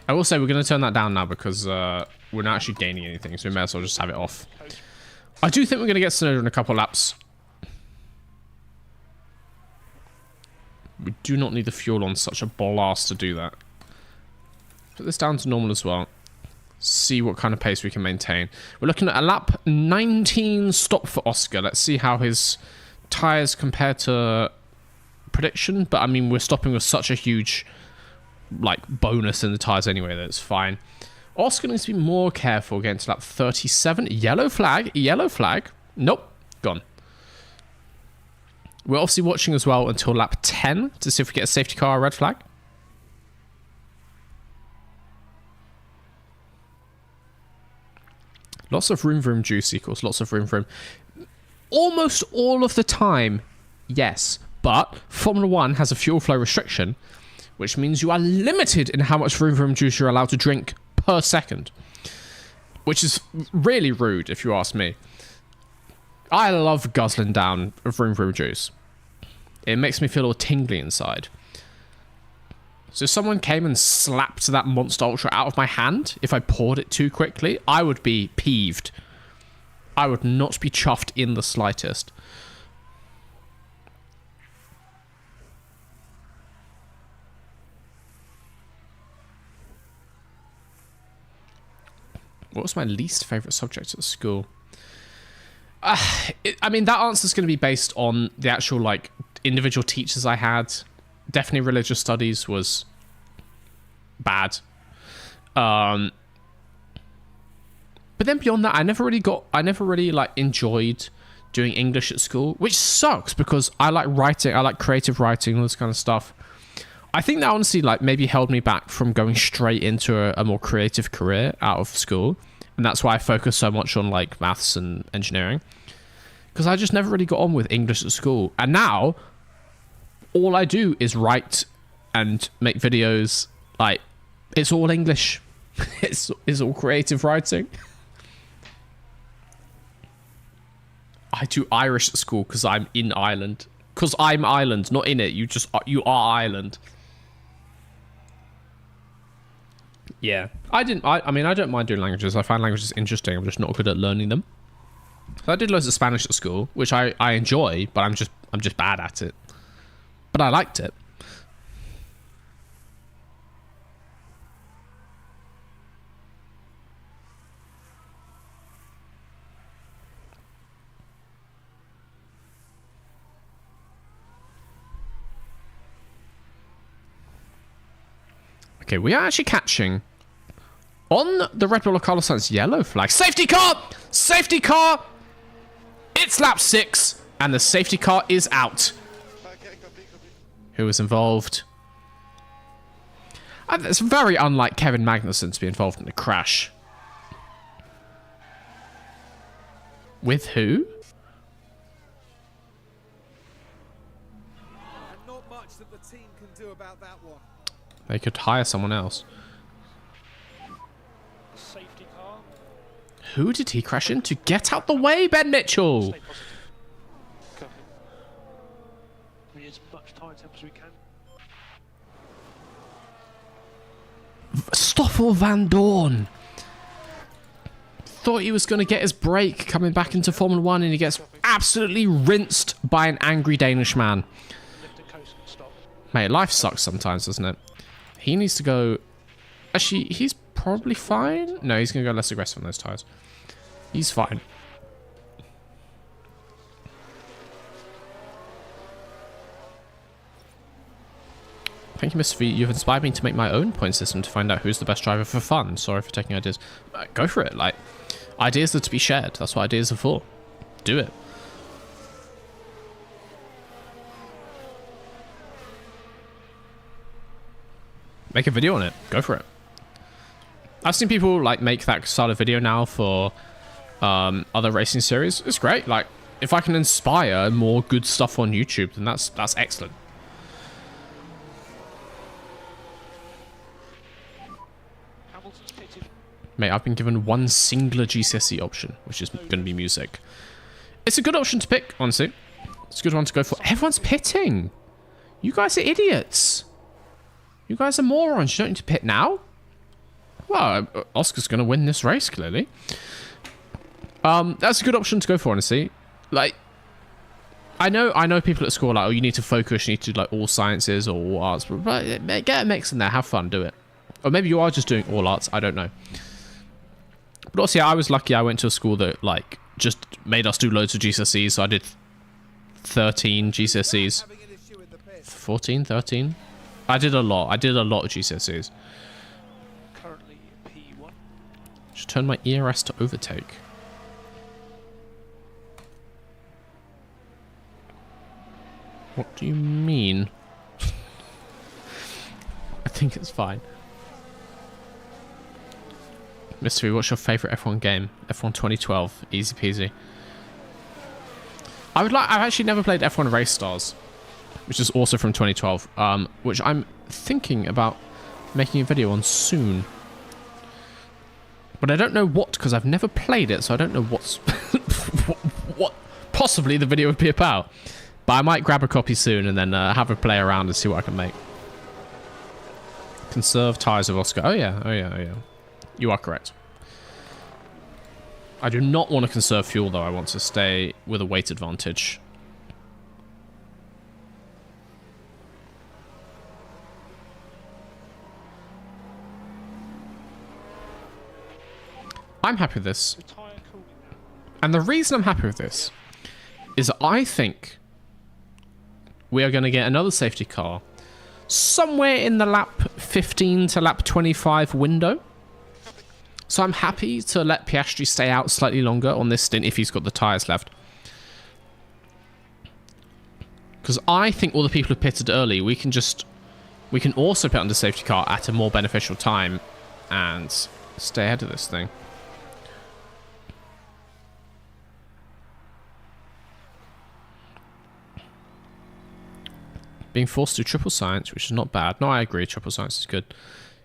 I will say we're going to turn that down now because we're not actually gaining anything, so we may as well just have it off. I do think we're going to get Tsunoda in a couple laps. We do not need the fuel on such a blast to do that. Put this down to normal as well. See what kind of pace we can maintain. We're looking at a lap 19 stop for Oscar. Let's see how his tyres compare to prediction. But I mean, we're stopping with such a huge like bonus in the tyres anyway that it's fine. Oscar needs to be more careful getting to lap 37. Yellow flag. Yellow flag. Nope. Gone. We're obviously watching as well until lap 10 to see if we get a safety car or red flag. Lots of vroom vroom juice equals lots of vroom vroom. Almost all of the time, yes. But Formula 1 has a fuel flow restriction, which means you are limited in how much vroom vroom juice you're allowed to drink per second. Which is really rude, if you ask me. I love guzzling down vroom vroom juice. It makes me feel all tingly inside. So if someone came and slapped that Monster Ultra out of my hand, if I poured it too quickly, I would be peeved. I would not be chuffed in the slightest. What was my least favourite subject at school? I mean, that answer is going to be based on the actual, like, individual teachers I had. Definitely religious studies was bad. But then beyond that, I never really like enjoyed doing English at school, which sucks because I like writing, I like creative writing, all this kind of stuff. I think that honestly like maybe held me back from going straight into a more creative career out of school. And that's why I focus so much on like maths and engineering. because I just never really got on with English at school. And now, all I do is write and make videos. Like, it's all English. It's all creative writing. I do Irish at school because I'm in Ireland. Because I'm Ireland, not in it. You are Ireland. Yeah. I mean, I don't mind doing languages. I find languages interesting. I'm just not good at learning them. So I did loads of Spanish at school, which I enjoy, but I'm just bad at it. But I liked it. Okay, we are actually catching on the Red Bull Carlos Sainz yellow flag. Safety car! Safety car! It's lap 6, and the safety car is out. Who was involved? And it's very unlike Kevin Magnussen to be involved in a crash. With who? And not much that the team can do about that one. They could hire someone else. Safety car. Who did he crash into? Get out the way, Ben Mitchell! Stay positive. Go. We need as much tire temp as we can. Stoffel Van Dorn! Thought he was going to get his break coming back into Formula 1 and he gets absolutely rinsed by an angry Danish man. Lift and coast and stop. Mate, life sucks sometimes, doesn't it? He needs to go... Actually, he's probably fine. No, he's going to go less aggressive on those tyres. He's fine. Thank you, Mr. V. You've inspired me to make my own point system to find out who's the best driver for fun. Sorry for taking ideas. Go for it. Like, ideas are to be shared. That's what ideas are for. Do it. Make a video on it. Go for it. I've seen people like make that style of video now for other racing series. It's great. Like, if I can inspire more good stuff on YouTube, then that's excellent. Hamilton's pitted. Mate, I've been given one singular GCSE option, which is going to be music. It's a good option to pick, honestly. It's a good one to go for. Everyone's pitting. You guys are idiots. You guys are morons. You don't need to pit now. Well, Oscar's going to win this race, clearly. That's a good option to go for, honestly. Like, I know people at school are like, oh, you need to focus, you need to do like all sciences or all arts, but get a mix in there, have fun, do it. Or maybe you are just doing all arts, I don't know. But also, yeah, I was lucky I went to a school that like just made us do loads of GCSEs, so I did 13 GCSEs. Having an issue with the pit. 14, 13? I did a lot of GCSEs. Currently P1. Just turn my ERS to overtake. What do you mean? I think it's fine. Mystery, what's your favourite F1 game? F1 2012. Easy peasy. I've actually never played F1 Race Stars, which is also from 2012, which I'm thinking about making a video on soon. But I don't know what, because I've never played it, so I don't know what's what possibly the video would be about. But I might grab a copy soon and then have a play around and see what I can make. Conserve tyres of Oscar. Oh yeah. You are correct. I do not want to conserve fuel, though. I want to stay with a weight advantage. I'm happy with this. The tyre cooling now. And the reason I'm happy with this is I think we are going to get another safety car somewhere in the lap 15 to lap 25 window. So I'm happy to let Piastri stay out slightly longer on this stint if he's got the tyres left. Because I think all the people who pitted early, we can also pit on the safety car at a more beneficial time and stay ahead of this thing. Being forced to do triple science, which is not bad. No, I agree. Triple science is good.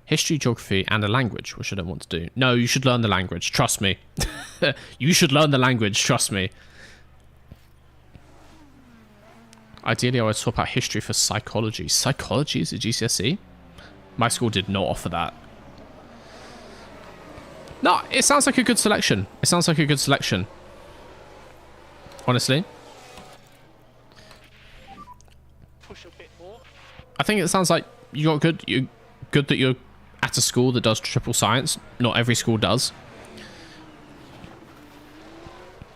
History, geography, and a language, which I don't want to do. No, you should learn the language. Trust me. You should learn the language. Trust me. Ideally, I would swap out history for psychology. Psychology is a GCSE? My school did not offer that. No, it sounds like a good selection. It sounds like a good selection. Honestly. Push a bit more. I think it sounds like you're good that you're at a school that does triple science. Not every school does.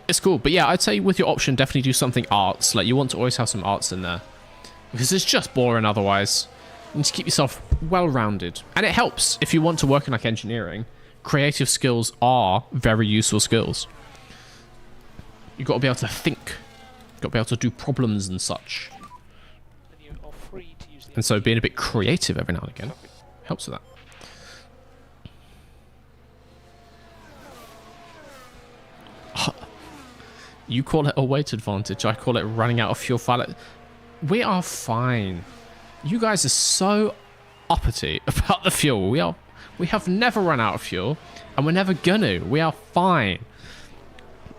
It's cool. But yeah, I'd say with your option, definitely do something arts. Like, you want to always have some arts in there. Because it's just boring otherwise. You need to keep yourself well-rounded. And it helps if you want to work in, like, engineering. Creative skills are very useful skills. You've got to be able to think. You've got to be able to do problems and such. And you are free to use the And so being a bit creative every now and again helps with that. You call it a weight advantage. I call it running out of fuel. We are fine. You guys are so uppity about the fuel. We have never run out of fuel, and we're never gonna. We are fine.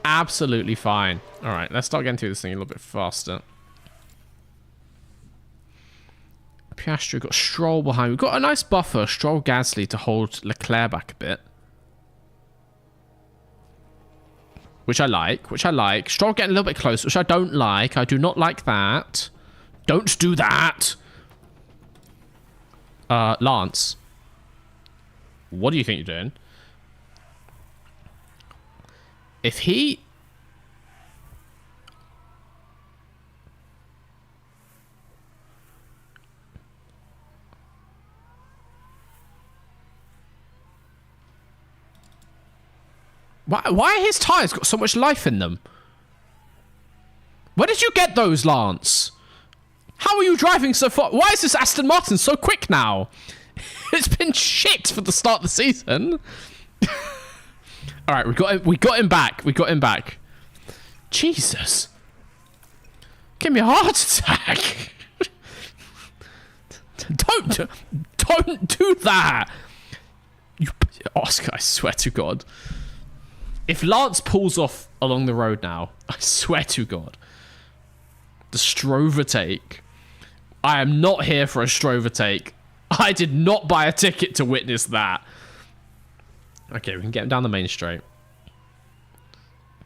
Absolutely fine. All right, let's start getting through this thing a little bit faster. Piastri got Stroll behind. We've got a nice buffer. Stroll, Gasly to hold Leclerc back a bit. Which I like. Stroll getting a little bit close, which I don't like. I do not like that. Don't do that. Lance. What do you think you're doing? If he... Why his tyres got so much life in them? Where did you get those, Lance? How are you driving so far? Why is this Aston Martin so quick now? It's been shit for the start of the season. All right, we got him back. Jesus. Give me a heart attack. Don't do that. Oscar, I swear to God. If Lance pulls off along the road now, I swear to God, the Stroll overtake. I am not here for a Stroll overtake. I did not buy a ticket to witness that. Okay, we can get him down the main straight.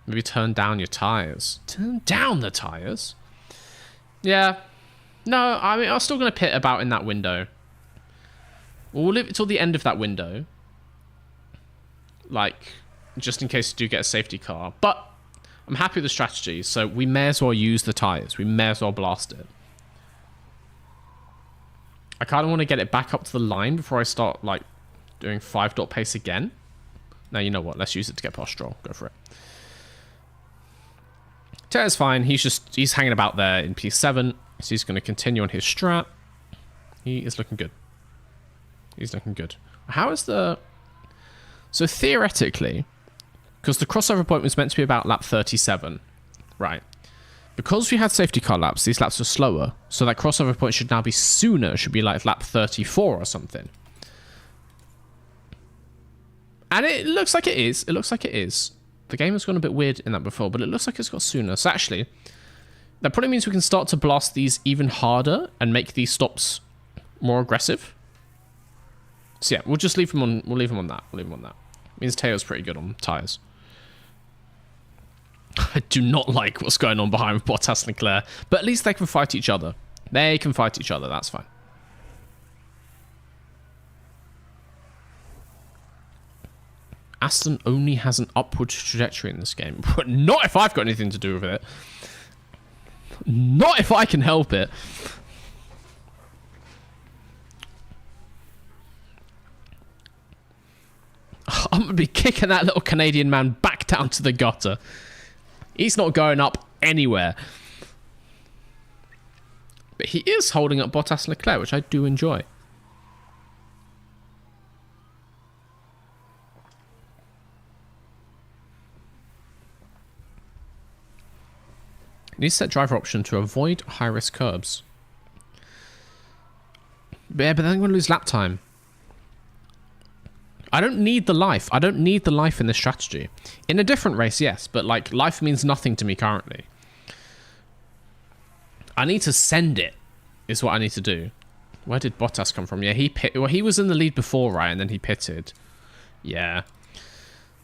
Maybe turn down your tires. Turn down the tires? Yeah. No, I mean, I'm still going to pit about in that window. We'll leave it till the end of that window. Like... just in case you do get a safety car. But I'm happy with the strategy, so we may as well use the tyres. We may as well blast it. I kind of want to get it back up to the line before I start, like, doing 5 dot pace again. Now, you know what? Let's use it to get past Stroll. Go for it. Tara's fine. He's hanging about there in P7. So he's going to continue on his strat. He is looking good. He's looking good. How is the... So theoretically... because the crossover point was meant to be about lap 37, right? Because we had safety car laps, these laps are slower, so that crossover point should now be sooner. It should be like lap 34 or something. And it looks like it is. It looks like it is. The game has gone a bit weird in that before, but it looks like it's got sooner. So actually, that probably means we can start to blast these even harder and make these stops more aggressive. So yeah, we'll just leave him on. We'll leave him on that. We'll leave him on that. Means Teo's pretty good on tyres. I do not like what's going on behind Bottas and Leclerc, but at least they can fight each other. They can fight each other, that's fine. Aston only has an upward trajectory in this game. Not if I've got anything to do with it. Not if I can help it. I'm going to be kicking that little Canadian man back down to the gutter. He's not going up anywhere. But he is holding up Bottas and Leclerc, which I do enjoy. You need to set driver option to avoid high-risk curbs. Yeah, but then I'm going to lose lap time. I don't need the life. I don't need the life in this strategy. In a different race, yes, but like life means nothing to me currently. I need to send it, is what I need to do. Where did Bottas come from? Yeah, he was in the lead before, right? And then he pitted. Yeah.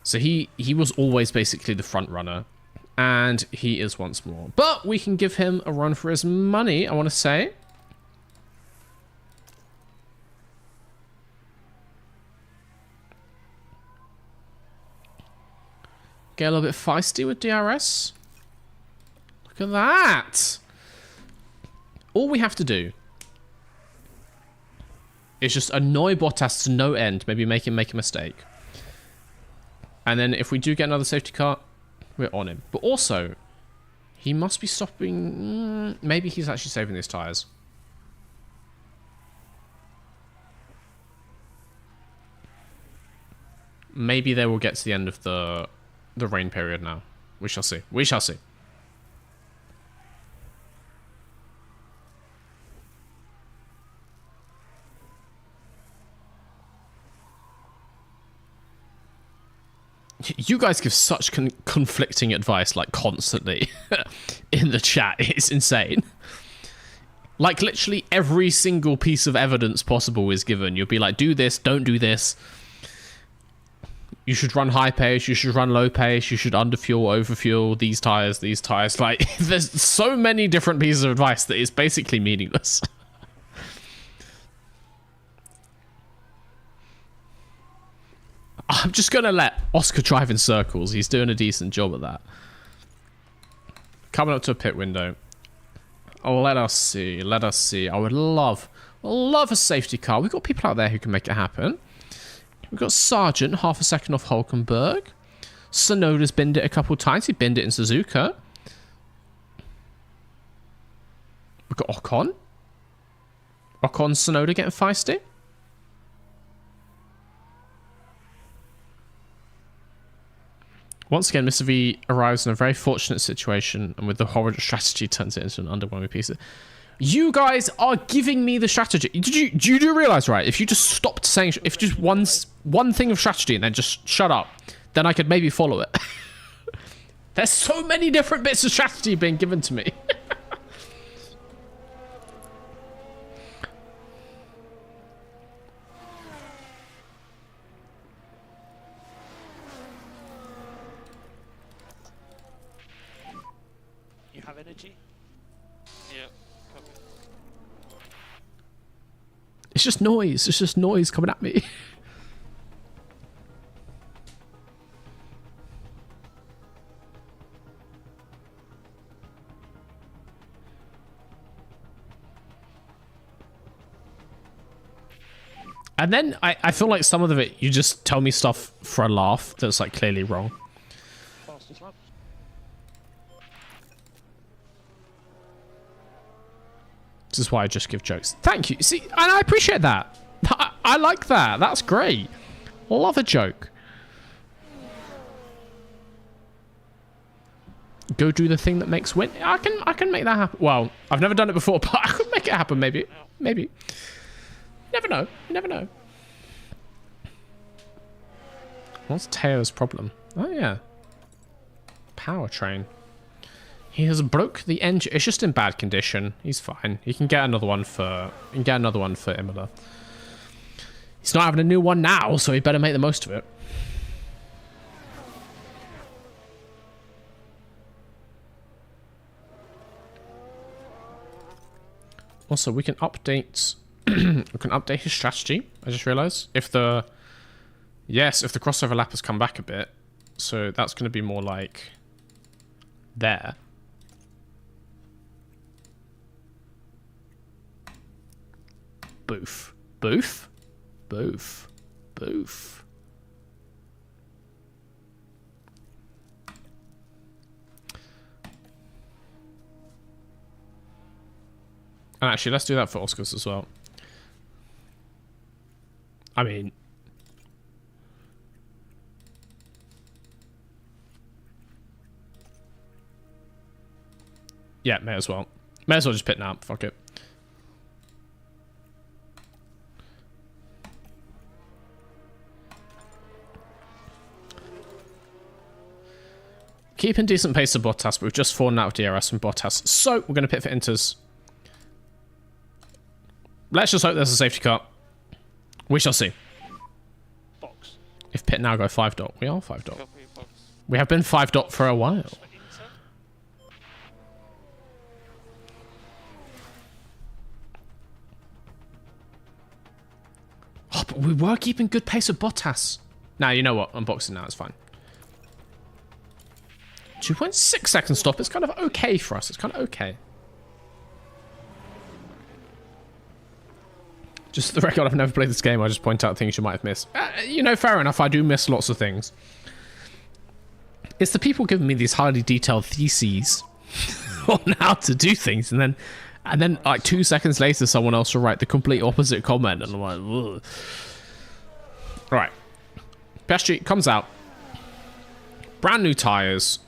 So he was always basically the front runner. And he is once more. But we can give him a run for his money, I want to say. Get a little bit feisty with DRS. Look at that. All we have to do is just annoy Bottas to no end. Maybe make him make a mistake. And then if we do get another safety car, we're on him. But also, he must be stopping. Maybe he's actually saving his tyres. Maybe they will get to the end of the rain period now. We shall see. We shall see. You guys give such conflicting advice, like, constantly in the chat. It's insane. Like, literally every single piece of evidence possible is given. You'll be like, do this, don't do this. You should run high pace, you should run low pace, you should underfuel, overfuel, these tires. Like, there's so many different pieces of advice that is basically meaningless. I'm just going to let Oscar drive in circles. He's doing a decent job at that. Coming up to a pit window. Oh, let us see. Let us see. I would love a safety car. We've got people out there who can make it happen. We've got Sargent, half a second off Hulkenberg. Sonoda's binned it a couple times. He binned it in Suzuka. We've got Ocon. Ocon, Sonoda getting feisty. Once again, Mr. V arrives in a very fortunate situation, and with the horrid strategy turns it into an underwhelming piece. You guys are giving me the strategy. Do you realize, right? If you just stopped saying, if just one thing of strategy and then just shut up, then I could maybe follow it. There's so many different bits of strategy being given to me. You have energy? Yeah, copy. It's just noise. It's just noise coming at me. And then I feel like some of it, you just tell me stuff for a laugh that's like clearly wrong. Fastest lap. This is why I just give jokes. Thank you. See, and I appreciate that. I like that. That's great. Love a joke. Go do the thing that makes win. I can make that happen. Well, I've never done it before, but I could make it happen. Maybe. Never know. You never know. What's Teo's problem? Oh yeah. Powertrain. He has broke the engine. It's just in bad condition. He's fine. He can get another one for. Imola. He's not having a new one now, so he better make the most of it. Also, we can update. We can update his strategy. I just realized if the crossover lap has come back a bit, so that's going to be more like there. Boof. Boof? Boof. Boof. And actually, let's do that for Oscars as well. I mean... yeah, may as well. May as well just pit now. Fuck it. keeping decent pace of Bottas, but we've just fallen out of DRS from Bottas. So we're going to pit for Inters. Let's just hope there's a safety car. We shall see. Box. If pit now go 5 dot, we are 5 dot. Copy box. We have been 5 dot for a while. Inter. Oh, but we were keeping good pace of Bottas. Now, you know what? Unboxing now, it's fine. 2.6 second stop. It's kind of okay for us. It's kind of okay. Just for the record, I've never played this game. I just point out things you might have missed. You know, fair enough. I do miss lots of things. It's the people giving me these highly detailed theses on how to do things, and then like 2 seconds later, someone else will write the complete opposite comment, and I'm like, ugh. Right. Piastri comes out. Brand new tyres.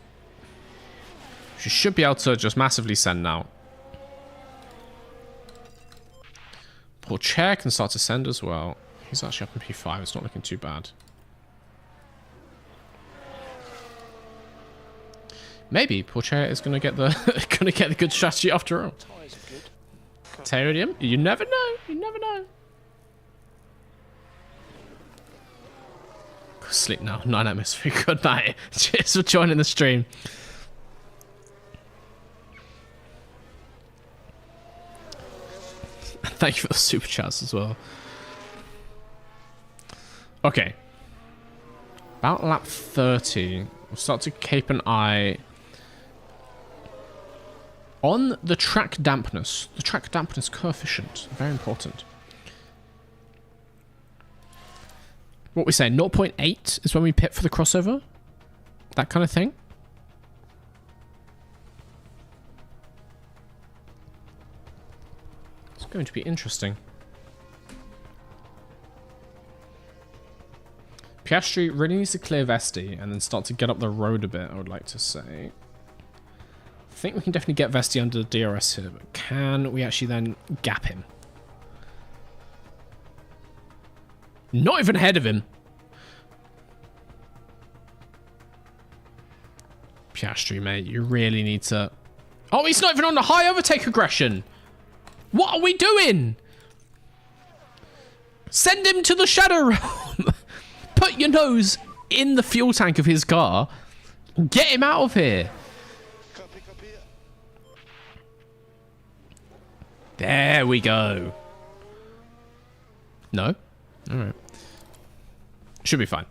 She should be able to just massively send now. Pourchaire can start to send as well. He's actually up in P5. It's not looking too bad. Maybe Pourchaire is going to get the good strategy after all. Tyres are good. Terridium, you never know. You never know. Go sleep now. Night atmosphere. Good night. Cheers for joining the stream. Thank you for the super chats as well. Okay. About lap 30, we'll start to keep an eye on the track dampness. The track dampness coefficient. Very important. What we say, 0.8 is when we pit for the crossover? That kind of thing? It's going to be interesting. Piastri really needs to clear Vesti and then start to get up the road a bit, I would like to say. I think we can definitely get Vesti under the DRS here, but can we actually then gap him? Not even ahead of him. Piastri, mate, you really need to... Oh, he's not even on the high overtake aggression. What are we doing? Send him to the Shadow Realm. Put your nose in the fuel tank of his car. Get him out of here. Copy, copy. There we go. No? Alright. Should be fine.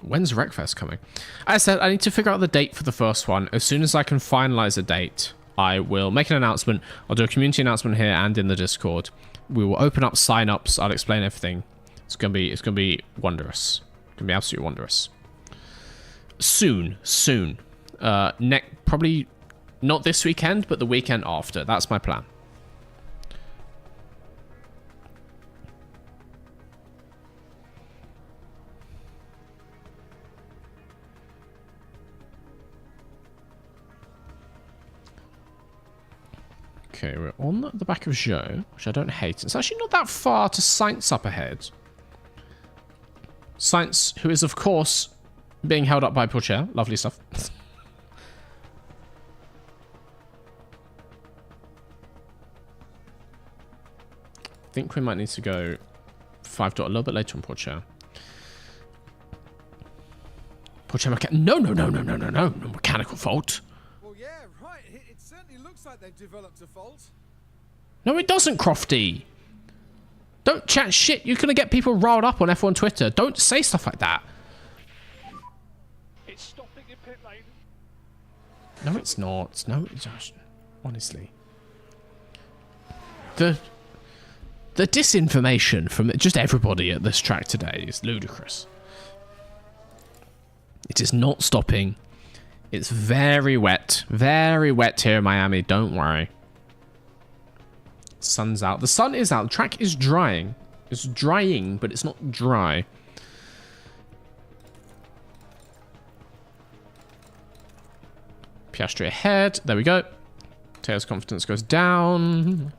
When's Wreckfest coming? As I said, I need to figure out the date for the first one. As soon as I can finalize a date, I will make an announcement. I'll do a community announcement here and in the Discord. We will open up sign-ups. I'll explain everything. It's gonna be wondrous. It's gonna be absolutely wondrous. Soon. Probably not this weekend, but the weekend after. That's my plan. Okay, we're on the back of Zhou, which I don't hate. It's actually not that far to Sainz up ahead. Sainz, who is, of course, being held up by Pourchaire. Lovely stuff. I think we might need to go 5 dot a little bit later on Pourchaire. Pourchaire no mechanical fault. Well, yeah, right. It certainly looks like they've developed a fault. No, it doesn't, Crofty. Don't chat shit. You're going to get people riled up on F1 Twitter. Don't say stuff like that. It's stopping in pit lane. No, it's not. No, it's just... Honestly. The disinformation from just everybody at this track today is ludicrous. It is not stopping. It's very wet. Very wet here in Miami. Don't worry. Sun's out. The sun is out. The track is drying. It's drying, but it's not dry. Piastri ahead. There we go. Teo's confidence goes down.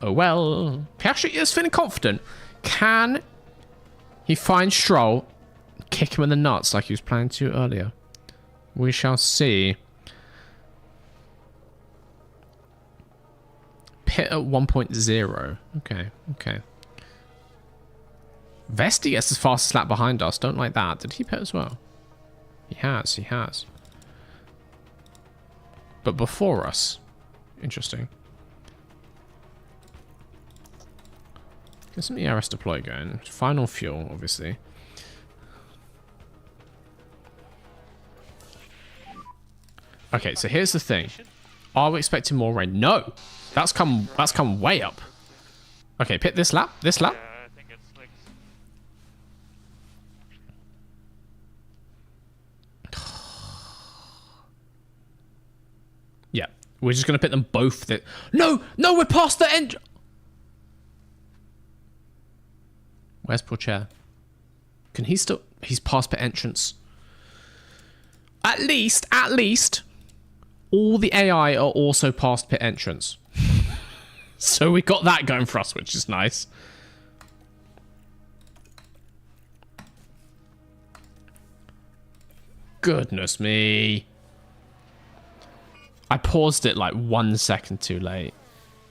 Oh well. Piastri is feeling confident. Can he find Stroll, kick him in the nuts like he was planning to earlier? We shall see. Pit at 1.0. Okay, okay. Vesti gets as fast as lap behind us. Don't like that. Did he pit as well? He has, he has. But before us. Interesting. Get some ERS deploy going. Final fuel, obviously. Okay, so here's the thing. Are we expecting more rain? No! That's come way up. Okay, pit this lap. This lap. I think it's like... Yeah. We're just gonna pit them both. No! No, we're past the end! Where's Pourchaire? Can he still... He's past pit entrance. At least, all the AI are also past pit entrance. So we got that going for us, which is nice. Goodness me. I paused it like 1 second too late.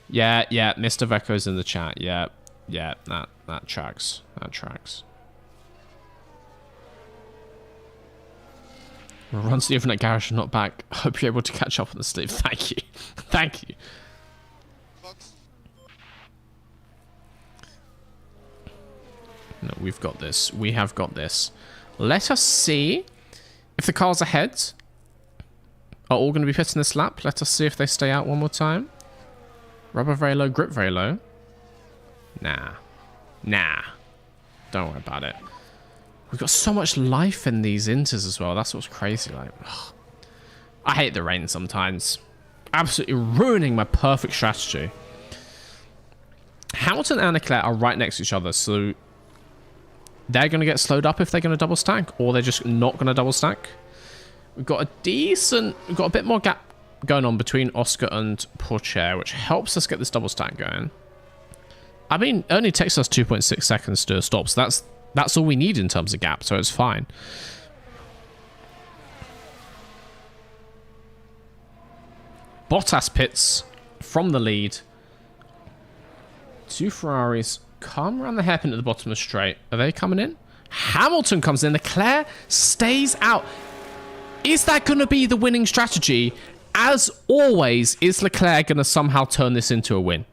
Yeah, Mr. Vecco's in the chat. Yeah, that tracks. That tracks. Run to the overnight garage and not back. Hope you're able to catch up on the sleep. Thank you. Thank you. No, we've got this. We have got this. Let us see if the cars ahead are all going to be pitting this lap. Let us see if they stay out one more time. Rubber very low, grip very low. Nah. Don't worry about it. We've got so much life in these inters as well. That's what's crazy. Like, ugh. I hate the rain sometimes. Absolutely ruining my perfect strategy. Hamilton and Leclerc are right next to each other, so they're going to get slowed up if they're going to double stack, or they're just not going to double stack. We've got a bit more gap going on between Oscar and Pourchaire, which helps us get this double stack going. I mean, it only takes us 2.6 seconds to stop, so that's all we need in terms of gap, so it's fine. Bottas pits from the lead. 2 Ferraris come around the hairpin at the bottom of the straight. Are they coming in? Hamilton comes in. Leclerc stays out. Is that going to be the winning strategy? As always, is Leclerc going to somehow turn this into a win?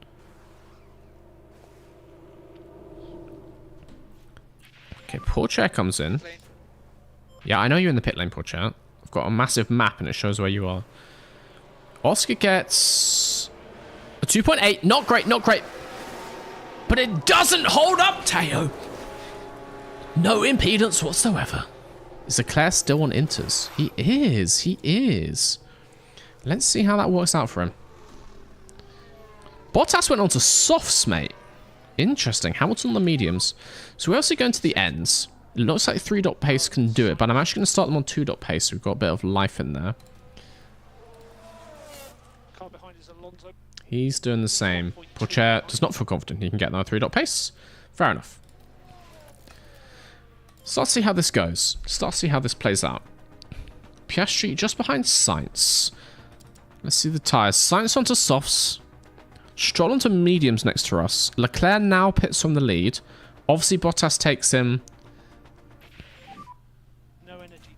Okay, Pourchaire comes in. Yeah, I know you're in the pit lane, Pourchaire. I've got a massive map and it shows where you are. Oscar gets a 2.8. Not great, not great. But it doesn't hold up, Teo. No impedance whatsoever. Is Leclerc still on inters? He is. Let's see how that works out for him. Bottas went on to softs, mate. Interesting. Hamilton on the mediums. So we're also going to the ends. It looks like 3-dot pace can do it, but I'm actually going to start them on 2-dot pace. So we've got a bit of life in there. Car behind is Alonso. He's doing the same. Pourchaire does not feel confident he can get another 3-dot pace. Fair enough. So let's see how this goes. Let's see how this plays out. Piastri just behind Sainz. Let's see the tyres. Sainz onto softs. Stroll onto mediums next to us. Leclerc now pits from the lead. Obviously, Bottas takes him. No energy.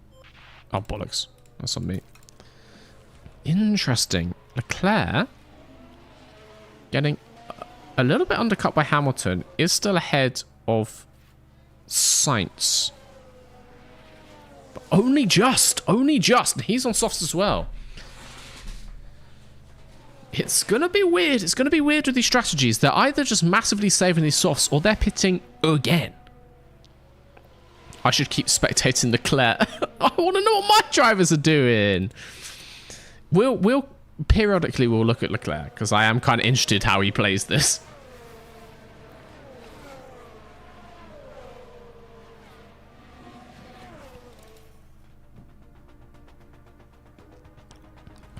Oh, bollocks. That's on me. Interesting. Leclerc getting a little bit undercut by Hamilton. Is still ahead of Sainz. But only just. He's on softs as well. It's going to be weird. It's going to be weird with these strategies. They're either just massively saving these softs or they're pitting again. I should keep spectating Leclerc. I want to know what my drivers are doing. We'll periodically we'll look at Leclerc because I am kind of interested how he plays this.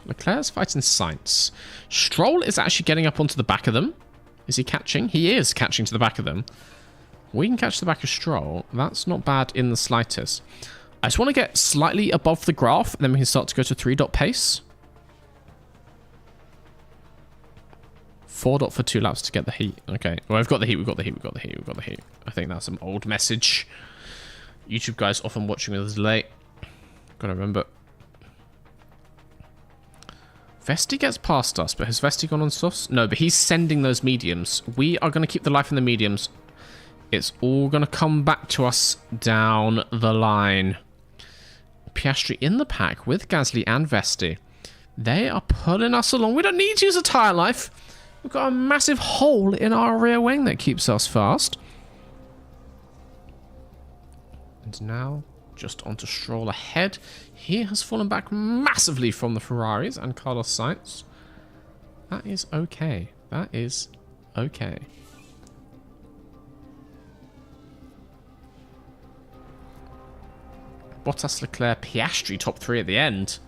Leclerc's fighting Sainz. Stroll is actually getting up onto the back of them. Is he catching? He is catching to the back of them. We can catch the back of Stroll. That's not bad in the slightest. I just want to get slightly above the graph, and then we can start to go to 3-dot pace. 4-dot for 2 laps to get the heat. Okay. Well, we've got the heat, we've got the heat, we've got the heat, we've got the heat. I think that's some old message. YouTube guys often watching with us late. Gotta remember. Vesti gets past us, but has Vesti gone on softs? No, but he's sending those mediums. We are going to keep the life in the mediums. It's all going to come back to us down the line. Piastri in the pack with Gasly and Vesti. They are pulling us along. We don't need to use a tyre life. We've got a massive hole in our rear wing that keeps us fast. And now, just onto Stroll ahead. He has fallen back massively from the Ferraris and Carlos Sainz. That is okay. That is okay. Bottas, Leclerc, Piastri top 3 at the end.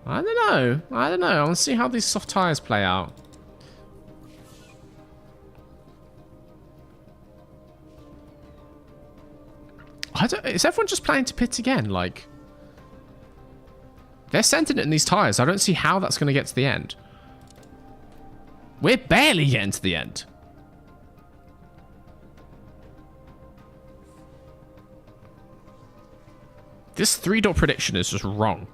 I don't know. I don't know. I want to see how these soft tyres play out. Is everyone just planning to pit again? Like, they're sending it in these tyres. I don't see how that's going to get to the end. We're barely getting to the end. This 3-dot prediction is just wrong.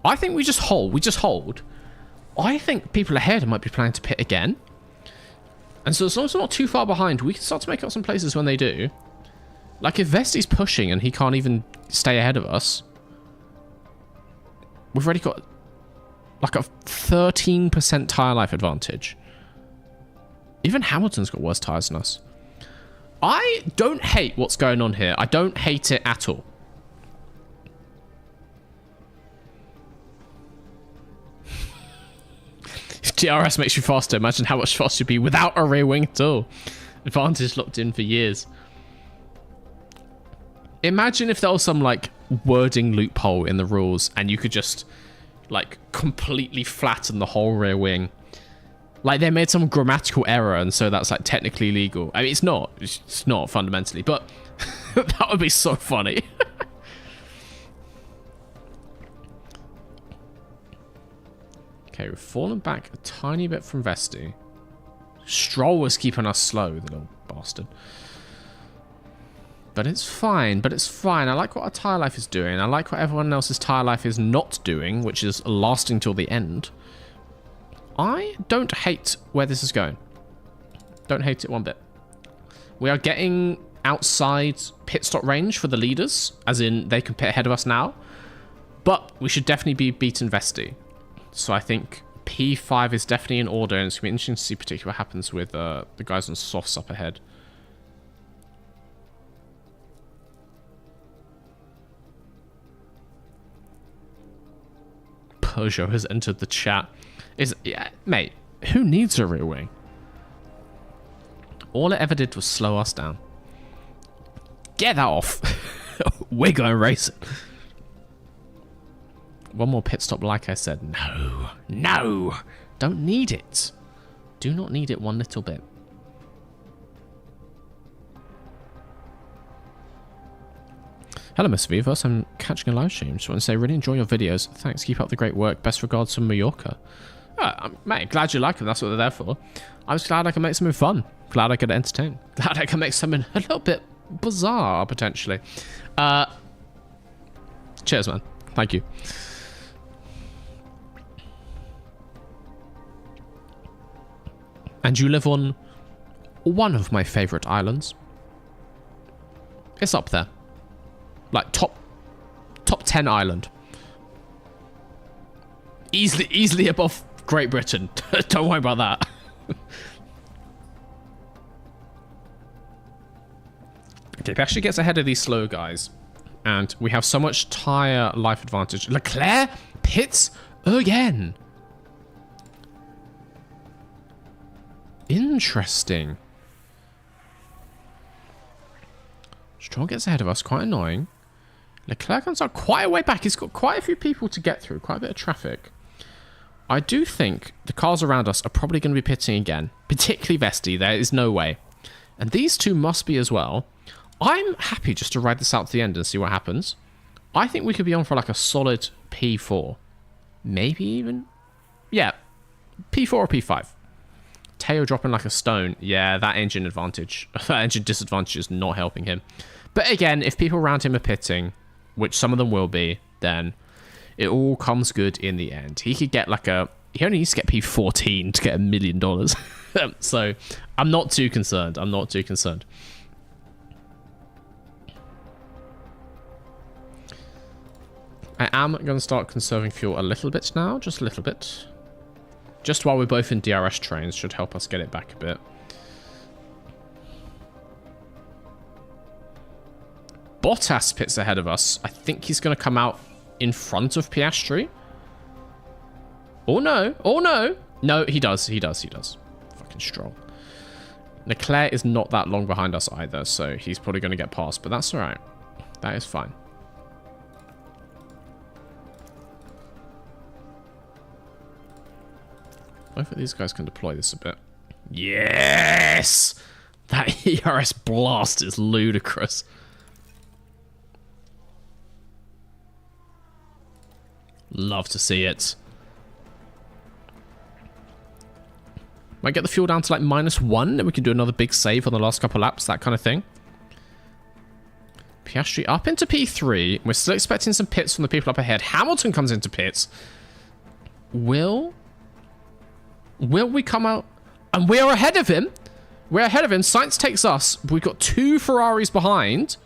I think we just hold. We just hold. I think people ahead might be planning to pit again. And so as long as we're not too far behind, we can start to make up some places when they do. Like if Vesti's pushing and he can't even stay ahead of us, we've already got like a 13% tyre life advantage. Even Hamilton's got worse tyres than us. I don't hate what's going on here. I don't hate it at all. If DRS makes you faster, imagine how much faster you'd be without a rear wing at all. Advantage locked in for years. Imagine if there was some, like, wording loophole in the rules and you could just, like, completely flatten the whole rear wing. Like, they made some grammatical error and so that's, like, technically legal. I mean, it's not. It's not fundamentally, but that would be so funny. Okay, we've fallen back a tiny bit from Vesti. Stroll was keeping us slow, the little bastard. But it's fine, but it's fine. I like what our tyre life is doing. I like what everyone else's tyre life is not doing, which is lasting till the end. I don't hate where this is going. Don't hate it one bit. We are getting outside pit stop range for the leaders, as in they can pit ahead of us now. But we should definitely be beating Vesti. So I think P5 is definitely in order, and it's going to be interesting to see particularly what happens with the guys on softs up ahead. Peugeot has entered the chat. Yeah, mate, who needs a rear wing? All it ever did was slow us down. Get that off. We're going racing. One more pit stop, like I said. No. No. Don't need it. Do not need it one little bit. Hello, Miss Vivos. I'm catching a live stream. Just want to say, really enjoy your videos. Thanks. Keep up the great work. Best regards from Mallorca. Mate, glad you like them. That's what they're there for. I was glad I could make something fun. Glad I could entertain. Glad I could make something a little bit bizarre, potentially. Cheers, man. Thank you. And you live on one of my favorite islands. It's up there. Like top 10 island. Easily above Great Britain. Don't worry about that. Okay, Piastri gets ahead of these slow guys. And we have so much tyre life advantage. Leclerc pits again. Interesting. Stroll gets ahead of us, quite annoying. Leclerc comes out quite a way back. He's got quite a few people to get through, quite a bit of traffic. I do think the cars around us are probably going to be pitting again. Particularly Vesti. There is no way. And these two must be as well. I'm happy just to ride this out to the end and see what happens. I think we could be on for like a solid P4. Maybe even... Yeah. P4 or P5. Teo dropping like a stone. Yeah, that engine advantage. That engine disadvantage is not helping him. But again, if people around him are pitting, which some of them will be, then it all comes good in the end. He could get like a... He only needs to get P14 to get $1 million. So I'm not too concerned. I'm not too concerned. I am going to start conserving fuel a little bit now. Just a little bit. Just while we're both in DRS trains should help us get it back a bit. Bottas pits ahead of us. I think he's going to come out in front of Piastri. Oh no. Oh no. No, he does. He does. He does. Fucking Stroll. Leclerc is not that long behind us either, so he's probably going to get past, but that's all right. That is fine. Both of these guys can deploy this a bit. Yes! That ERS blast is ludicrous. Love to see it. Might get the fuel down to like -1, and we can do another big save on the last couple laps, that kind of thing. Piastri up into P3. We're still expecting some pits from the people up ahead. Hamilton comes into pits. Will we come out? And we're ahead of him. We're ahead of him. Sainz takes us. We've got 2 Ferraris behind.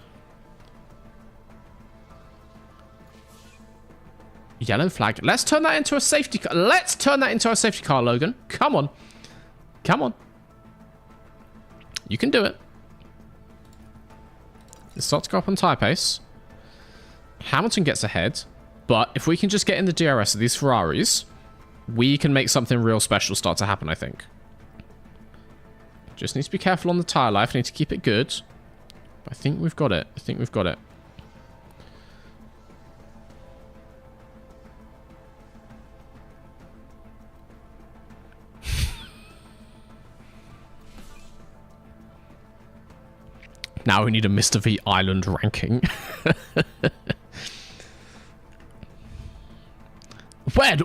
Yellow flag. Let's turn that into a safety car. Let's turn that into a safety car, Logan. Come on. Come on. You can do it. Let's start to go up on tyre pace. Hamilton gets ahead. But if we can just get in the DRS of these Ferraris, we can make something real special start to happen, I think. Just need to be careful on the tyre life. Need to keep it good. But I think we've got it. I think we've got it. Now we need a Mr. V Island ranking.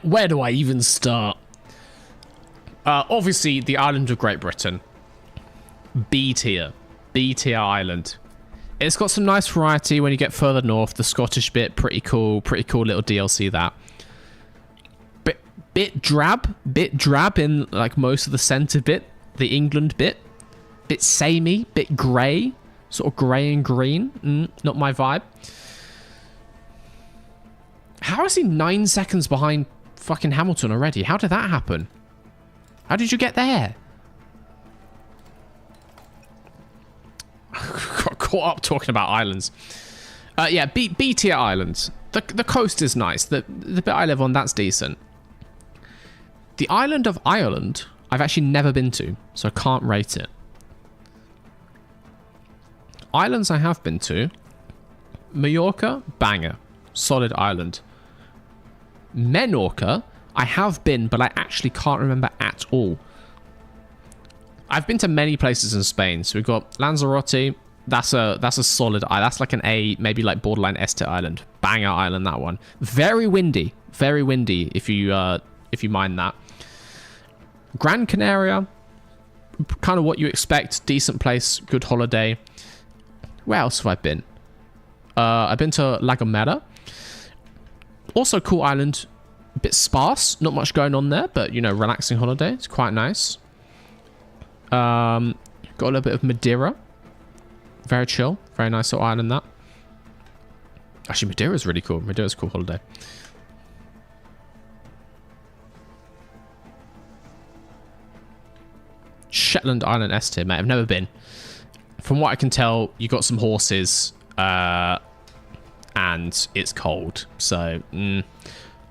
Where do I even start? Obviously, the island of Great Britain. B tier. B tier island. It's got some nice variety when you get further north. The Scottish bit, pretty cool. Pretty cool little DLC, that. Bit drab in like most of the centre bit. The England bit. Bit samey, bit grey. Sort of grey and green. Not my vibe. How is he 9 seconds behind fucking Hamilton already? How did that happen? How did you get there? Got caught up talking about islands. Yeah, B tier islands. The coast is nice. The bit I live on, that's decent. The island of Ireland, I've actually never been to, so I can't rate it. Islands I have been to. Mallorca, banger. Solid island. Menorca, I have been, but I actually can't remember at all. I've been to many places in Spain. So we've got Lanzarote. That's a solid island. That's like an A, maybe like borderline S tier island. Banger island, that one. Very windy. Very windy, if you mind that. Gran Canaria, kind of what you expect. Decent place, good holiday. Where else have I been? I've been to La Gomera. Also cool island. A bit sparse. Not much going on there, but, you know, relaxing holiday. It's quite nice. Got a little bit of Madeira. Very chill. Very nice little island, that. Actually, Madeira's really cool. Madeira's a cool holiday. Shetland Island S tier, mate. I've never been. From what I can tell, you got some horses, and it's cold. So,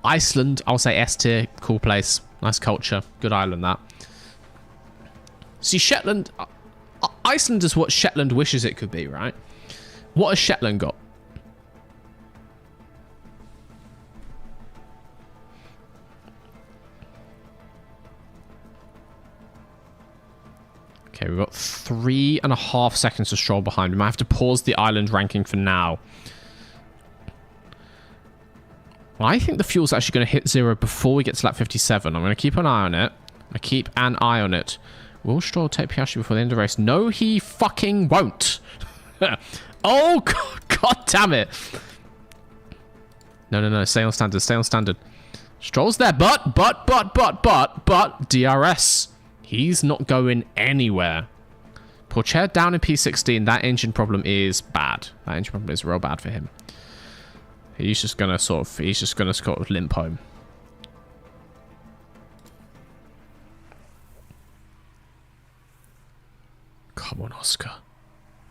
Iceland, I'll say S tier, cool place, nice culture, good island, that. See, Shetland, Iceland is what Shetland wishes it could be, right? What has Shetland got? Okay, we've got 3.5 seconds to Stroll behind. We might have to pause the island ranking for now. I think the fuel's actually going to hit 0 before we get to lap 57. I'm going to keep an eye on it. I keep an eye on it. Will Stroll take Piastri before the end of the race? No, he fucking won't. Oh, God damn it. No. Stay on standard. Stay on standard. Stroll's there, but DRS. He's not going anywhere. Pourchaire down in P16. That engine problem is bad. That engine problem is real bad for him. He's just gonna sort of limp home. Come on, Oscar.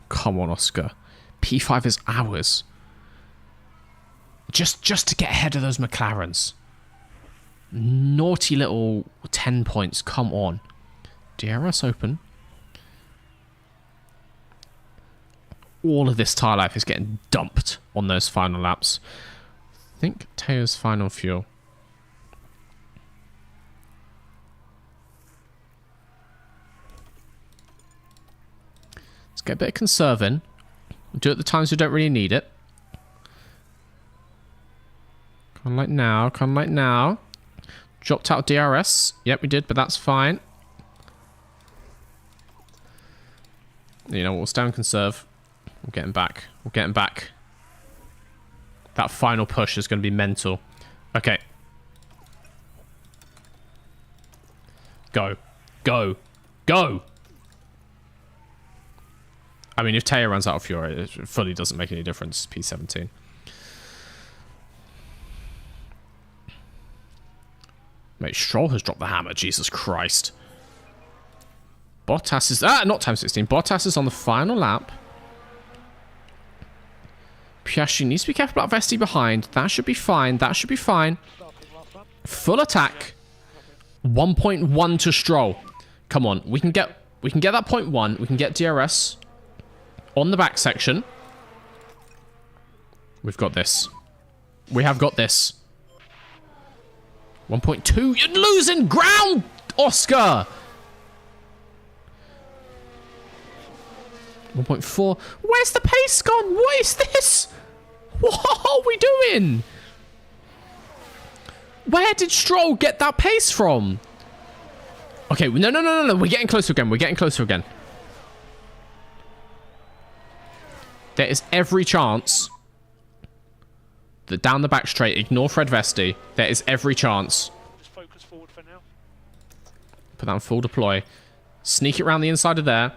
Come on, Oscar. P5 is ours. Just to get ahead of those McLarens. Naughty little 10 points. Come on. DRS open. All of this tyre life is getting dumped on those final laps. I think Teo's final fuel. Let's get a bit of conserving. Do it at the times we don't really need it. Kind of like now. Kind of like now. Dropped out DRS. Yep, we did, but that's fine. You know what? We'll stay on conserve. We'll get him back. We'll get him back. That final push is going to be mental. Okay. Go. Go. Go! I mean, if Teo runs out of fuel, it fully doesn't make any difference. P17. Mate, Stroll has dropped the hammer. Jesus Christ. Bottas is... not time 16. Bottas is on the final lap. Piastri needs to be careful about Vesti behind. That should be fine. That should be fine. Full attack. 1.1 to Stroll. Come on. We can get that 0.1. We can get DRS on the back section. We've got this. We have got this. 1.2. You're losing ground, Oscar. 1.4. Where's the pace gone? What is this? What are we doing? Where did Stroll get that pace from? Okay, no. We're getting closer again. We're getting closer again. There is every chance that down the back straight, ignore Fred Vesti. There is every chance. Just focus forward for now. Put that on full deploy. Sneak it around the inside of there.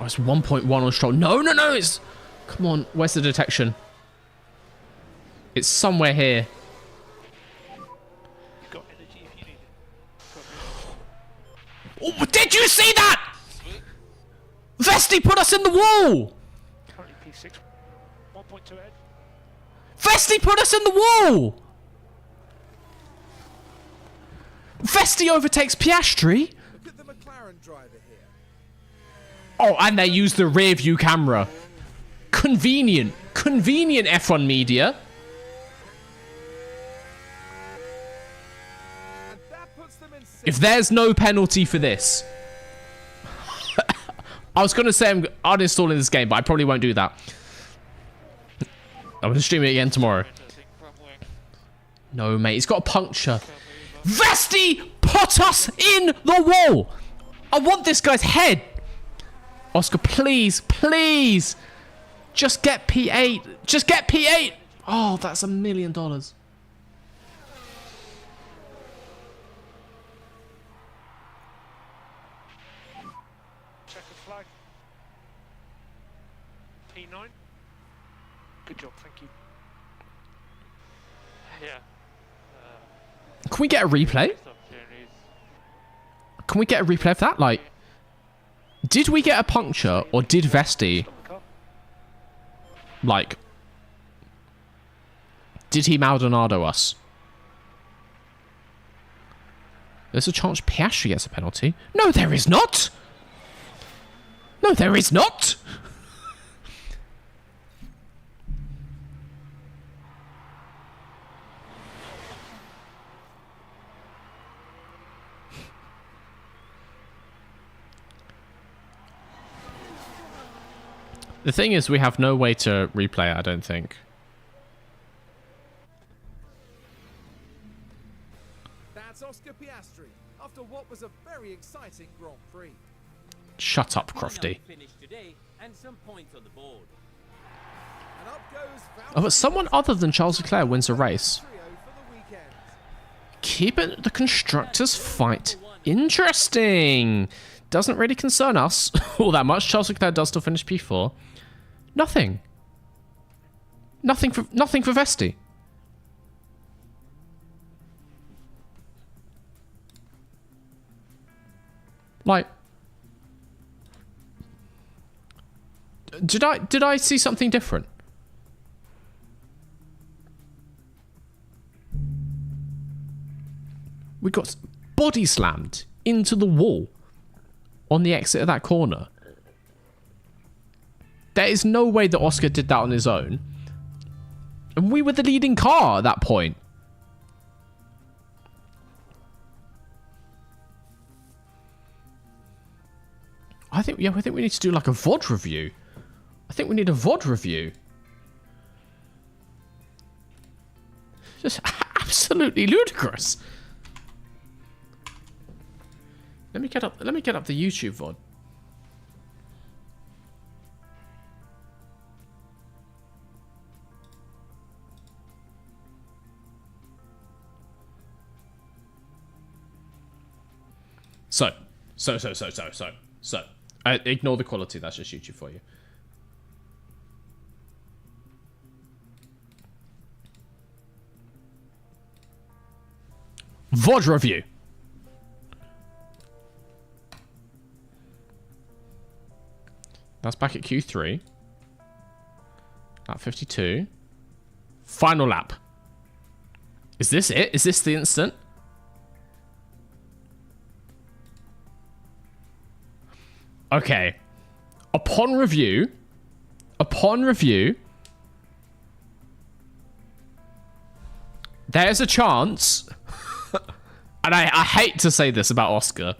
Oh, it's 1.1 on Stroll. No. It's... Come on. Where's the detection? It's somewhere here. You've got energy if you need it. Oh, did you see that? Vesti put us in the wall. Currently P6. 1.2 ahead. Vesti put us in the wall. Vesti overtakes Piastri. Look at the McLaren driver here. Oh, and they use the rear view camera. Convenient. Convenient F1 media. And that puts them in sixth. If there's no penalty for this. I was going to say I'm uninstalling this game, but I probably won't do that. I'm going to stream it again tomorrow. No, mate. It's got a puncture. Vesti put us in the wall. I want this guy's head. Oscar, please. Just get P8. Just get P8. Oh, that's $1 million. Check a flag. P9. Good job, thank you. Yeah. Can we get a replay? Can we get a replay of that? Like, did we get a puncture or did Vesti, like, did he Maldonado us? There's a chance Piastri gets a penalty. No, there is not. No, there is not. The thing is, we have no way to replay it, I don't think. That's Oscar Piastri after what was a very exciting Grand Prix. Shut up, Crofty. Today, and some points on the board. And up goes Oh, but someone other than Charles Leclerc wins a race. Trio for the weekend. Keeping the constructors' fight interesting. Doesn't really concern us all that much. Charles Leclerc does still finish P4. Nothing. Nothing for Vesti. Like, did I see something different? We got body slammed into the wall on the exit of that corner. There is no way that Oscar did that on his own. And we were the leading car at that point. I think we need to do like a VOD review. I think we need a VOD review. Just absolutely ludicrous. Let me get up the YouTube VOD. So. Ignore the quality, that's just YouTube for you. VOD review. That's back at Q3. Lap 52. Final lap. Is this it? Is this the instant? Okay. Upon review, there's a chance, and I hate to say this about Oscar,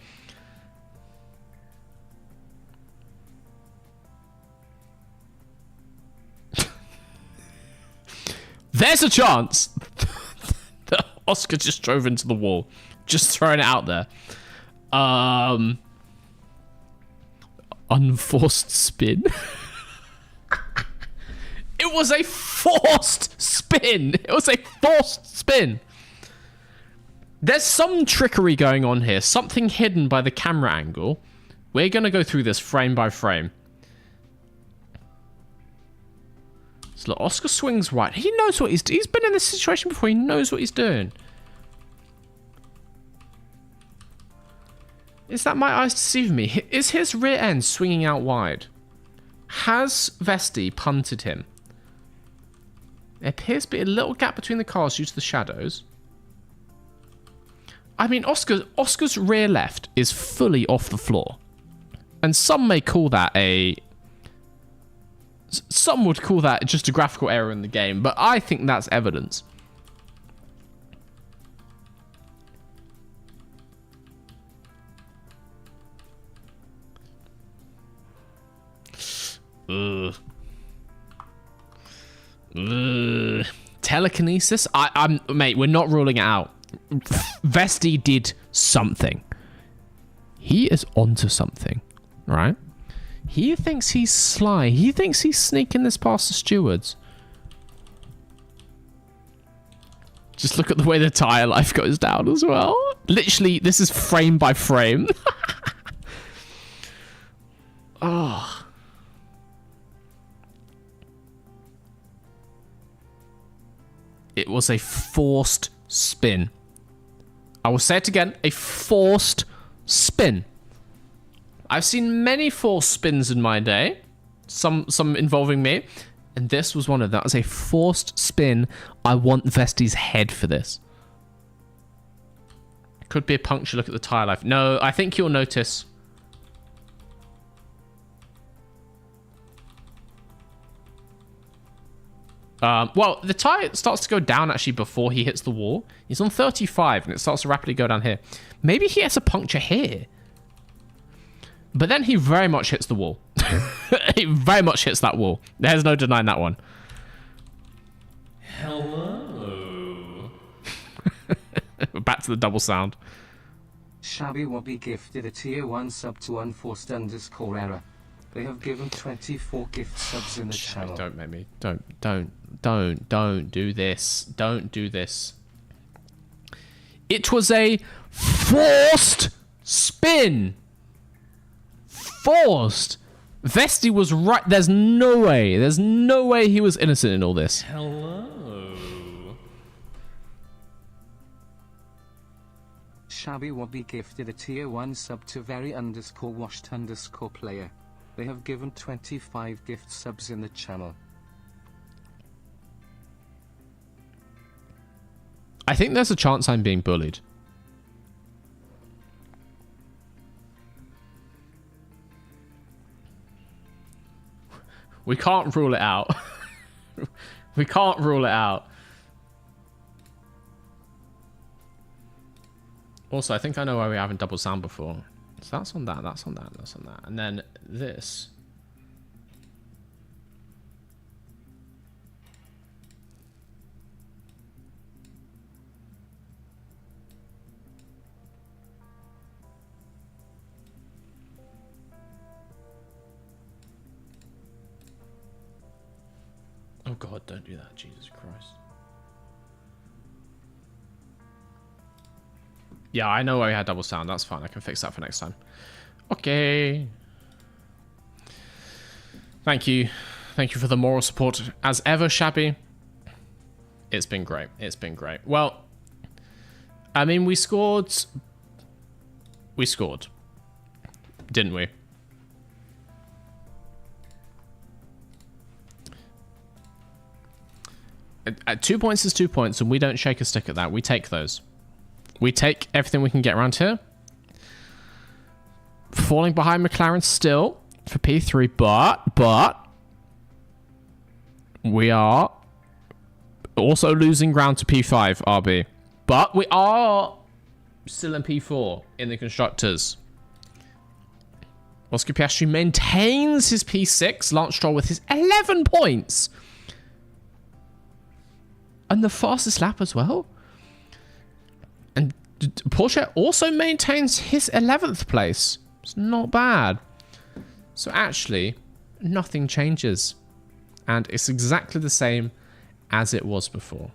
there's a chance that Oscar just drove into the wall. Just throwing it out there. Unforced spin. It was a forced spin. It was a forced spin. There's some trickery going on here. Something hidden by the camera angle. We're going to go through this frame by frame. So look, Oscar swings right. He knows what he's been in this situation before. He knows what he's doing. Is that my eyes deceiving me? Is his rear end swinging out wide? Has Vesti punted him? There appears to be a little gap between the cars due to the shadows. I mean, Oscar's rear left is fully off the floor. And some may call that some would call that just a graphical error in the game, but I think that's evidence. Telekinesis? Mate, we're not ruling it out. Vesti did something. He is onto something, right? He thinks he's sly. He thinks he's sneaking this past the stewards. Just look at the way the tire life goes down as well. Literally, this is frame by frame. Oh. It was a forced spin. I will say it again, a forced spin. I've seen many forced spins in my day, some involving me, and this was one of them. That was a forced spin. I want Vesti's head for this. Could be a puncture. Look at the tire life. No, I think you'll notice. Well, the tire starts to go down actually before he hits the wall. He's on 35 and it starts to rapidly go down here. Maybe he has a puncture here. But then he very much hits the wall. It very much hits that wall. There's no denying that one. Hello. Back to the double sound. Shabby Wobby gifted a tier 1 sub to unforced underscore error. They have given 24 gift subs in the channel. Don't make me. Don't do this. Don't do this. It was a forced spin. Forced. Vesti was right. There's no way. There's no way he was innocent in all this. Hello. Shabby Wobby gifted a tier 1 sub to very underscore washed underscore player. They have given 25 gift subs in the channel. I think there's a chance I'm being bullied. We can't rule it out. We can't rule it out. Also, I think I know why we haven't double sound before. So that's on that, that's on that, that's on that. And then this. Oh God, don't do that, Jesus Christ. Yeah, I know why we had double sound. That's fine. I can fix that for next time. Okay. Thank you. Thank you for the moral support as ever, Shabby. It's been great. It's been great. Well, I mean, we scored. We scored. Didn't we? At 2 points is 2 points, and we don't shake a stick at that. We take those. We take everything we can get around here. Falling behind McLaren still for P3, but we are also losing ground to P5, RB. But we are still in P4 in the constructors. Oscar Piastri maintains his P6. Lance Stroll with his 11 points. And the fastest lap as well. And Porsche also maintains his 11th place. It's not bad. So actually, nothing changes. And it's exactly the same as it was before.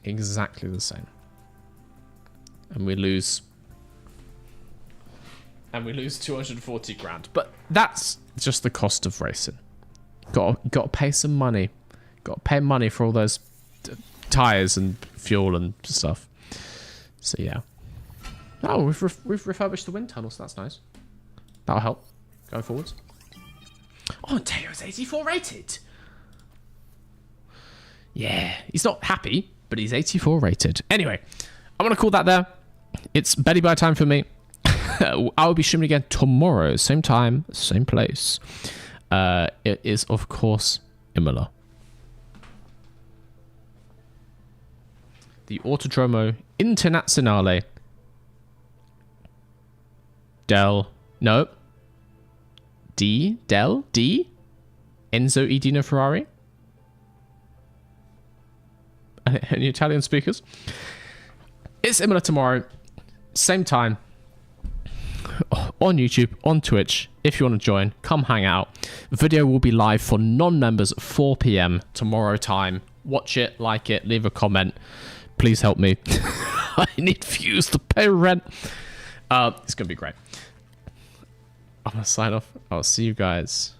Exactly the same. And we lose. And we lose 240 grand. But that's just the cost of racing. Got to pay some money. Got to pay money for all those tires and fuel and stuff. So yeah. Oh, we've refurbished the wind tunnels. So that's nice. That'll help going forwards. Oh, Teo's 84 rated. Yeah, he's not happy, but he's 84 rated. Anyway, I'm gonna call that there. It's Betty by time for me. I will be streaming again tomorrow, same time, same place. It is of course Imola. The Autodromo Internazionale Del Enzo E. Dino Ferrari. Any Italian speakers? It's Imola tomorrow, same time, on YouTube, on Twitch. If you want to join, come hang out. Video will be live for non-members at 4 PM tomorrow time. Watch it, like it, leave a comment. Please help me. I need views to pay rent. It's going to be great. I'm going to sign off. I'll see you guys